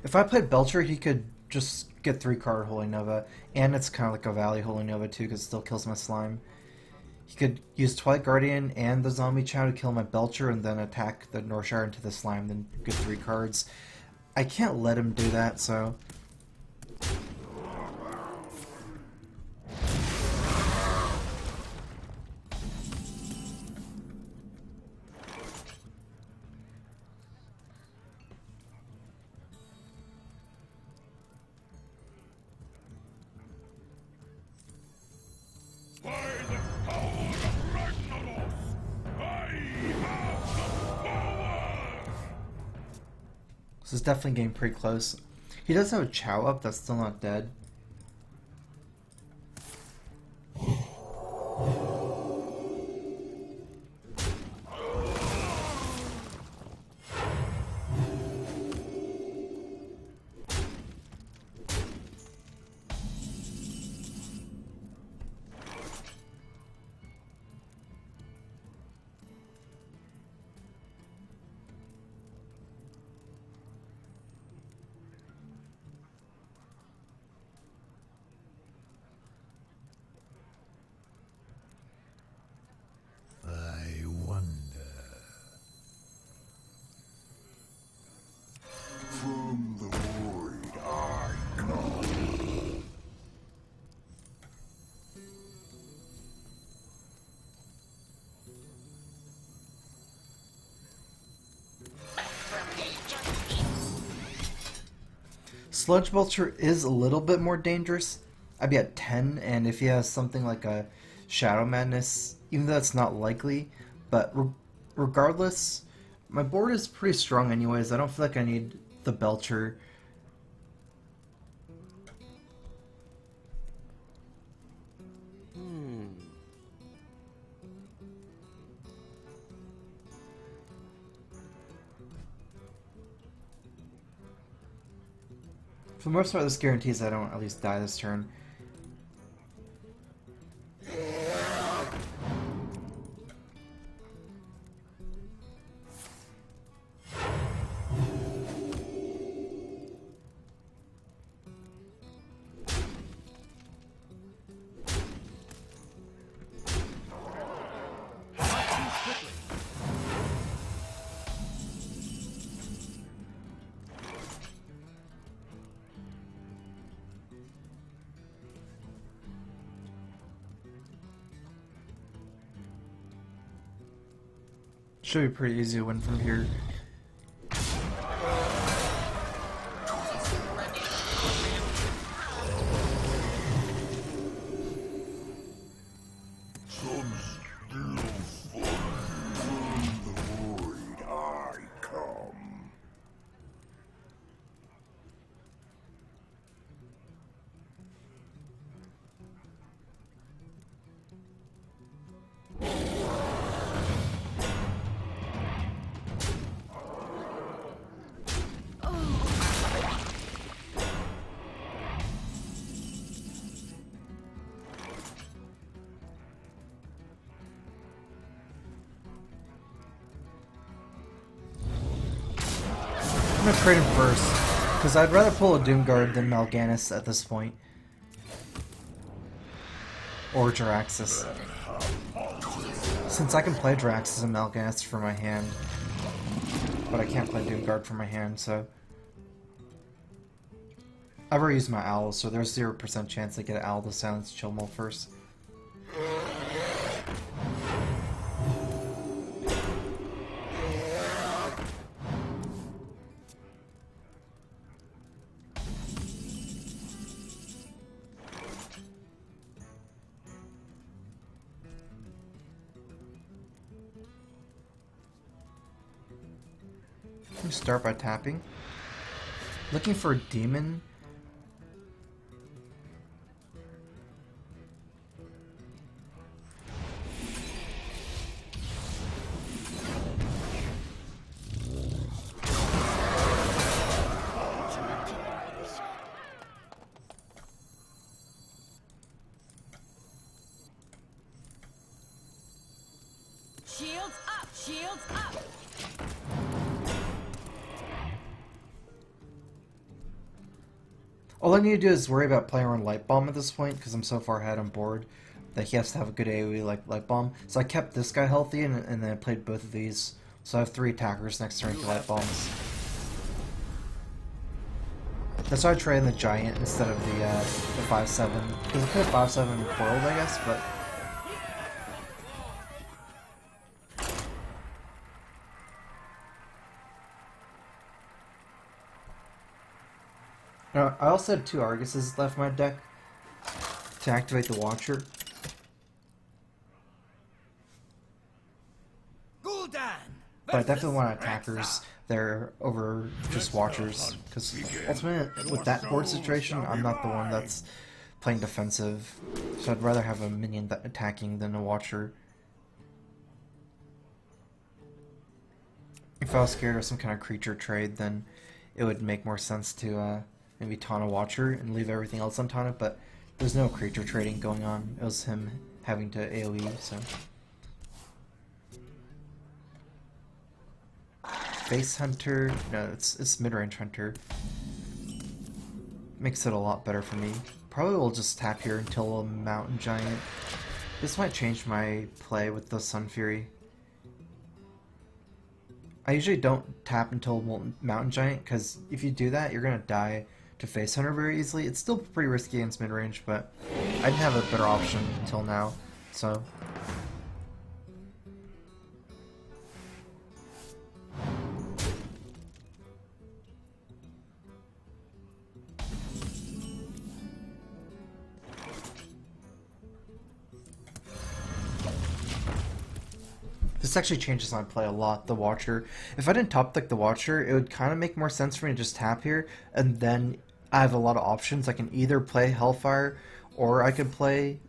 Speaker 2: If I played Belcher, he could just get 3-card Holy Nova, and it's kind of like a Valley Holy Nova too, because it still kills my slime. He could use Twilight Guardian and the Zombie Chow to kill my Belcher, and then attack the Northshire into the slime, then get 3 cards. I can't let him do that, so... This is definitely getting pretty close. He does have a Chow up that's still not dead.
Speaker 8: I wonder. From the void I come.
Speaker 2: Sludge Belcher is a little bit more dangerous. I'd be at 10, and if he has something like a Shadow Madness, even though it's not likely, but regardless, my board is pretty strong anyways. I don't feel like I need the Belcher. For the most part, this guarantees I don't at least die this turn. Should be pretty easy to win from here. I'm gonna trade him first, because I'd rather pull a Doomguard than Mal'Ganis at this point. Or Jaraxxus. Since I can play Jaraxxus and Mal'Ganis for my hand, but I can't play Doomguard for my hand, so... I've already used my Owl, so there's 0% chance I get an Owl to silence Chilmol first. Start by tapping. Looking for a demon.
Speaker 4: Shields up! Shields up!
Speaker 2: All I need to do is worry about playing around Light Bomb at this point, because I'm so far ahead on board that he has to have a good AoE like Light Bomb. So I kept this guy healthy, and then I played both of these. So I have 3 attackers next turn to Light Bombs. That's why I traded the Giant instead of the 5/7. Because I could have 5/7 World, I guess, but... Now, I also had 2 Arguses left in my deck to activate the Watcher. But I definitely want attackers there over just Watchers, because ultimately with that board situation, I'm not the one that's playing defensive, so I'd rather have a minion attacking than a Watcher. If I was scared of some kind of creature trade, then it would make more sense to maybe taunt a Watcher and leave everything else untaunted, but there's no creature trading going on. It was him having to AoE, so... Base Hunter... No, it's mid-range Hunter. Makes it a lot better for me. Probably will just tap here until a Mountain Giant. This might change my play with the Sun Fury. I usually don't tap until Mountain Giant, because if you do that, you're gonna die to Face Hunter very easily. It's still pretty risky against mid-range, but I didn't have a better option until now, so... This actually changes my play a lot, the Watcher. If I didn't top deck the Watcher, it would kind of make more sense for me to just tap here, and then I have a lot of options. I can either play Hellfire, or I could play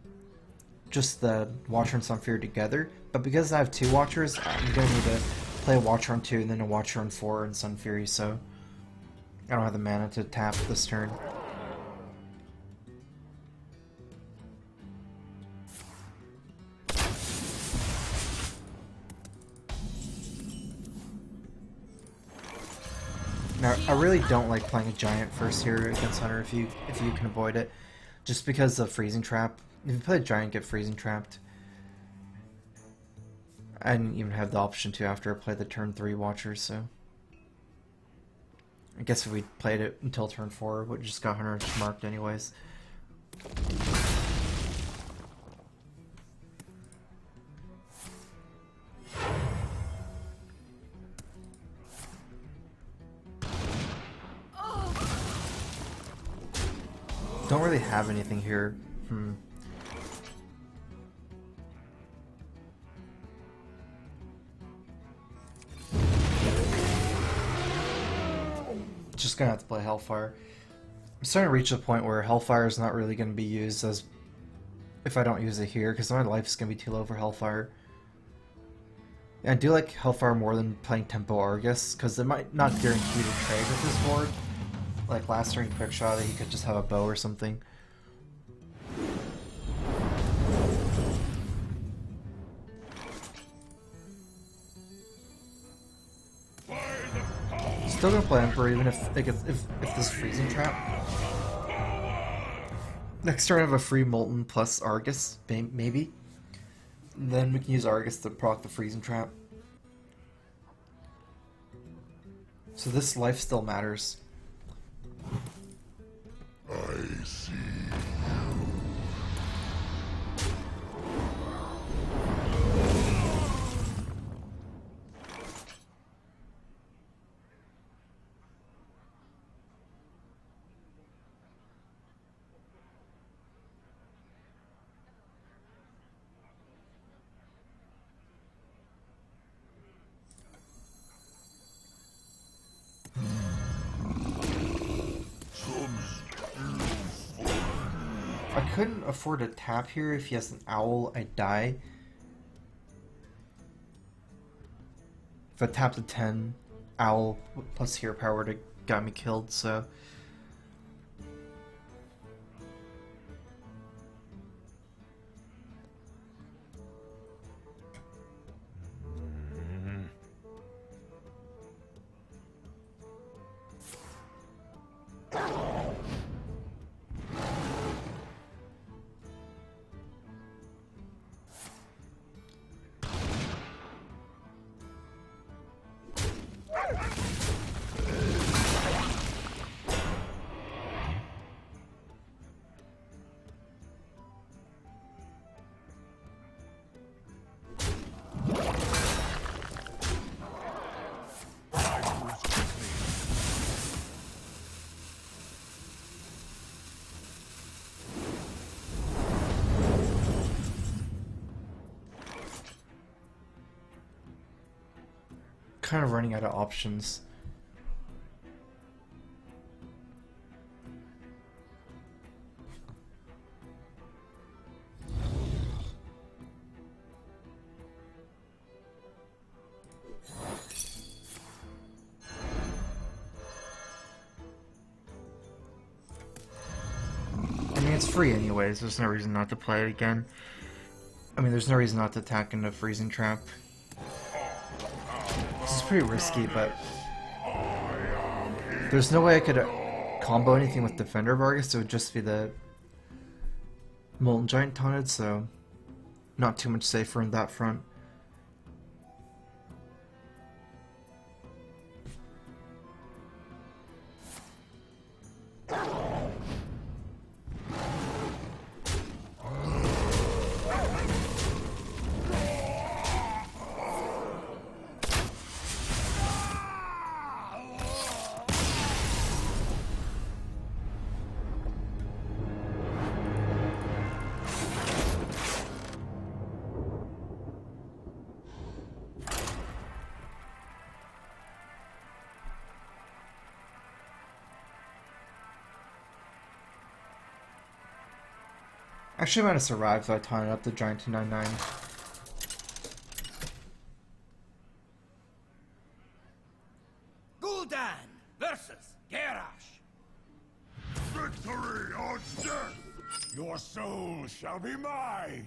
Speaker 2: just the Watcher and Sunfury together. But because I have 2 Watchers, I'm going to need to play a Watcher on 2 and then a Watcher on 4 and Sunfury, so I don't have the mana to tap this turn. Now, I really don't like playing a Giant first here against Hunter if you can avoid it, just because of Freezing Trap. If you play a Giant, get Freezing Trapped. I didn't even have the option to after I played the turn 3 Watcher, so... I guess if we played it until turn 4, we just got Hunter marked anyways. Don't really have anything here. Just gonna have to play Hellfire. I'm starting to reach the point where Hellfire is not really gonna be used as if I don't use it here, because my life's gonna be too low for Hellfire. And I do like Hellfire more than playing Tempo Argus, because it might not guarantee to trade with this board. Like last turn quick shot, he could just have a bow or something. Still gonna play Emperor even if this freezing trap. Next turn I have a free Molten plus Argus, maybe. Then we can use Argus to proc the freezing trap. So this life still matters.
Speaker 8: I see.
Speaker 2: I couldn't afford a tap here. If he has an owl, I die. If I tapped a 10, owl plus hero power would have got me killed, so... Kind of running out of options. I mean, it's free anyways. There's no reason not to play it again. I mean, there's no reason not to attack into freezing trap. This is pretty risky, but there's no way I could combo anything with Defender of Argus. It would just be the Molten Giant taunted, so not too much safer in that front. Actually, I might have survived if I taunted up the Giant 299.
Speaker 1: Gul'dan versus Garrosh.
Speaker 8: Victory or death! Your soul shall be mine!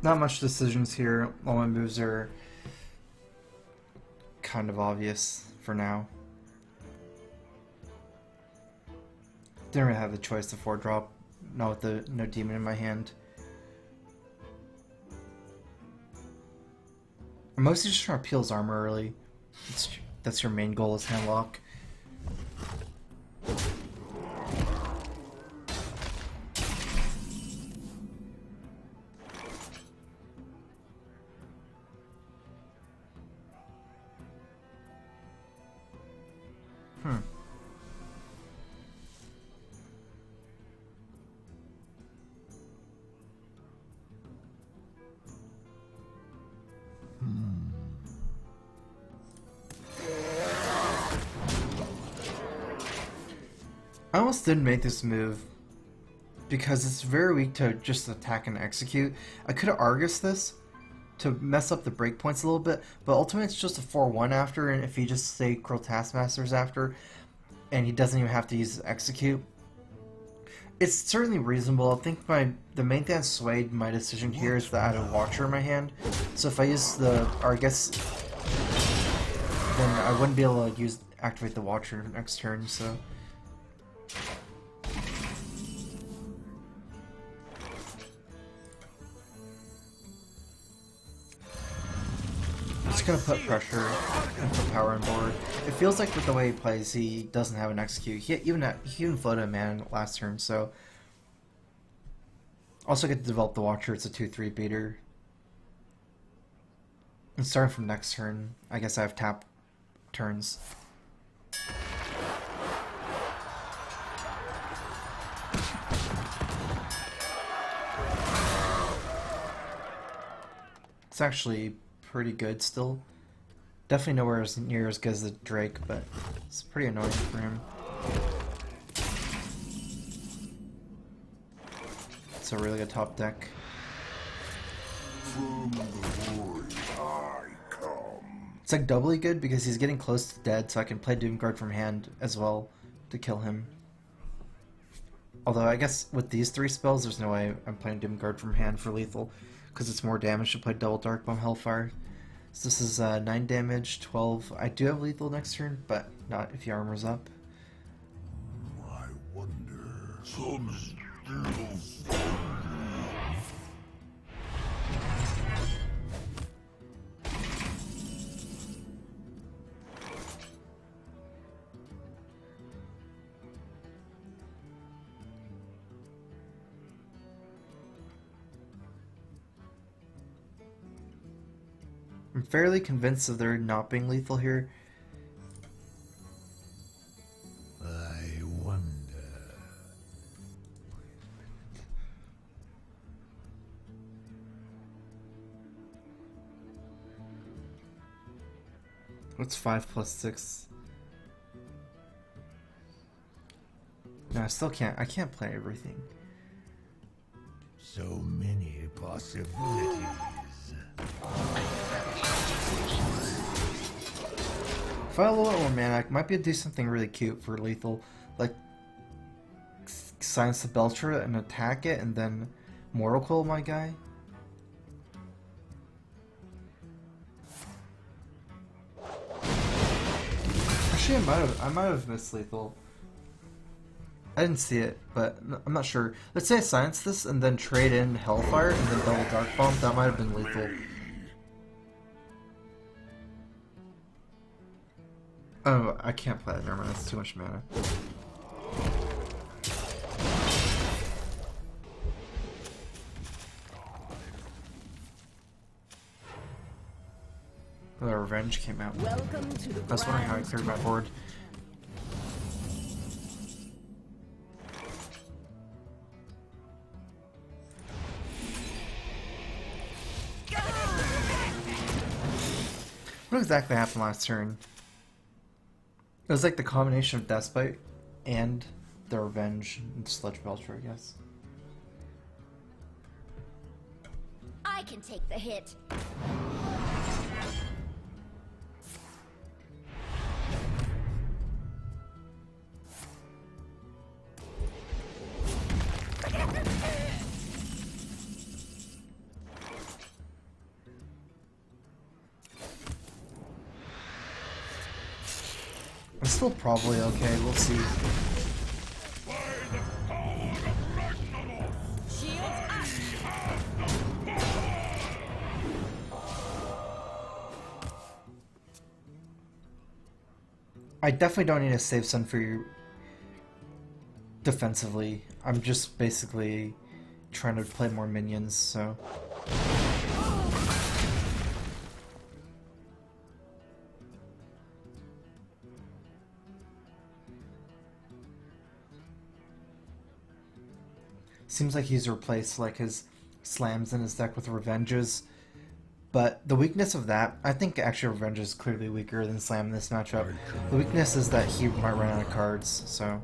Speaker 2: Not much decisions here. All my moves are kind of obvious for now. Didn't really have the choice to 4-drop. Not with the no demon in my hand. I'm mostly just trying to peel his armor early. That's your main goal, is hand lock. I almost didn't make this move because it's very weak to just attack and execute. I could have Argus this to mess up the breakpoints a little bit, but ultimately it's just a 4-1 after, and if you just say Cruel Taskmasters after, and he doesn't even have to use execute, it's certainly reasonable. I think the main thing that swayed my decision here is that I had a Watcher in my hand, so if I use the Argus, then I wouldn't be able to activate the Watcher next turn, so... Just gonna put pressure and put power on board. It feels like with the way he plays, he doesn't have an execute. He even floated a man last turn, so... Also get to develop the Watcher, it's a 2-3 beater. And starting from next turn, I guess I have tap turns. It's actually pretty good still. Definitely nowhere near as good as the Drake, but it's pretty annoying for him. It's a really good top deck.
Speaker 8: From the void I come.
Speaker 2: It's like doubly good because he's getting close to dead, so I can play Doomguard from hand as well to kill him. Although I guess with these 3 spells, there's no way I'm playing Doomguard from hand for lethal, because it's more damage to play double Dark Bomb Hellfire. So this is 9 damage, 12. I do have lethal next turn, but not if he armors up.
Speaker 8: I wonder. Some still
Speaker 2: I'm fairly convinced of there not being lethal here.
Speaker 8: I wonder.
Speaker 2: What's 5 plus 6? No, I still can't. I can't play everything.
Speaker 8: So many possibilities.
Speaker 2: If I had a little bit more mana, I might be able to do something really cute for lethal. Like, silence the Belcher and attack it, and then Mortal Coil my guy. Actually, I might have missed lethal. I didn't see it, but I'm not sure. Let's say I silence this and then trade in Hellfire and then double Dark Bomb. That might have been lethal. Oh, I can't play it. Never mind, that's too much mana. The Revenge came out.
Speaker 4: Welcome to the
Speaker 2: I was wondering how I cleared my board. What exactly happened last turn? It was like the combination of Deathbite and the Revenge and Sludge Belcher, I guess.
Speaker 10: I can take the hit.
Speaker 2: I'm still probably okay, we'll see. I definitely don't need a save sun for you defensively. I'm just basically trying to play more minions, so... Seems like he's replaced like his slams in his deck with revenges. But the weakness of that, I think actually Revenge is clearly weaker than Slam in this matchup. The weakness is that he might run out of cards, so...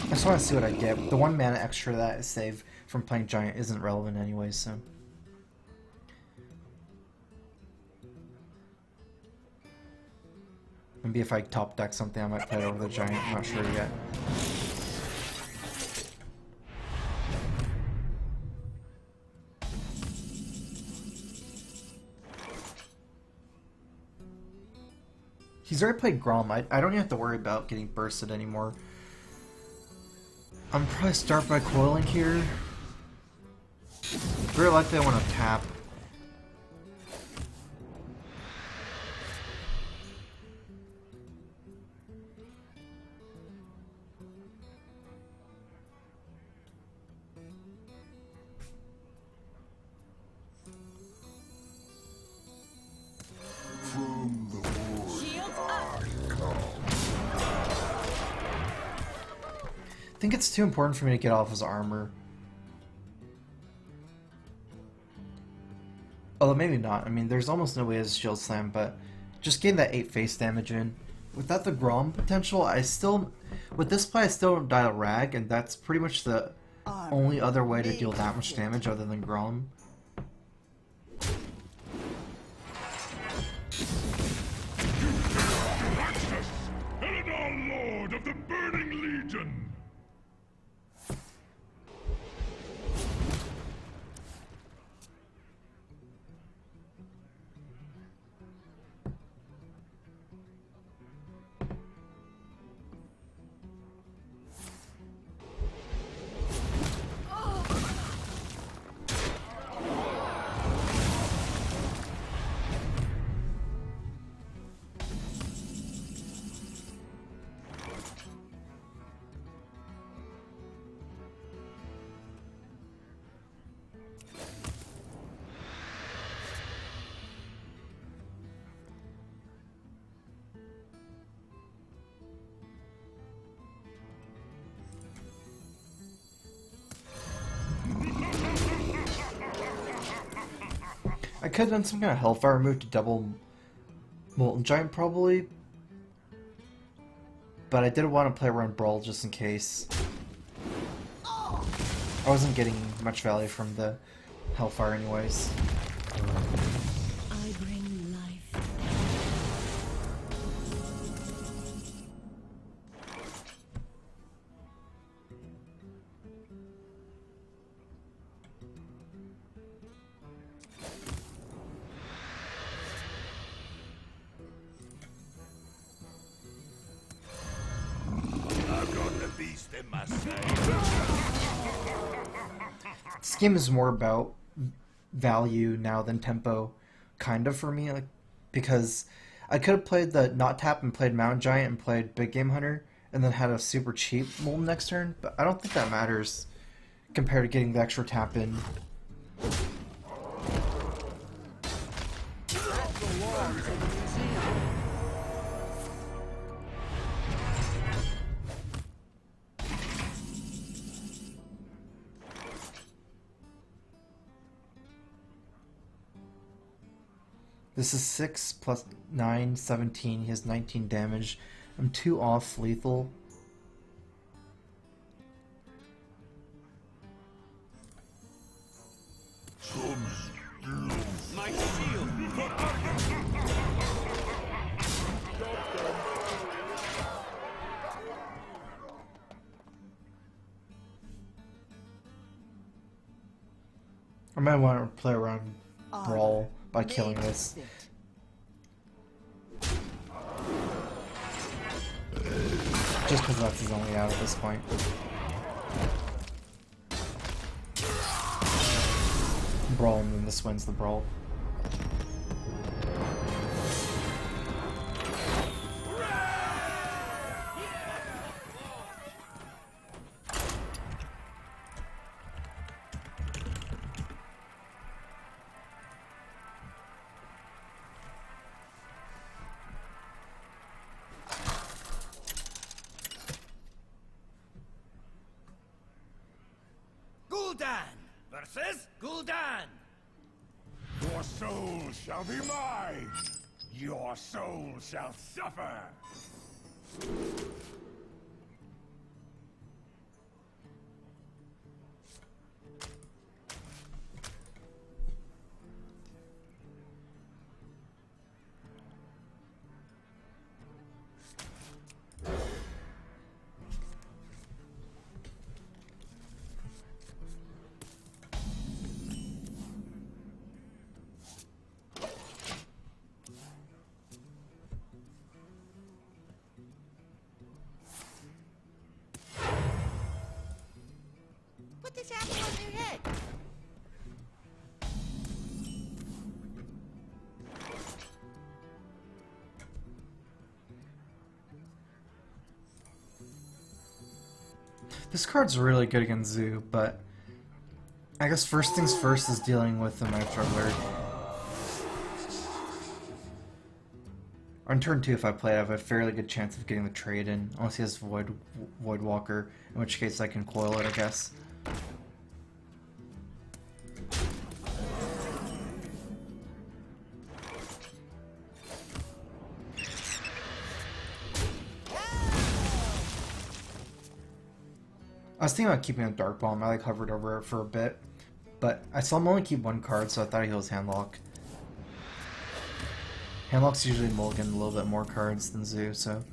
Speaker 2: I just want to see what I get. The 1 mana extra that I save from playing Giant isn't relevant anyway, so... Maybe if I top deck something I might play it over the Giant, I'm not sure yet. He's already played Grom. I don't even have to worry about getting bursted anymore. I'm probably start by coiling here. Very likely I want to tap.
Speaker 8: From the void I come.
Speaker 2: I think it's too important for me to get off his armor. Although maybe not. I mean, there's almost no way his shield slam, but just getting that 8 face damage in. Without the Grom potential, I still... With this play, I still don't dial Rag, and that's pretty much the only other way to deal that much damage other than Grom.
Speaker 8: Eladar, Lord of the Burning Legion!
Speaker 2: I could have done some kind of Hellfire move to double Molten Giant probably, but I didn't want to play around Brawl just in case. I wasn't getting much value from the Hellfire anyways.
Speaker 4: I bring life.
Speaker 8: I've got the beast in my sight.
Speaker 2: This game is more about value now than tempo, kind of for me, like, because I could have played the not tap and played Mountain Giant and played Big Game Hunter and then had a super cheap Molten next turn, but I don't think that matters compared to getting the extra tap in.
Speaker 6: That belongs in the museum.
Speaker 2: This is 6 plus 9, 17. He has 19 damage. I'm 2 off lethal. might want to play around Brawl by
Speaker 4: Mage
Speaker 2: killing
Speaker 4: is
Speaker 2: this.
Speaker 4: fit.
Speaker 2: Just because that's his only out at this point. Brawl, and then this wins the Brawl.
Speaker 1: Gul'dan versus Gul'dan.
Speaker 8: Your soul shall be mine. Your soul shall suffer.
Speaker 3: Put this apple on your head.
Speaker 2: This card's really good against Zoo, but I guess first things first is dealing with the Knife Juggler. On turn 2, if I play it, I have a fairly good chance of getting the trade in, unless he has Void Walker, in which case I can coil it, I guess. I was thinking about keeping a Dark Bomb. I hovered over it for a bit, but I saw him only keep one card, so I thought he was Handlock. Handlock's usually mulligan a little bit more cards than Zoo, so...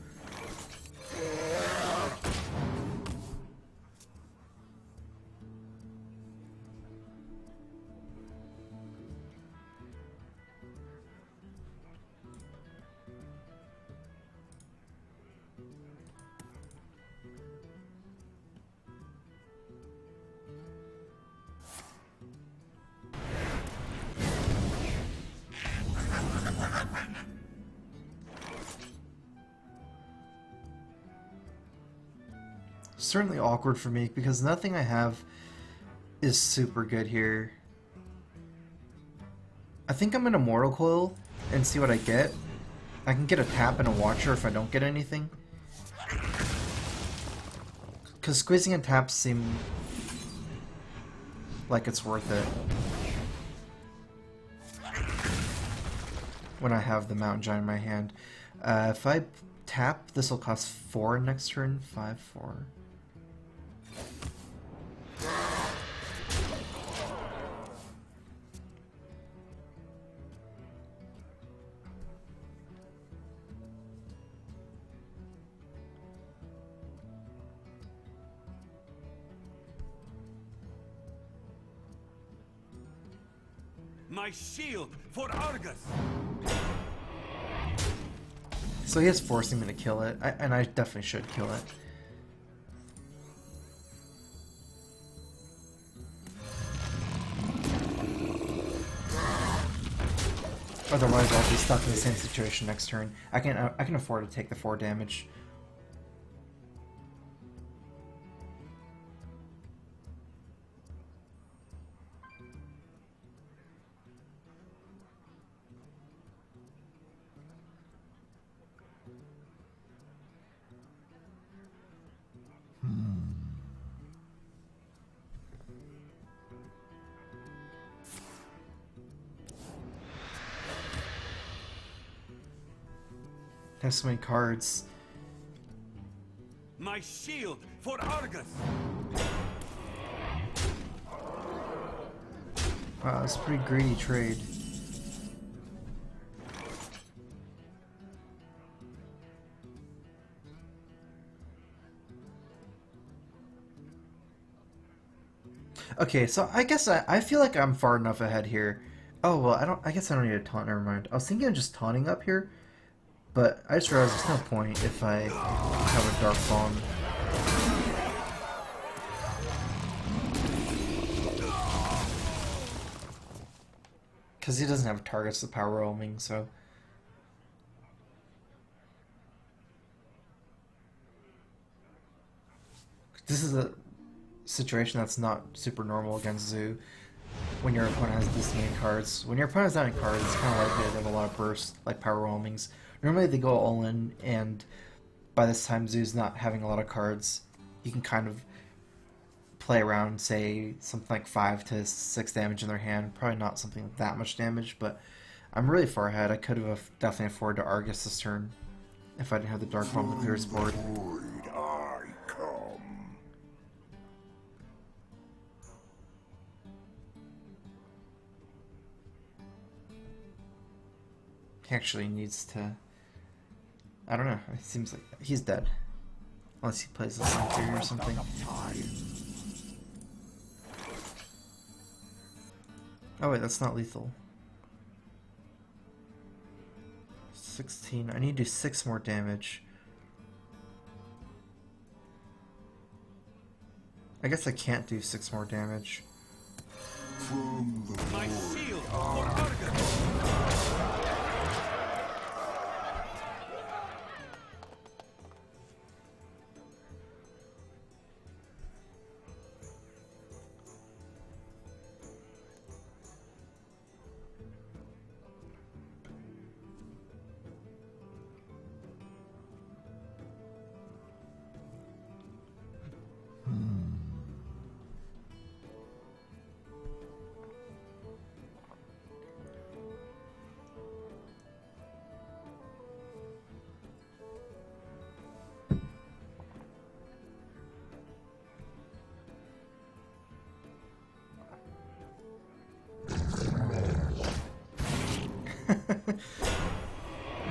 Speaker 2: Certainly awkward for me because nothing I have is super good here. I think I'm gonna Mortal Coil and see what I get. I can get a tap and a Watcher if I don't get anything. Because squeezing and taps seem like it's worth it when I have the Mountain Giant in my hand. If I tap, this will cost 4 next turn. 5, 4.
Speaker 1: My shield for Argus.
Speaker 2: So he is forcing me to kill it, and I definitely should kill it. Otherwise, I'll be stuck in the same situation next turn. I can afford to take the 4 damage. Have so many cards.
Speaker 1: My shield for Argus.
Speaker 2: Wow, that's a pretty greedy trade. Okay, so I guess I feel like I'm far enough ahead here. Oh, well, I guess I don't need a taunt, never mind. I was thinking of just taunting up here, but I just realized there's no point if I have a Dark Bomb. Because he doesn't have targets to power roaming, so... This is a situation that's not super normal against Zoo. When your opponent has this many cards. When your opponent has that many cards, it's kind of likely they have a lot of bursts, like power roamings. Normally they go all in, and by this time Zoo's not having a lot of cards. You can kind of play around, say, something like 5 to 6 damage in their hand. Probably not something with that much damage, but I'm really far ahead. I could have definitely afforded to Argus this turn if I didn't have the Dark Bomb that clears board.
Speaker 8: I come.
Speaker 2: He actually needs to... I don't know. It seems like he's dead. Unless he plays a Sunfury or something. Oh wait, that's not lethal. 16. I need to do 6 more damage. I guess I can't do 6 more damage.
Speaker 7: My shield for Argus.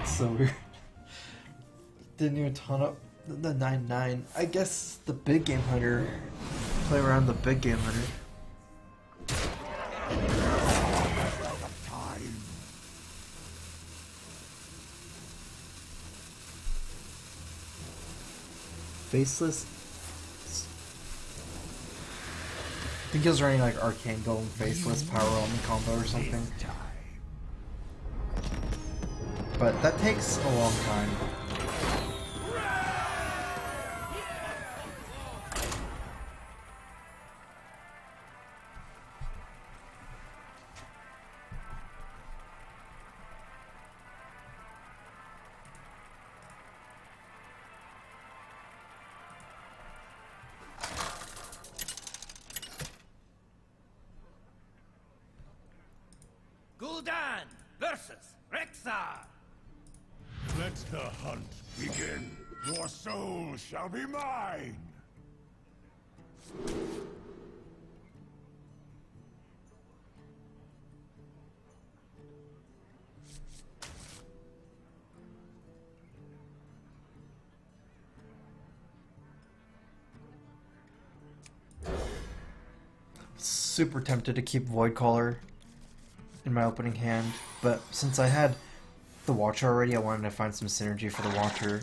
Speaker 2: It's so weird. Didn't even taunt up the 9/9. I guess the big game hunter. Play around the big game hunter. Faceless. I think he was running like Arcane Golem Faceless Power Roaming combo or something. But that takes a long time.
Speaker 1: Gul'dan versus Rexxar.
Speaker 8: Let the hunt begin. Your soul shall be mine.
Speaker 2: Super tempted to keep Void Caller in my opening hand, but since I had the Watcher already, I wanted to find some synergy for the Watcher.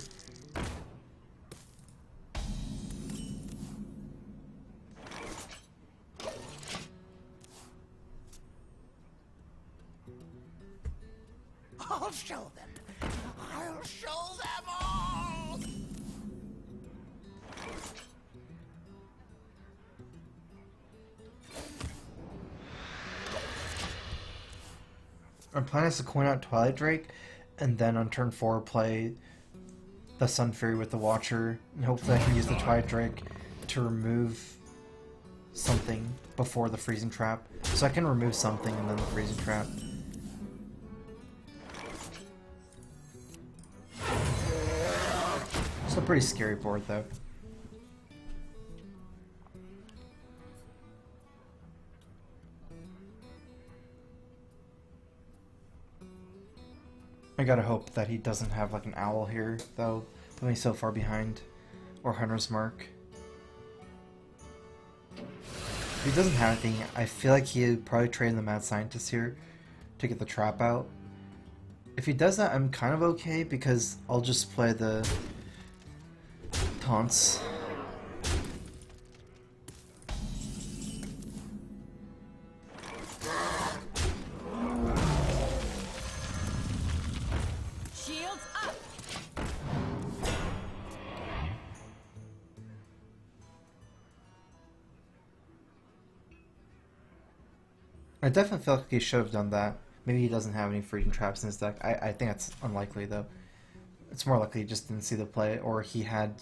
Speaker 3: I'll show them. I'll show them all.
Speaker 2: Our plan is to coin out Twilight Drake, and then on turn 4 play the Sunfury with the Watcher, and hopefully I can use the Twilight Drake to remove something before the Freezing Trap. So I can remove something and then the Freezing Trap. It's a pretty scary board though. I gotta hope that he doesn't have like an owl here, though. Put me so far behind. Or Hunter's Mark. he doesn't have anything, I feel like he'd probably trade in the Mad Scientist here to get the trap out. If he does that, I'm kind of okay because I'll just play the taunts.
Speaker 4: Shields up.
Speaker 2: I definitely feel like he should have done that. Maybe he doesn't have any freaking traps in his deck. I think that's unlikely though. It's more likely he just didn't see the play, or he had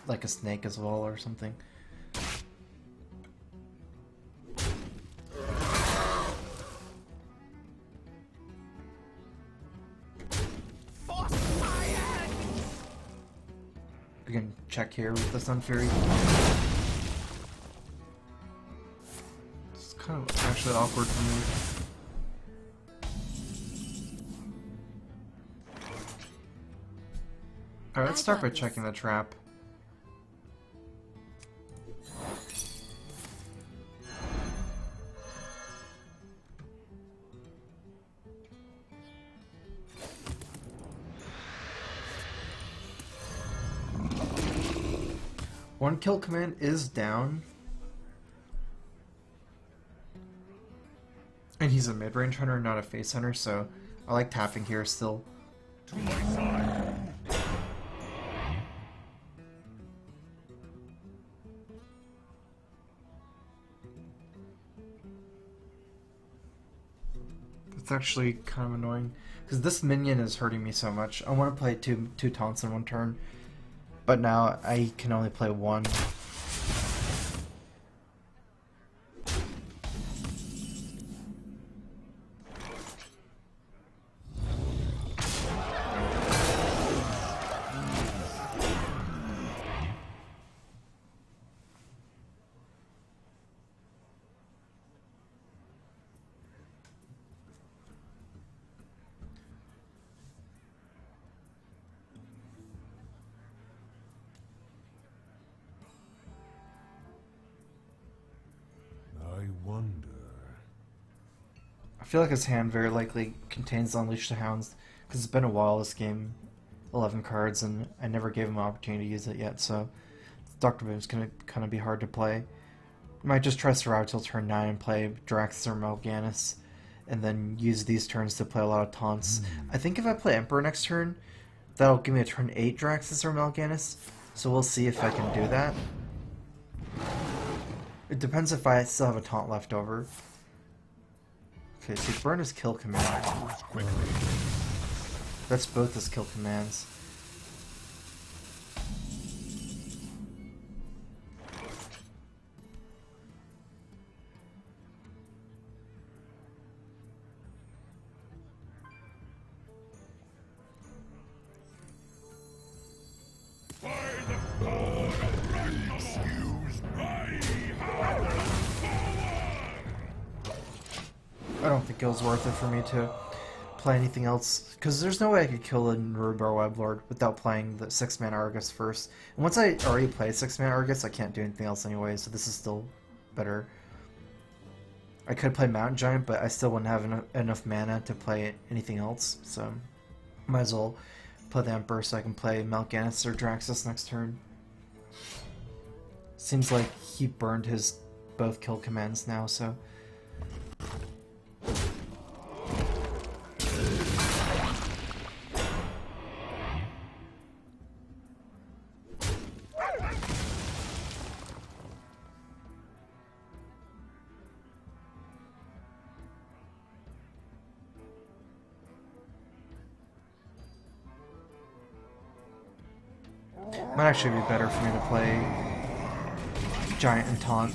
Speaker 2: like a snake as well or something. We can check here with the Sun Fury. It's kind of actually awkward for me. Alright, let's start by checking the trap. One kill command is down. And he's a mid-range hunter, not a face hunter, so I like tapping here still.
Speaker 8: To my side.
Speaker 2: It's actually kind of annoying because this minion is hurting me so much. I want to play two taunts in one turn, but now I can only play one.
Speaker 8: I wonder.
Speaker 2: I feel like his hand very likely contains Unleash the Hounds because it's been a while this game, 11 cards, and I never gave him an opportunity to use it yet, so Dr. Boom's going to kind of be hard to play. I might just try to survive till turn 9 and play Draxus or Mal'Ganis, and then use these turns to play a lot of taunts. I think if I play Emperor next turn, that'll give me a turn 8 Draxus or Mal'Ganis, so we'll see if I can do that. It depends if I still have a taunt left over. Okay, so burn his kill command. That's both his kill commands. I don't think it was worth it for me to play anything else, because there's no way I could kill a Nerubar Weblord without playing the 6-man Argus first. And once I already played 6-man Argus, I can't do anything else anyway, so this is still better. I could play Mountain Giant, but I still wouldn't have enough mana to play anything else, so might as well play the Emperor so I can play Mal'Ganis or Draxus next turn. Seems like he burned his both kill commands now, so... Might actually be better for me to play Giant and Taunt.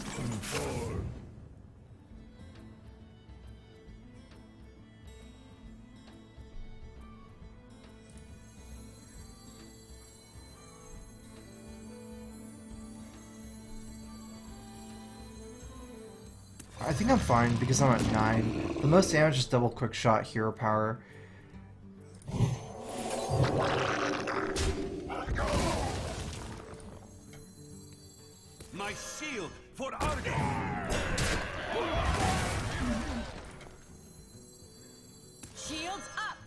Speaker 2: I think I'm fine because I'm at 9. The most damage is double quick shot, hero power.
Speaker 1: My shield for Argus!
Speaker 4: Shields up!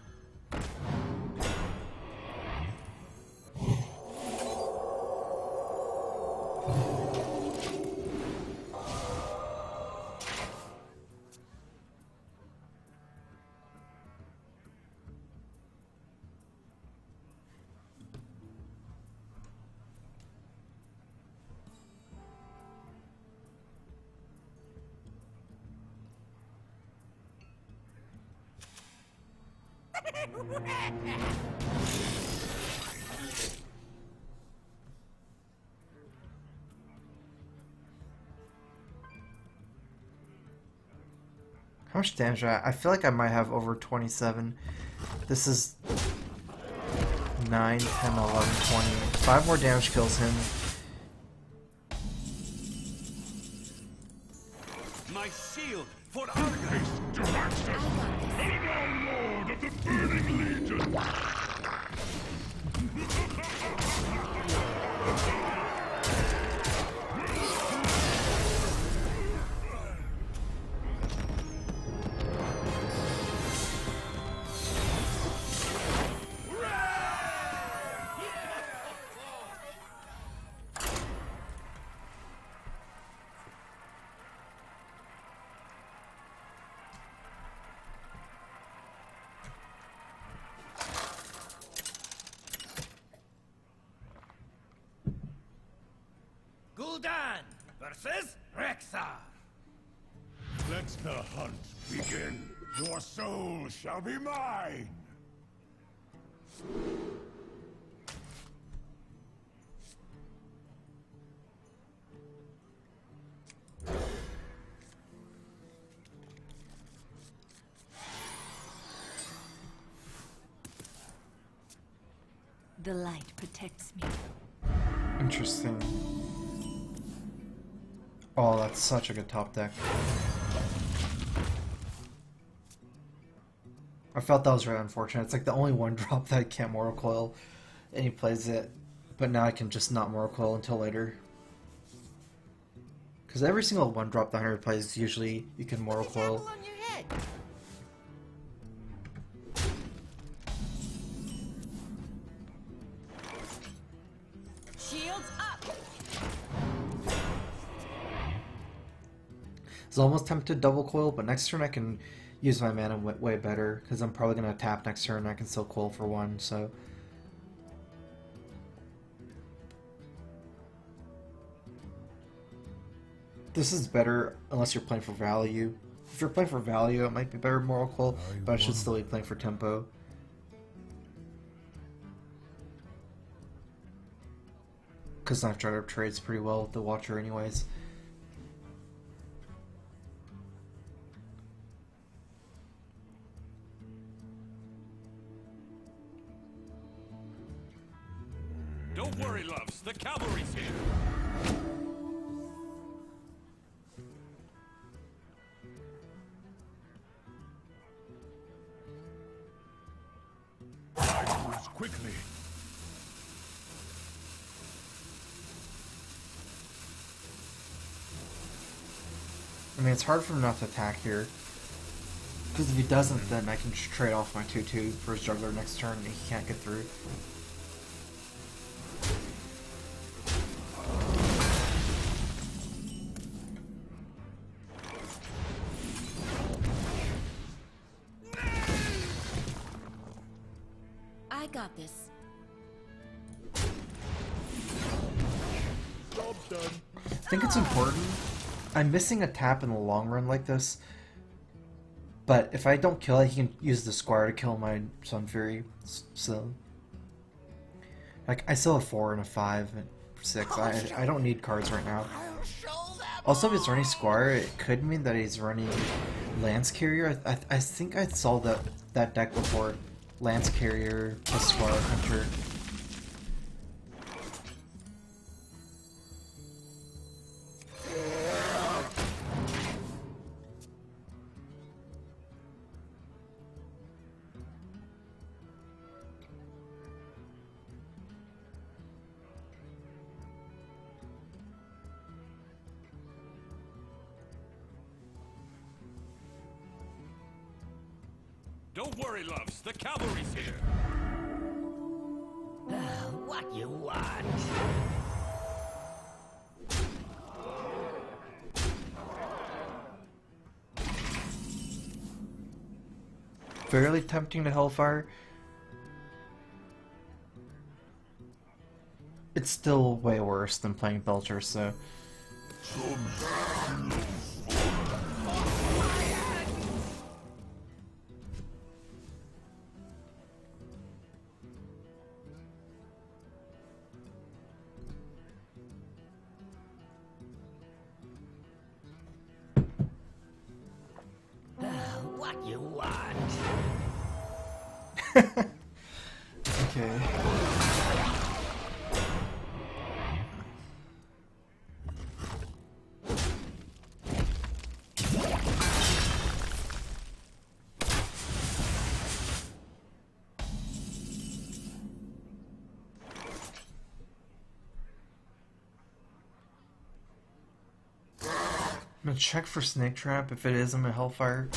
Speaker 2: How much damage? I feel like I might have over 27. This is 9, 10, 11, 20. 5 more damage kills him.
Speaker 7: My shield for Argus!
Speaker 8: Direction! Be now Lord of the Burning Legion!
Speaker 1: Gul'dan versus Rexxar.
Speaker 8: Let the hunt begin. Your soul shall be mine.
Speaker 4: The light protects me.
Speaker 2: Interesting. Oh, that's such a good top deck. I felt that was really unfortunate. It's like the only one drop that I can't Mortal Coil, and he plays it. But now I can just not Mortal Coil until later. Because every single one drop that Hunter plays, usually you can Mortal Coil.
Speaker 3: On your head.
Speaker 4: Shields up!
Speaker 2: It's almost tempted to double coil, but next turn I can use my mana way better, because I'm probably going to tap next turn and I can still coil for 1, so... This is better unless you're playing for value. If you're playing for value, it might be better Mortal Coil, but I should still be playing for tempo. Because Knife Driver trades pretty well with the Watcher anyways.
Speaker 7: Don't worry, loves. The cavalry's here.
Speaker 8: I moves quickly.
Speaker 2: I mean, it's hard for him not to attack here. Because if he doesn't, then I can just trade off my 2-2 for his Juggler next turn and he can't get through.
Speaker 10: I got this.
Speaker 8: Job's done.
Speaker 2: I think it's important. I'm missing a tap in the long run like this. But if I don't kill it, he can use the Squire to kill my Sun Fury. So, like, I still have 4 and a 5 and 6. I don't need cards right now. Also, if it's running Squire, it could mean that he's running Lance Carrier. I think I saw that deck before. Lance Carrier plus Squire Hunter.
Speaker 7: Don't worry, loves. The cavalry's here.
Speaker 3: What you want?
Speaker 2: Fairly tempting to Hellfire. It's still way worse than playing Belcher, so...
Speaker 3: What you want?
Speaker 2: Okay. I'm gonna check for Snake Trap. If it is, I'm gonna Hellfire.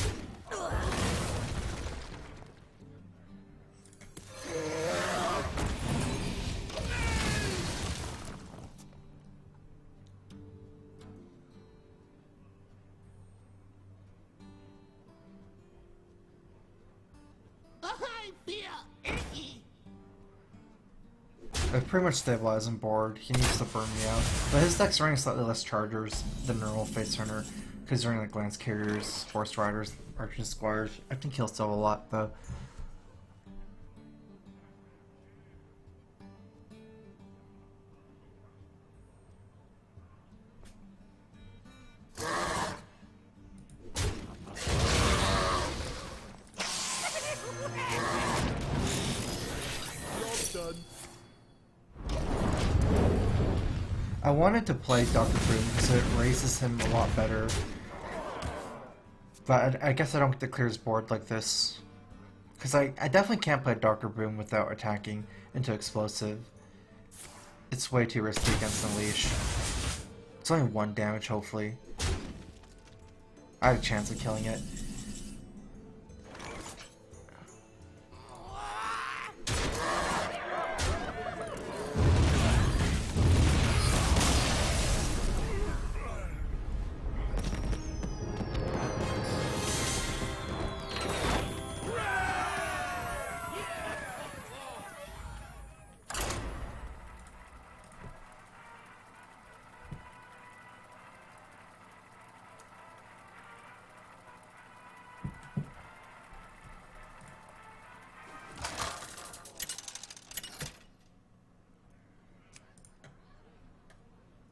Speaker 3: I feel icky.
Speaker 2: I've pretty much stabilized him board. He needs to burn me out. But his deck's running slightly less chargers than normal Face Hunter. Because he's running like Lance Carriers, Force Riders, Archer Squires. I think he'll still have a lot though.
Speaker 6: Done.
Speaker 2: I wanted to play Dr. Boom because it raises him a lot better. But I guess I don't get to clear his board like this. Because I definitely can't play Dr. Boom without attacking into Explosive. It's way too risky against Unleash. It's only 1 damage, hopefully. I have a chance of killing it.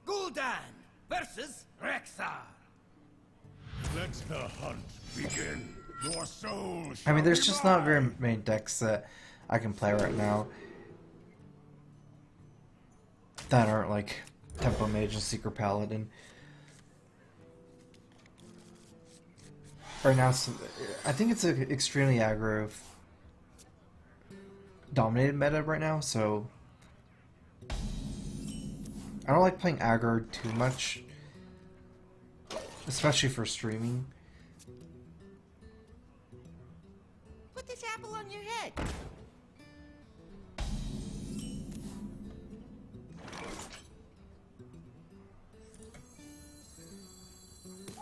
Speaker 1: Gul'dan versus Rexxar.
Speaker 8: Let the hunt begin. Your soul
Speaker 2: I mean, there's
Speaker 8: shall
Speaker 2: just
Speaker 8: be
Speaker 2: not very
Speaker 8: mine.
Speaker 2: many decks that I can play right now that aren't like Tempo Mage and Secret Paladin. Right now, I think it's an extremely aggro dominated meta right now, so I don't like playing aggro too much, especially for streaming.
Speaker 3: Put this apple on your head.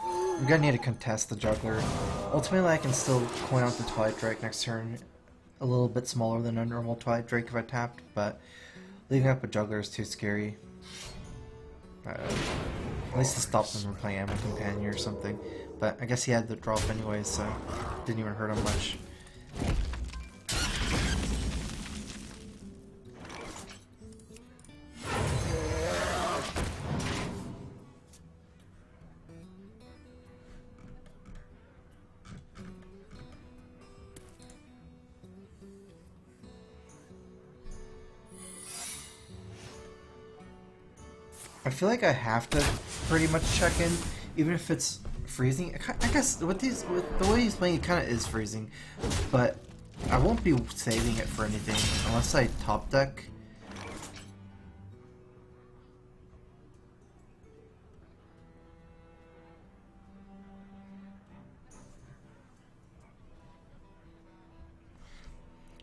Speaker 2: I'm gonna need to contest the Juggler. Ultimately, I can still coin out the Twilight Drake next turn, a little bit smaller than a normal Twilight Drake if I tapped, but leaving up a Juggler is too scary. At least to stop them from playing Ammo Companion or something. But I guess he had the drop anyway, so didn't even hurt him much. I feel like I have to pretty much check in, even if it's freezing. I guess with the way he's playing, it kind of is freezing, but I won't be saving it for anything unless I top deck.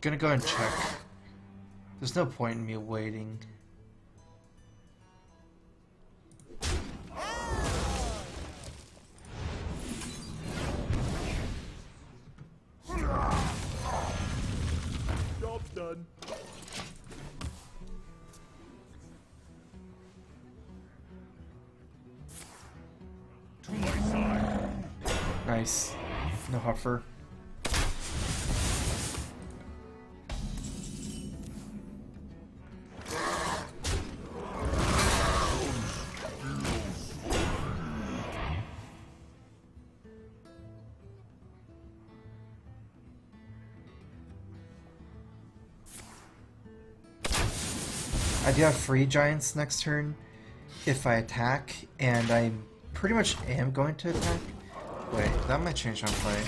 Speaker 2: gonna go and check. There's no point in me waiting.
Speaker 6: Job's done.
Speaker 8: To my side.
Speaker 2: Nice. No huffer. I do have free giants next turn if I attack, and I pretty much am going to attack. Wait, that might change on play.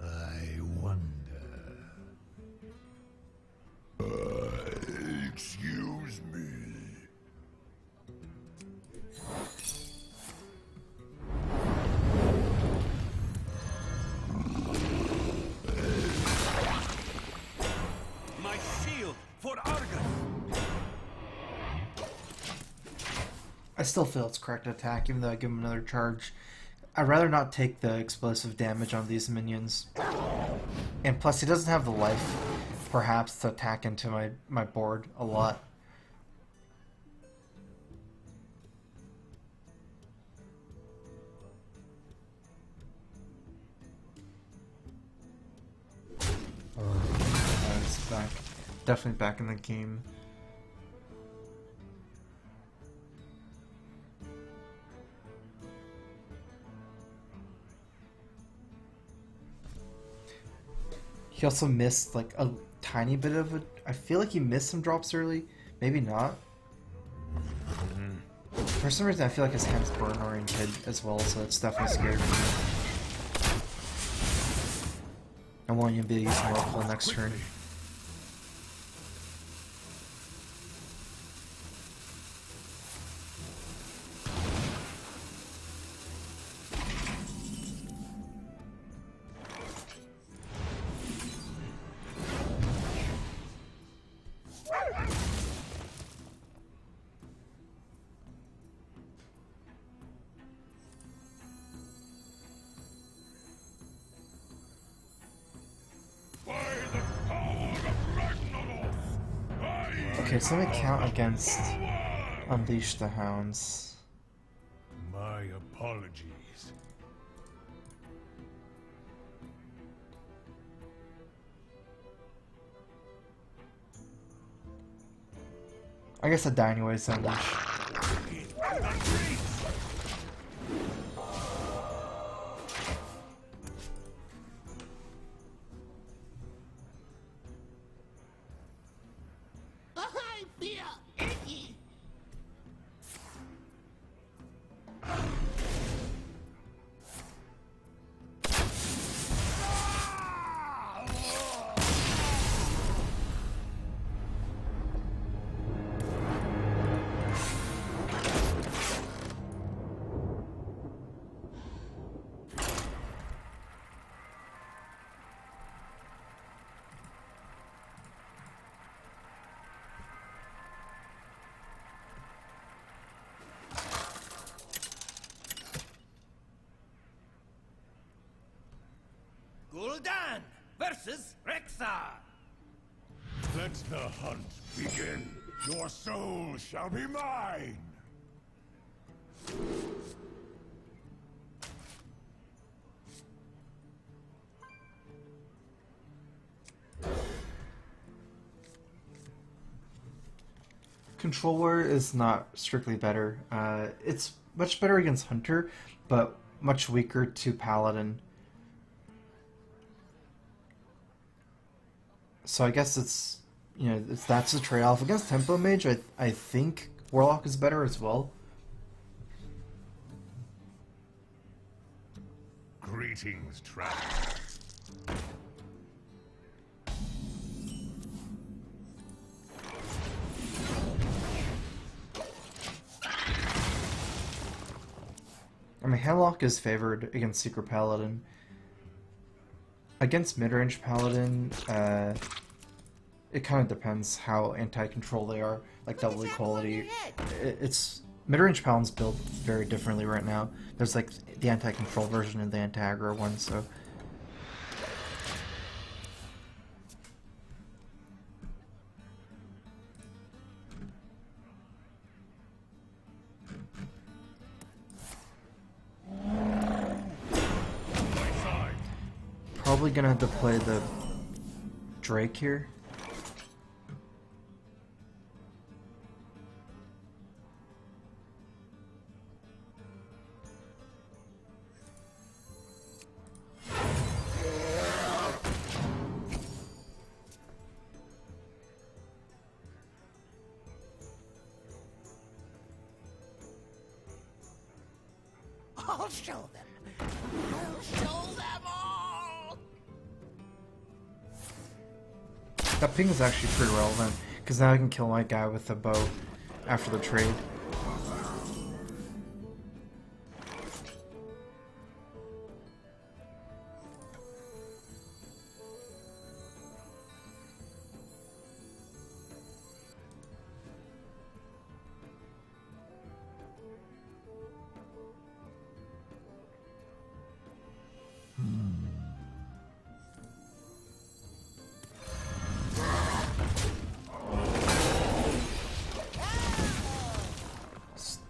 Speaker 8: I wonder. Excuse me.
Speaker 7: My shield for Argus.
Speaker 2: I still feel it's correct to attack, even though I give him another charge. I'd rather not take the explosive damage on these minions. And plus, he doesn't have the life, perhaps, to attack into my board a lot. Oh, it's back. Definitely back in the game. He also missed like a tiny bit of it. I feel like he missed some drops early. Maybe not. For some reason, I feel like his hand's burn oriented as well, so it's definitely scared me. I want you to be using Oracle next turn. Okay, so let me count against Unleash the Hounds.
Speaker 8: My apologies.
Speaker 2: I guess I die anyways, so Unleash.
Speaker 3: I feel icky.
Speaker 1: Gul'dan versus Rexxar.
Speaker 8: Let the hunt begin. Your soul shall be mine.
Speaker 2: Controller is not strictly better. It's much better against Hunter, but much weaker to Paladin. So I guess it's, you know, that's a trade-off. Against Tempo Mage, I think Warlock is better as well.
Speaker 8: Greetings. Greetings, traveler.
Speaker 2: I mean, Handlock is favored against Secret Paladin. Against mid-range Paladin, it kind of depends how anti-control they are, like double equality. It's mid-range Paladins build very differently right now. There's like the anti-control version and the anti-aggro one, so... Probably gonna have to play the Drake here.
Speaker 3: I'll show them. I'll show them all.
Speaker 2: That ping is actually pretty relevant, because now I can kill my guy with a bow after the trade.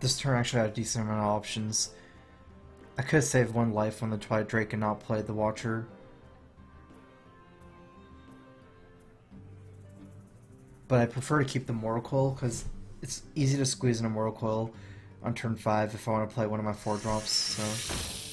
Speaker 2: This turn actually had a decent amount of options. I could have saved one life on the Twilight Drake and not played the Watcher. But I prefer to keep the Mortal Coil because it's easy to squeeze in a Mortal Coil on turn 5 if I want to play one of my 4 drops, so...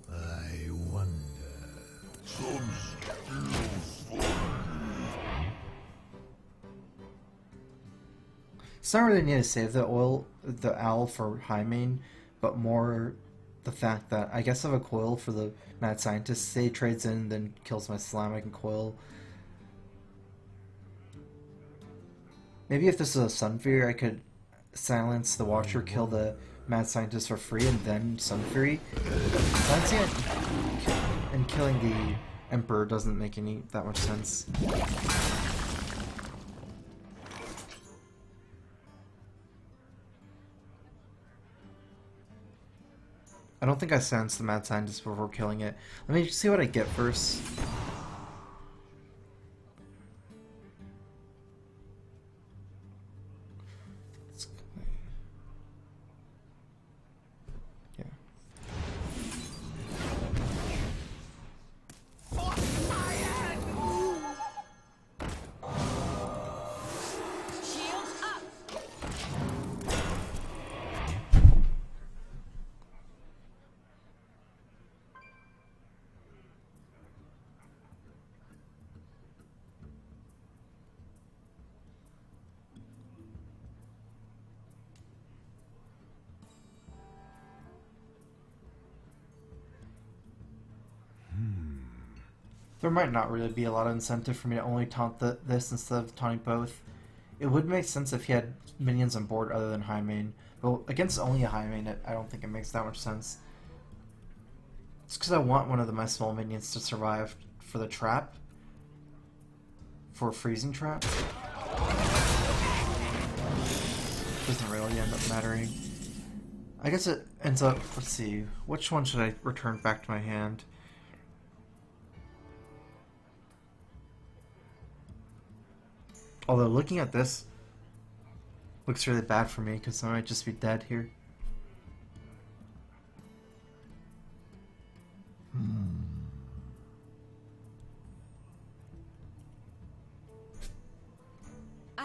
Speaker 8: I wonder.
Speaker 2: It's not really need to save the owl for high main, but more the fact that I guess I have a coil for the Mad Scientist. Say he trades in, then kills my slime, I can coil. Maybe if this is a Sunfury, I could silence the Watcher, kill the Mad Scientist for free, and then Sunfury. Silencing it and killing the Emperor doesn't make that much sense. I don't think I silenced the Mad Scientist before killing it. Let me see what I get first. Yeah.
Speaker 3: Shields up.
Speaker 2: There might not really be a lot of incentive for me to only taunt this instead of taunting both. It would make sense if he had minions on board other than high main, but against only a high main, I don't think it makes that much sense. It's because I want one of my small minions to survive for the trap, for a freezing trap. Doesn't really end up mattering. I guess it ends up, let's see, which one should I return back to my hand? Although looking at this looks really bad for me because I might just be dead here.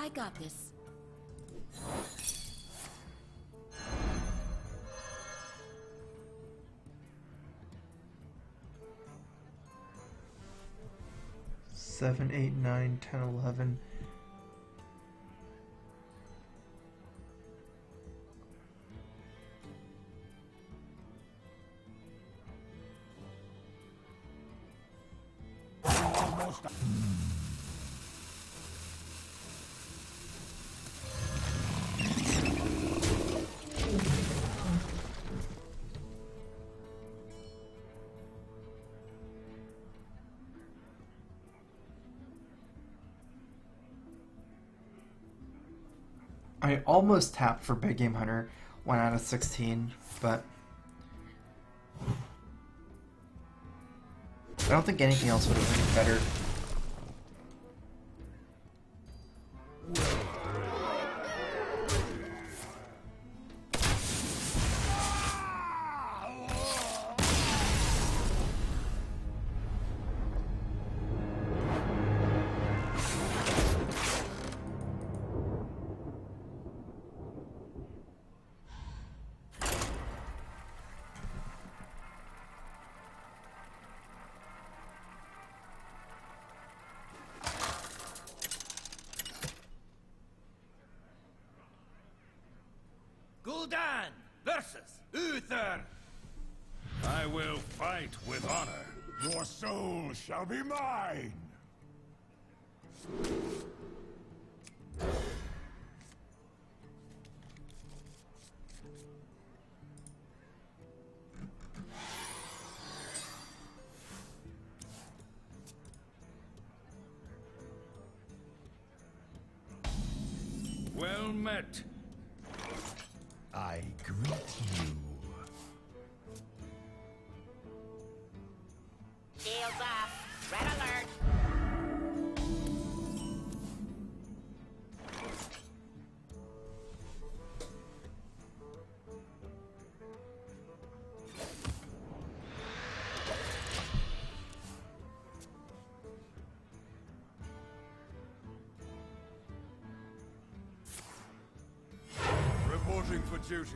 Speaker 10: I got this.
Speaker 2: Seven, 8, 9, 10, 11.
Speaker 8: Almost.
Speaker 2: I almost tapped for Big Game Hunter, 1 out of 16, but I don't think anything else would have been better.
Speaker 1: Gul'dan versus Uther. I will fight with honor.
Speaker 8: Your soul shall be mine!
Speaker 1: Well met.
Speaker 8: I greet you.
Speaker 3: Shields up. Red alert.
Speaker 1: Reporting for duty.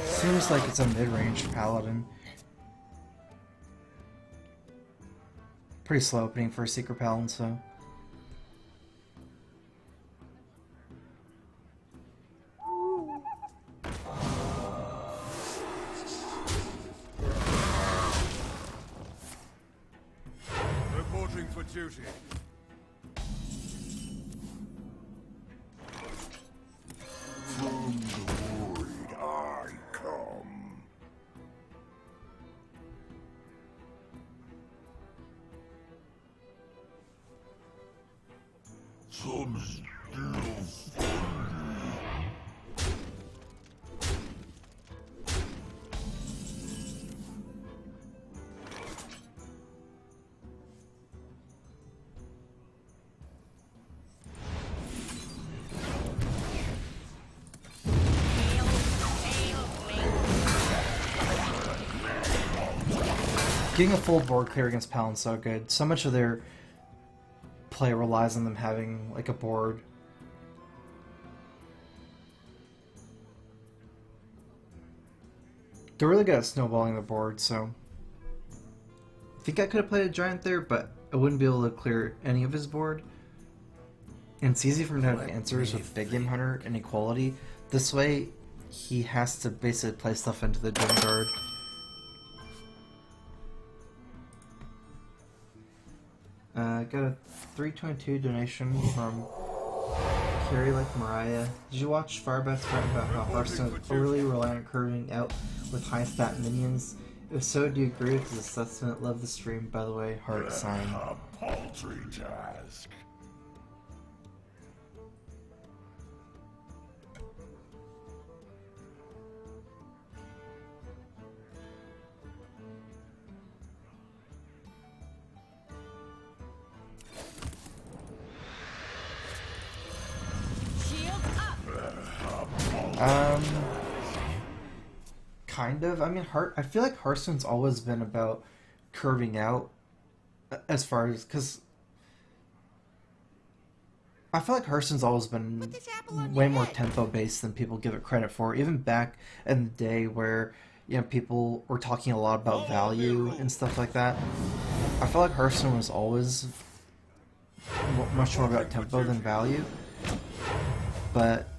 Speaker 2: Seems like it's a mid-range paladin. Pretty slow opening for a secret paladin, so.
Speaker 1: Reporting for duty.
Speaker 8: From the void I come. Some still
Speaker 2: Getting a full board clear against Paladin's so good. So much of their play relies on them having like a board. They're really good at snowballing the board, so I think I could have played a giant there, but I wouldn't be able to clear any of his board. And it's easy for him to have answers with Big Game Hunter and Equality. This way, he has to basically play stuff into the Doom Guard. Got a 322 donation from Carrie Like Mariah. Did you watch Firebat's rant about how Hearthstone is overly reliant on curving out with high stat minions? If so, do you agree with his assessment? Love the stream, by the way. Heart sign.
Speaker 8: a paltry task.
Speaker 2: kind of. I mean, I feel like Hearthstone's always been about curving out as far as, because I feel like Hearthstone's always been way more tempo based than people give it credit for. Even back in the day where, you know, people were talking a lot about value and stuff like that. I feel like Hearthstone was always much more about tempo than value. But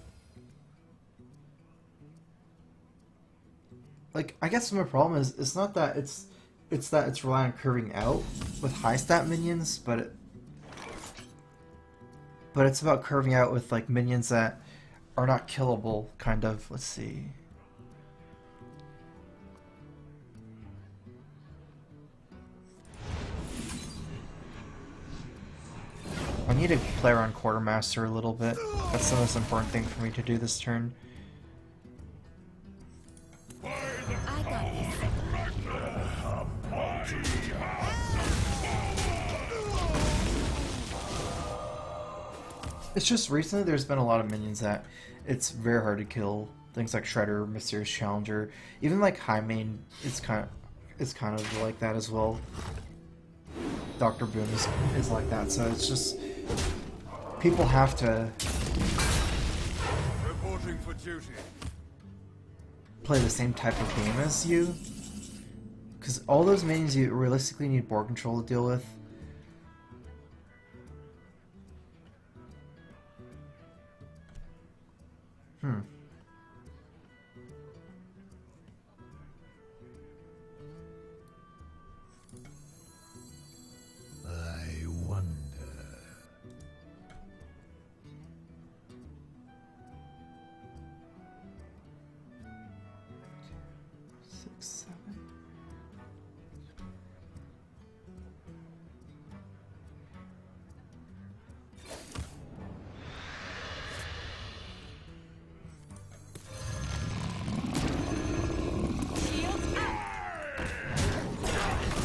Speaker 2: like, I guess my problem is it's not that it's that it's relying on curving out with high stat minions, but it's about curving out with like minions that are not killable, kind of. Let's see. I need to play around Quartermaster a little bit. That's the most important thing for me to do this turn.
Speaker 10: I got this.
Speaker 2: It's just recently there's been a lot of minions that it's very hard to kill. Things like Shredder, Mysterious Challenger, even like High Main is kind of like that as well. Dr. Boom is like that, so it's just people have to
Speaker 8: Reporting for duty.
Speaker 2: play the same type of game as you, because all those minions you realistically need board control to deal with.
Speaker 8: I wonder.
Speaker 2: Six, seven.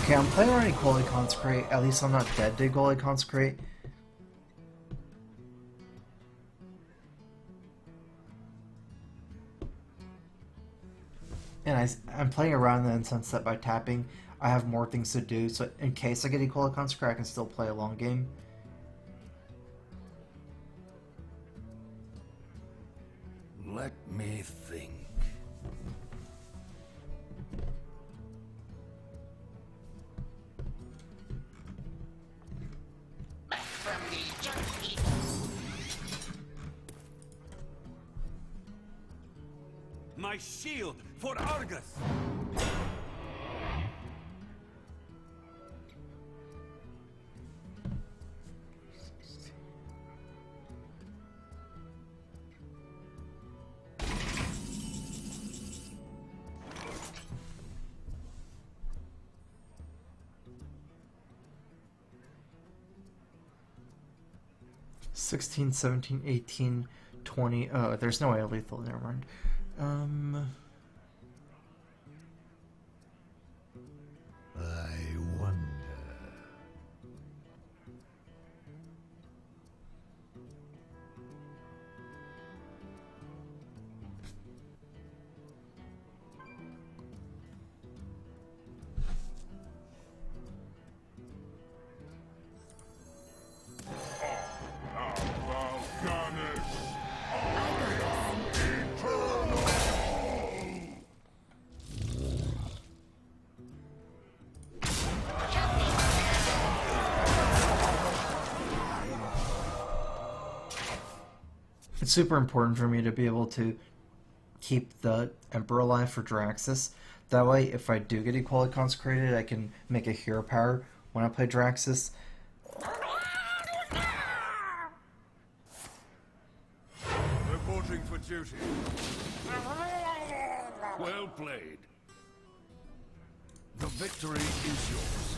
Speaker 2: Okay, I'm playing around Equality Consecrate. At least I'm not dead to Equality Consecrate. And I'm playing around in the sense that by tapping, I have more things to do. So in case I get Equality Consecrate, I can still play a long game.
Speaker 1: Let me think.
Speaker 7: My shield for Argus!
Speaker 2: $16, $17, $18, $20. Oh, there's no way of lethal. Never mind.
Speaker 8: I wonder.
Speaker 2: It's super important for me to be able to keep the Emperor alive for Draxus. That way, if I do get Equality Consecrated, I can make a hero power when I play Draxus.
Speaker 8: Reporting for duty.
Speaker 1: Well played. The victory is yours.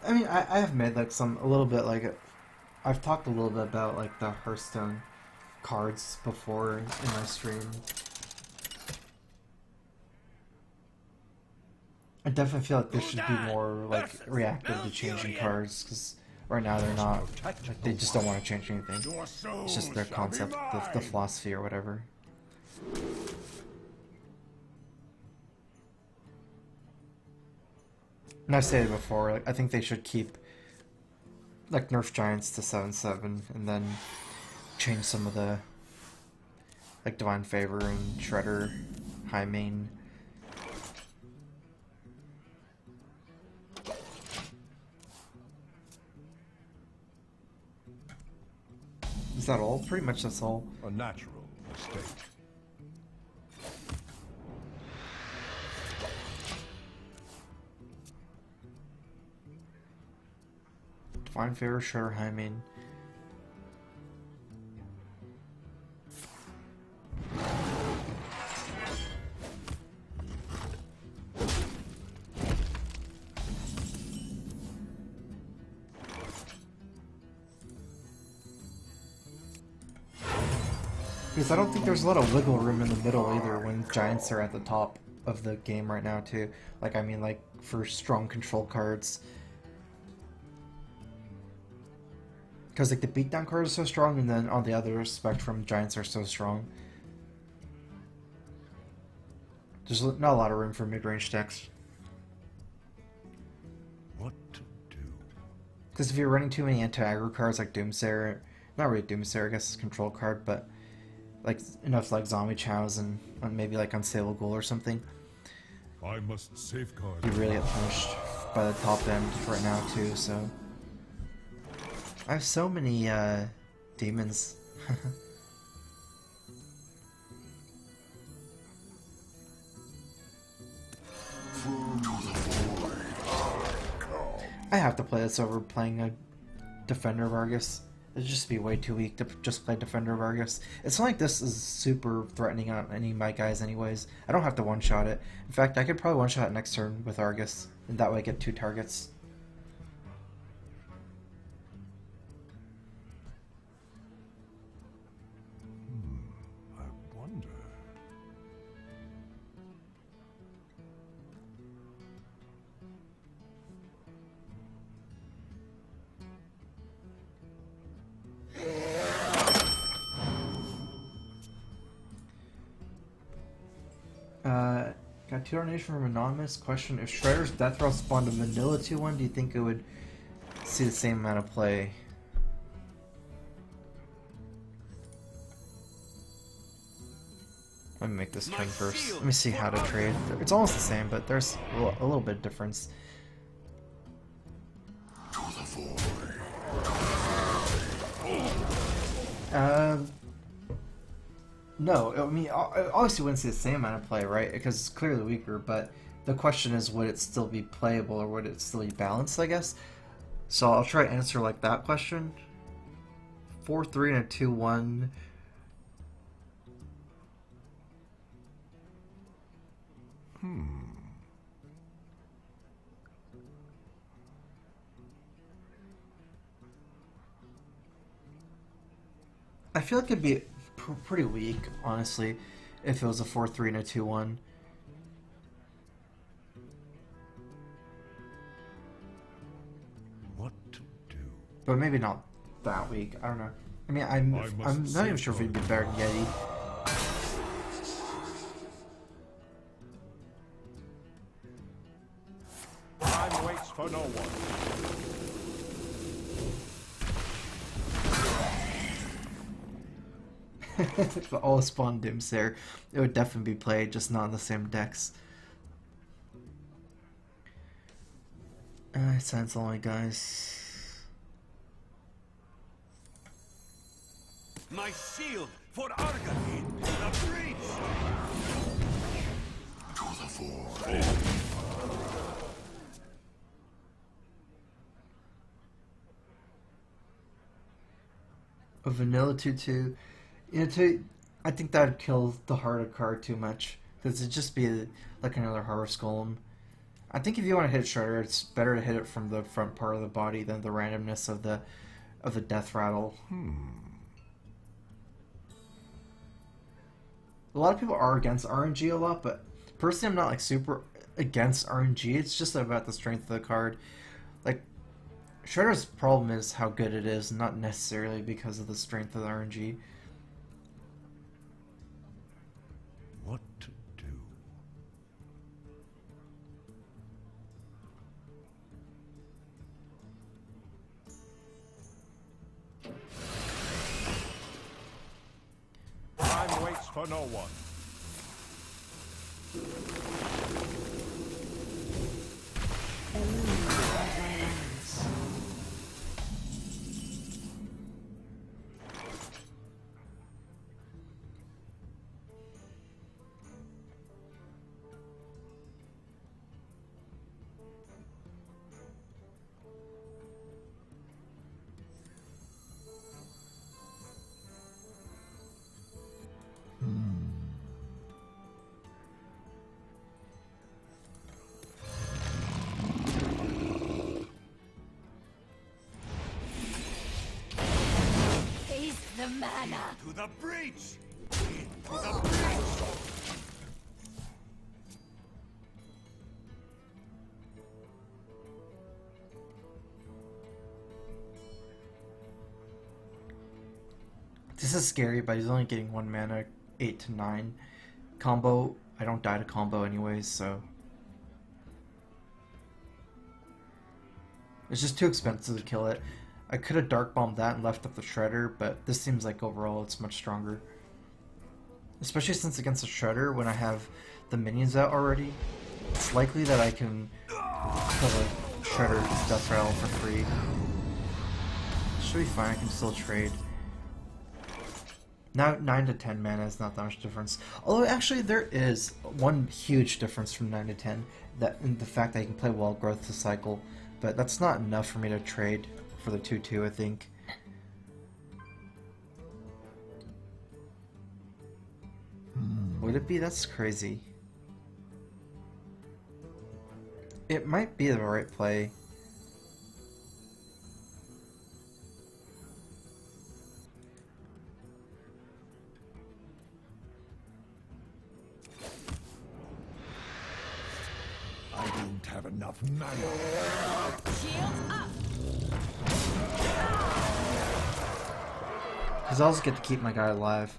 Speaker 2: I mean, I have made like a little bit like I've talked a little bit about like the Hearthstone cards before in my stream. I definitely feel like they should be more like reactive to changing cards, because right now they're not. Like, they just don't want to change anything. It's just their concept, the philosophy or whatever. And I've said it before, like, I think they should keep, like, nerf Giants to 7/7, and then change some of the, like, Divine Favor and Shredder, High Main. Is that all? Pretty much that's all.
Speaker 8: A natural mistake.
Speaker 2: Divine Favor, Shredder, High Main. Because I don't think there's a lot of wiggle room in the middle either when Giants are at the top of the game right now too. Like, I mean, like, for strong control cards. Because, like, the beatdown card is so strong, and then on the other spectrum, Giants are so strong. There's not a lot of room for mid-range decks.
Speaker 8: What to do?
Speaker 2: Because if you're running too many anti-aggro cards like Doomsayer, not really Doomsayer, I guess it's a control card, but like enough like Zombie Chows and maybe like Unstable Ghoul or something,
Speaker 8: I must safeguard.
Speaker 2: you really get punished by the top end right now too, so. I have so many demons. I have to play this over playing a Defender of Argus. It'd just be way too weak to just play Defender of Argus. It's not like this is super threatening on any of my guys anyways. I don't have to one-shot it. In fact, I could probably one-shot it next turn with Argus, and that way I get 2 targets.
Speaker 8: I wonder.
Speaker 2: Got 2 donations from Anonymous. Question: if Shredder's Death Rattle spawned a vanilla 2/1, do you think it would see the same amount of play? Let me make this turn first. Let me see how to trade. It's almost the same, but there's a little bit of difference. No, I mean, obviously wouldn't see the same amount of play, right? Because it's clearly weaker, but the question is, would it still be playable, or would it still be balanced, I guess? So I'll try to answer like that question. 4-3 and a 2-1. I feel like it'd be pretty weak, honestly, if it was a 4-3 and a 2-1.
Speaker 8: What to do?
Speaker 2: But maybe not that weak. I don't know. I mean, I'm not even sure if it'd be better than Yeti.
Speaker 8: Time waits for no one.
Speaker 2: If all spawn Doomsayer, it would definitely be played, just not in the same decks. That's all my guys.
Speaker 1: My shield for Argamin, the priest! To the fore.
Speaker 2: A vanilla 2/2. You know, I think that would kill the Hearted card too much, because it'd just be like another Harvest Golem. I think if you want to hit Shredder, it's better to hit it from the front part of the body than the randomness of the Death Rattle. a lot of people are against RNG a lot, but personally I'm not like super against RNG. It's just about the strength of the card. Like, Shredder's problem is how good it is, not necessarily because of the strength of the RNG.
Speaker 8: What to do?
Speaker 1: Time waits for no one.
Speaker 3: The mana.
Speaker 1: To the breach! To the breach!
Speaker 2: This is scary, but he's only getting 1 mana, 8 to 9. Combo, I don't die to combo anyways, so... It's just too expensive to kill it. I could have Dark Bombed that and left up the Shredder, but this seems like overall it's much stronger. Especially since against the Shredder, when I have the minions out already, it's likely that I can kill a Shredder's Death Rattle for free. Should be fine, I can still trade. Now 9 to 10 mana is not that much difference. Although actually there is one huge difference from 9 to 10, that in the fact that you can play Wild Growth to cycle, but that's not enough for me to trade for the 2/2, I think. Would it be? That's crazy. It might be the right play.
Speaker 8: I don't have enough mana.
Speaker 3: Shield up.
Speaker 2: Because I also get to keep my guy alive.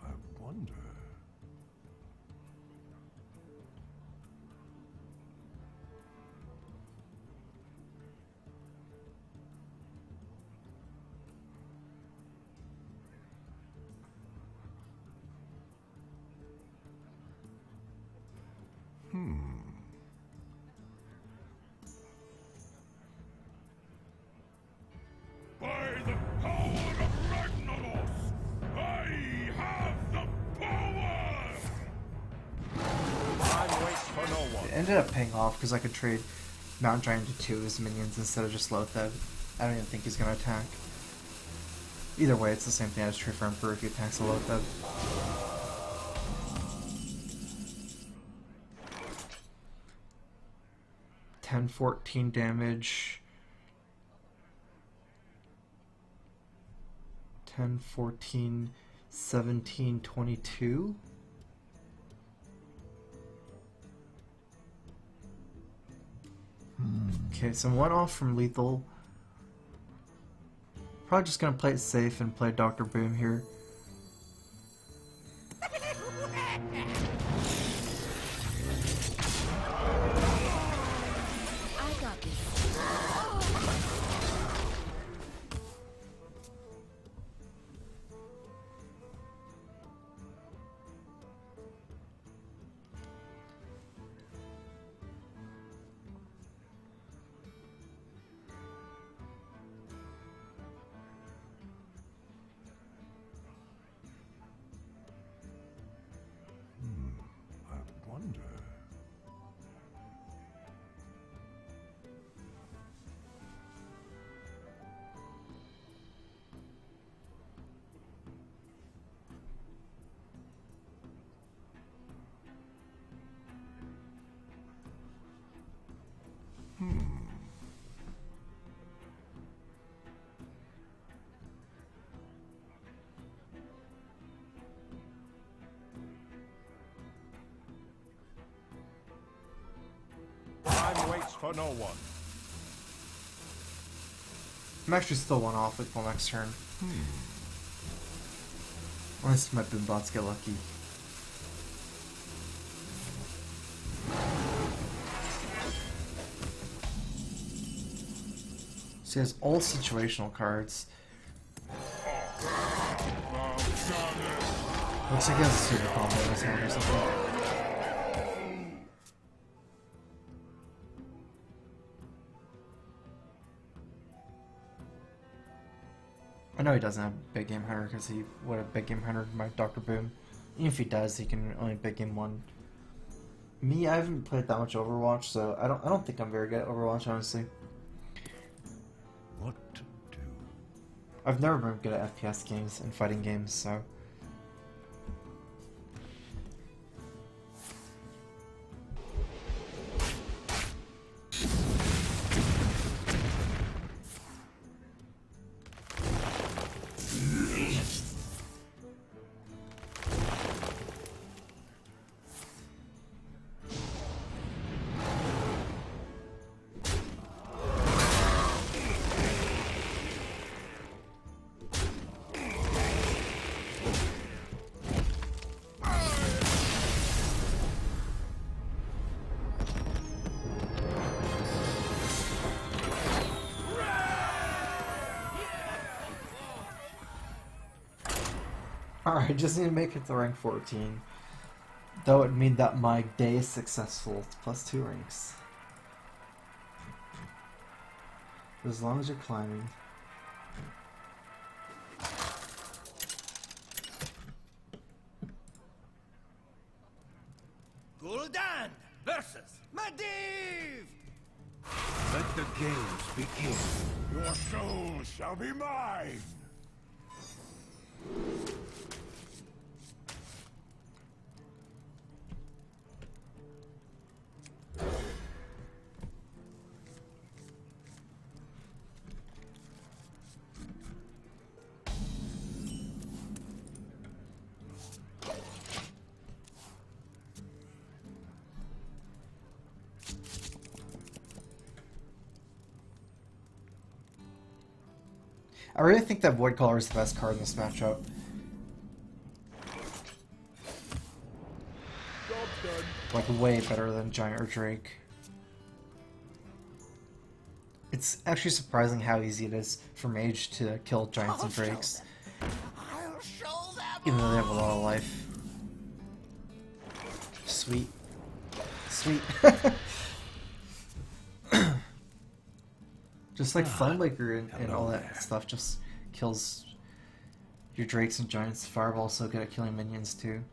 Speaker 8: I wonder. By the power of Ragnaros, I have the power!
Speaker 1: Time waits for no one.
Speaker 2: It ended up paying off because I could trade Mount Giant to 2 as minions instead of just Lotheb. I don't even think he's going to attack. Either way, it's the same thing as trade for Emperor if he attacks a Lotheb. $10-14 damage. 10, 14, 17, 22. Okay, so 1 off from lethal. Probably just gonna play it safe and play Dr. Boom here.
Speaker 10: I got this.
Speaker 8: I wonder. for no one.
Speaker 2: I'm actually still one off with my next turn. Unless my boom bots get lucky. So he has all situational cards. Looks like he has a super combo in his hand or something. I know he doesn't have Big Game Hunter because he would have Big Game Hunter my Dr. Boom. Even if he does, he can only Big Game one. Me, I haven't played that much Overwatch, so I don't think I'm very good at Overwatch, honestly.
Speaker 8: What to do?
Speaker 2: I've never been good at FPS games and fighting games, so. Alright, just need to make it to rank 14. That would mean that my day is successful. It's plus 2 ranks. As long as you're climbing.
Speaker 1: Gul'dan versus Medivh! Let the games begin.
Speaker 8: Your soul shall be mine!
Speaker 2: I really think that Void Caller is the best card in this matchup. Like, way better than Giant or Drake. It's actually surprising how easy it is for Mage to kill Giants and Drakes.
Speaker 3: I'll show them.
Speaker 2: Even though they have a lot of life. Sweet. Sweet. Just like Flamebreaker and all that stuff just kills your Drakes and Giants. Fireball's so good at killing minions too.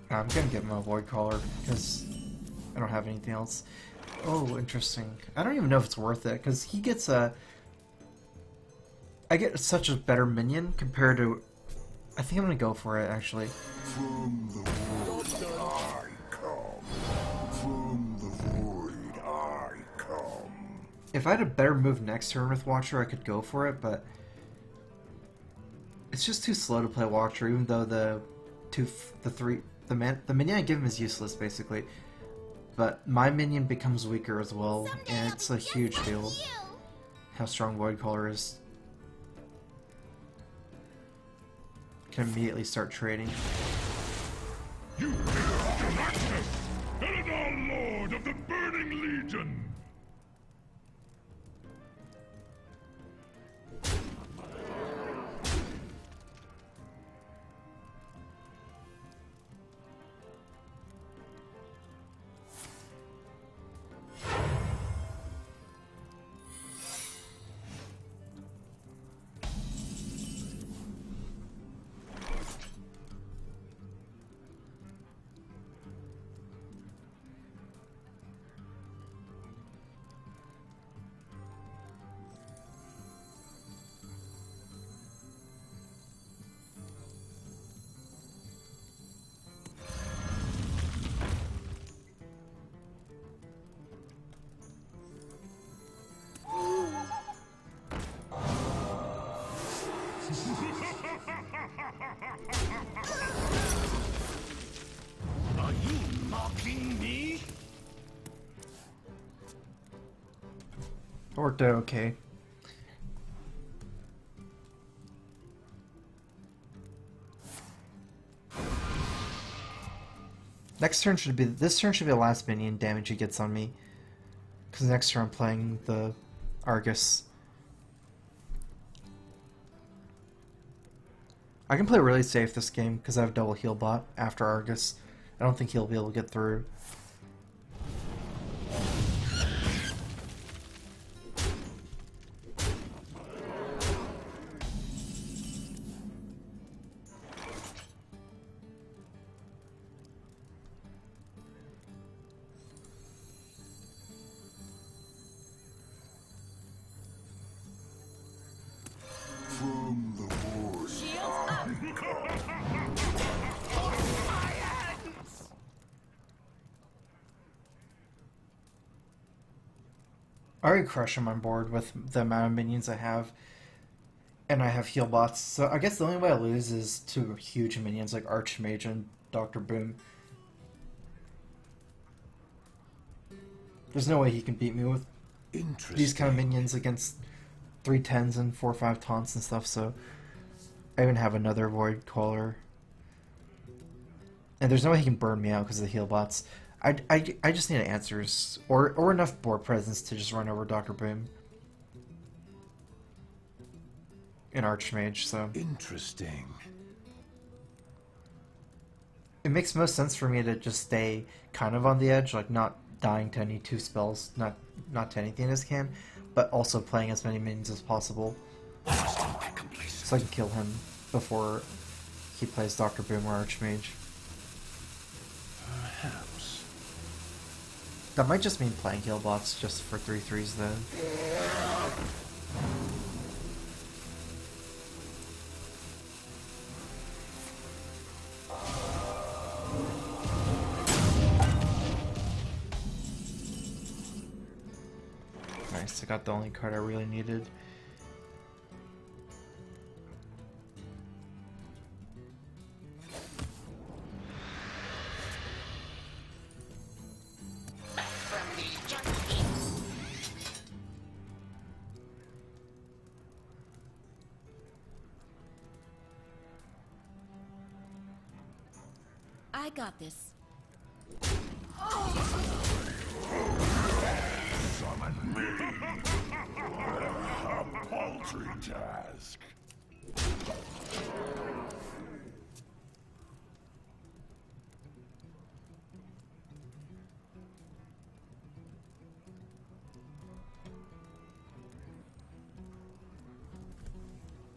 Speaker 2: I'm gonna get my Void Caller because I don't have anything else. Oh, interesting. I don't even know if it's worth it because he gets a. I get such a better minion compared to. I think I'm gonna go for it actually.
Speaker 8: From the void I come. From the void I come.
Speaker 2: If I had a better move next turn with Watcher, I could go for it, but it's just too slow to play Watcher. Even though the minion I give him is useless basically, but my minion becomes weaker as well, and it's a huge deal how strong Void Caller is. Can immediately start trading.
Speaker 8: You are access! Eladar, Lord of the Burning Legion!
Speaker 2: It worked out okay. Next turn should be this turn should be the last minion damage he gets on me. Because next turn I'm playing the Argus. I can play really safe this game because I have double heal bot after Argus. I don't think he'll be able to get through.
Speaker 8: From the void.
Speaker 4: Shields up!
Speaker 2: I already crush him on board with the amount of minions I have. And I have heal bots, so I guess the only way I lose is to huge minions like Archmage and Dr. Boom. There's no way he can beat me with these kind of minions against 3 10s and 4 5 taunts and stuff, so I even have another Void Queller. And there's no way he can burn me out because of the heal bots. I just need answers, or enough board presence to just run over Dr. Boom. An Archmage, so
Speaker 1: Interesting.
Speaker 2: it makes most sense for me to just stay kind of on the edge, like not dying to any 2 spells, not to anything as can, but also playing as many minions as possible, so I can kill him before he plays Dr. Boom or Archmage.
Speaker 1: Perhaps.
Speaker 2: That might just mean playing heal bots just for 3/3s then. Nice, I got the only card I really needed.
Speaker 10: I got this.
Speaker 8: Summon me. A paltry task.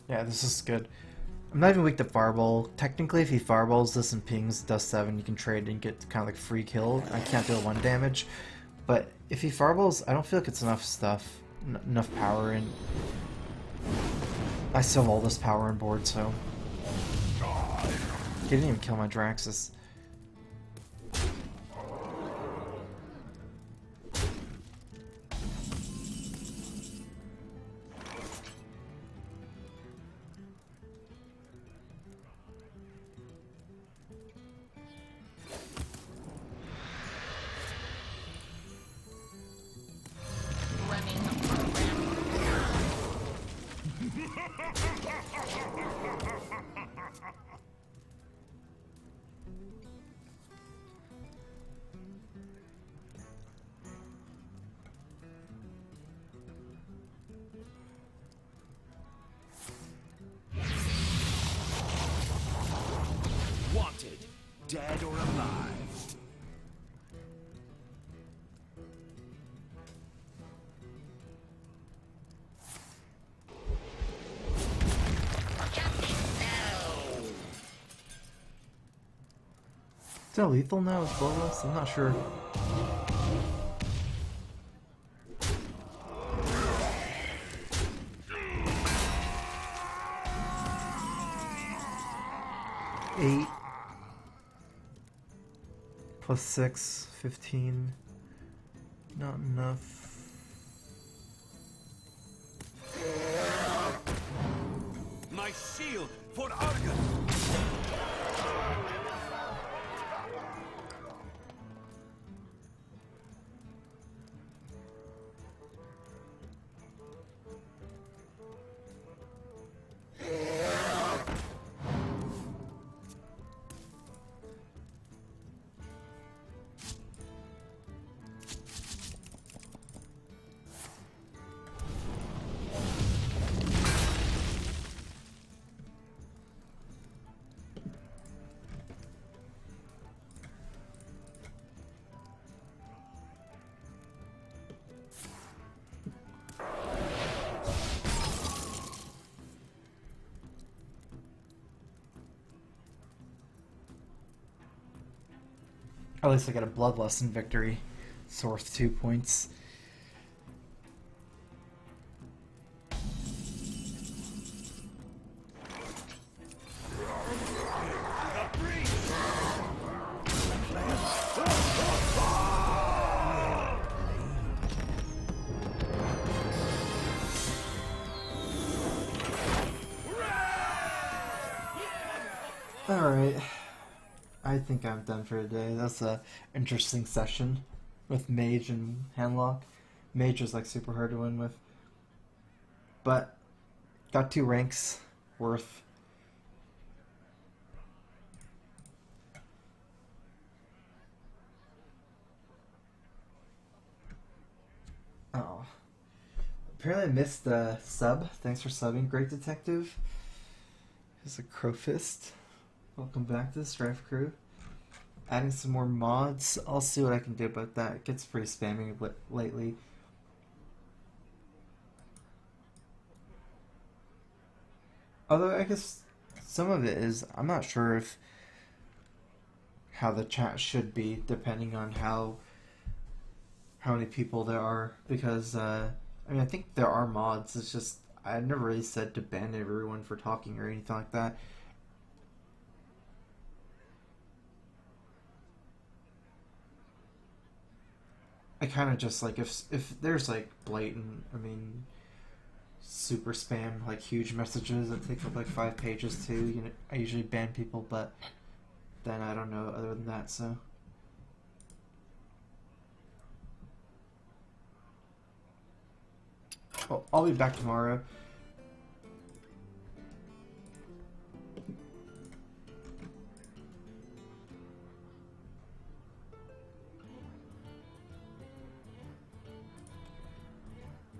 Speaker 2: Yeah, this is good. I'm not even weak to Fireball. Technically, if he Fireballs this and pings, does 7, you can trade and get kind of like free kill. I can't deal 1 damage. But if he Fireballs, I don't feel like it's enough stuff. Enough power, and I still have all this power on board, so... He didn't even kill my Draxus.
Speaker 7: Wanted, dead or alive.
Speaker 2: Is that lethal now as well? I'm not sure. Eight plus 6, 15. Not enough.
Speaker 7: My shield for Argus.
Speaker 2: At least I got a Bloodlust victory. It's worth 2 points. Alright, I think I'm done for today. That's a interesting session with Mage and Handlock. Mage is like super hard to win with. But, got 2 ranks worth. Oh. Apparently I missed the sub. Thanks for subbing, Great Detective. Here's a Crowfist. Welcome back to the StrifeCro. Adding some more mods. I'll see what I can do about that. It gets pretty spammy lately. Although I guess some of it is, I'm not sure if how the chat should be depending on how many people there are, because I mean I think there are mods. It's just I never really said to ban everyone for talking or anything like that. I kind of just like if there's like blatant, I mean, super spam, like huge messages that take up like 5 pages too. You know, I usually ban people, but then I don't know other than that. So well, I'll be back tomorrow.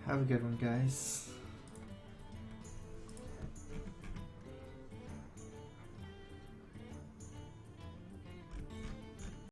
Speaker 2: Have a good one, guys.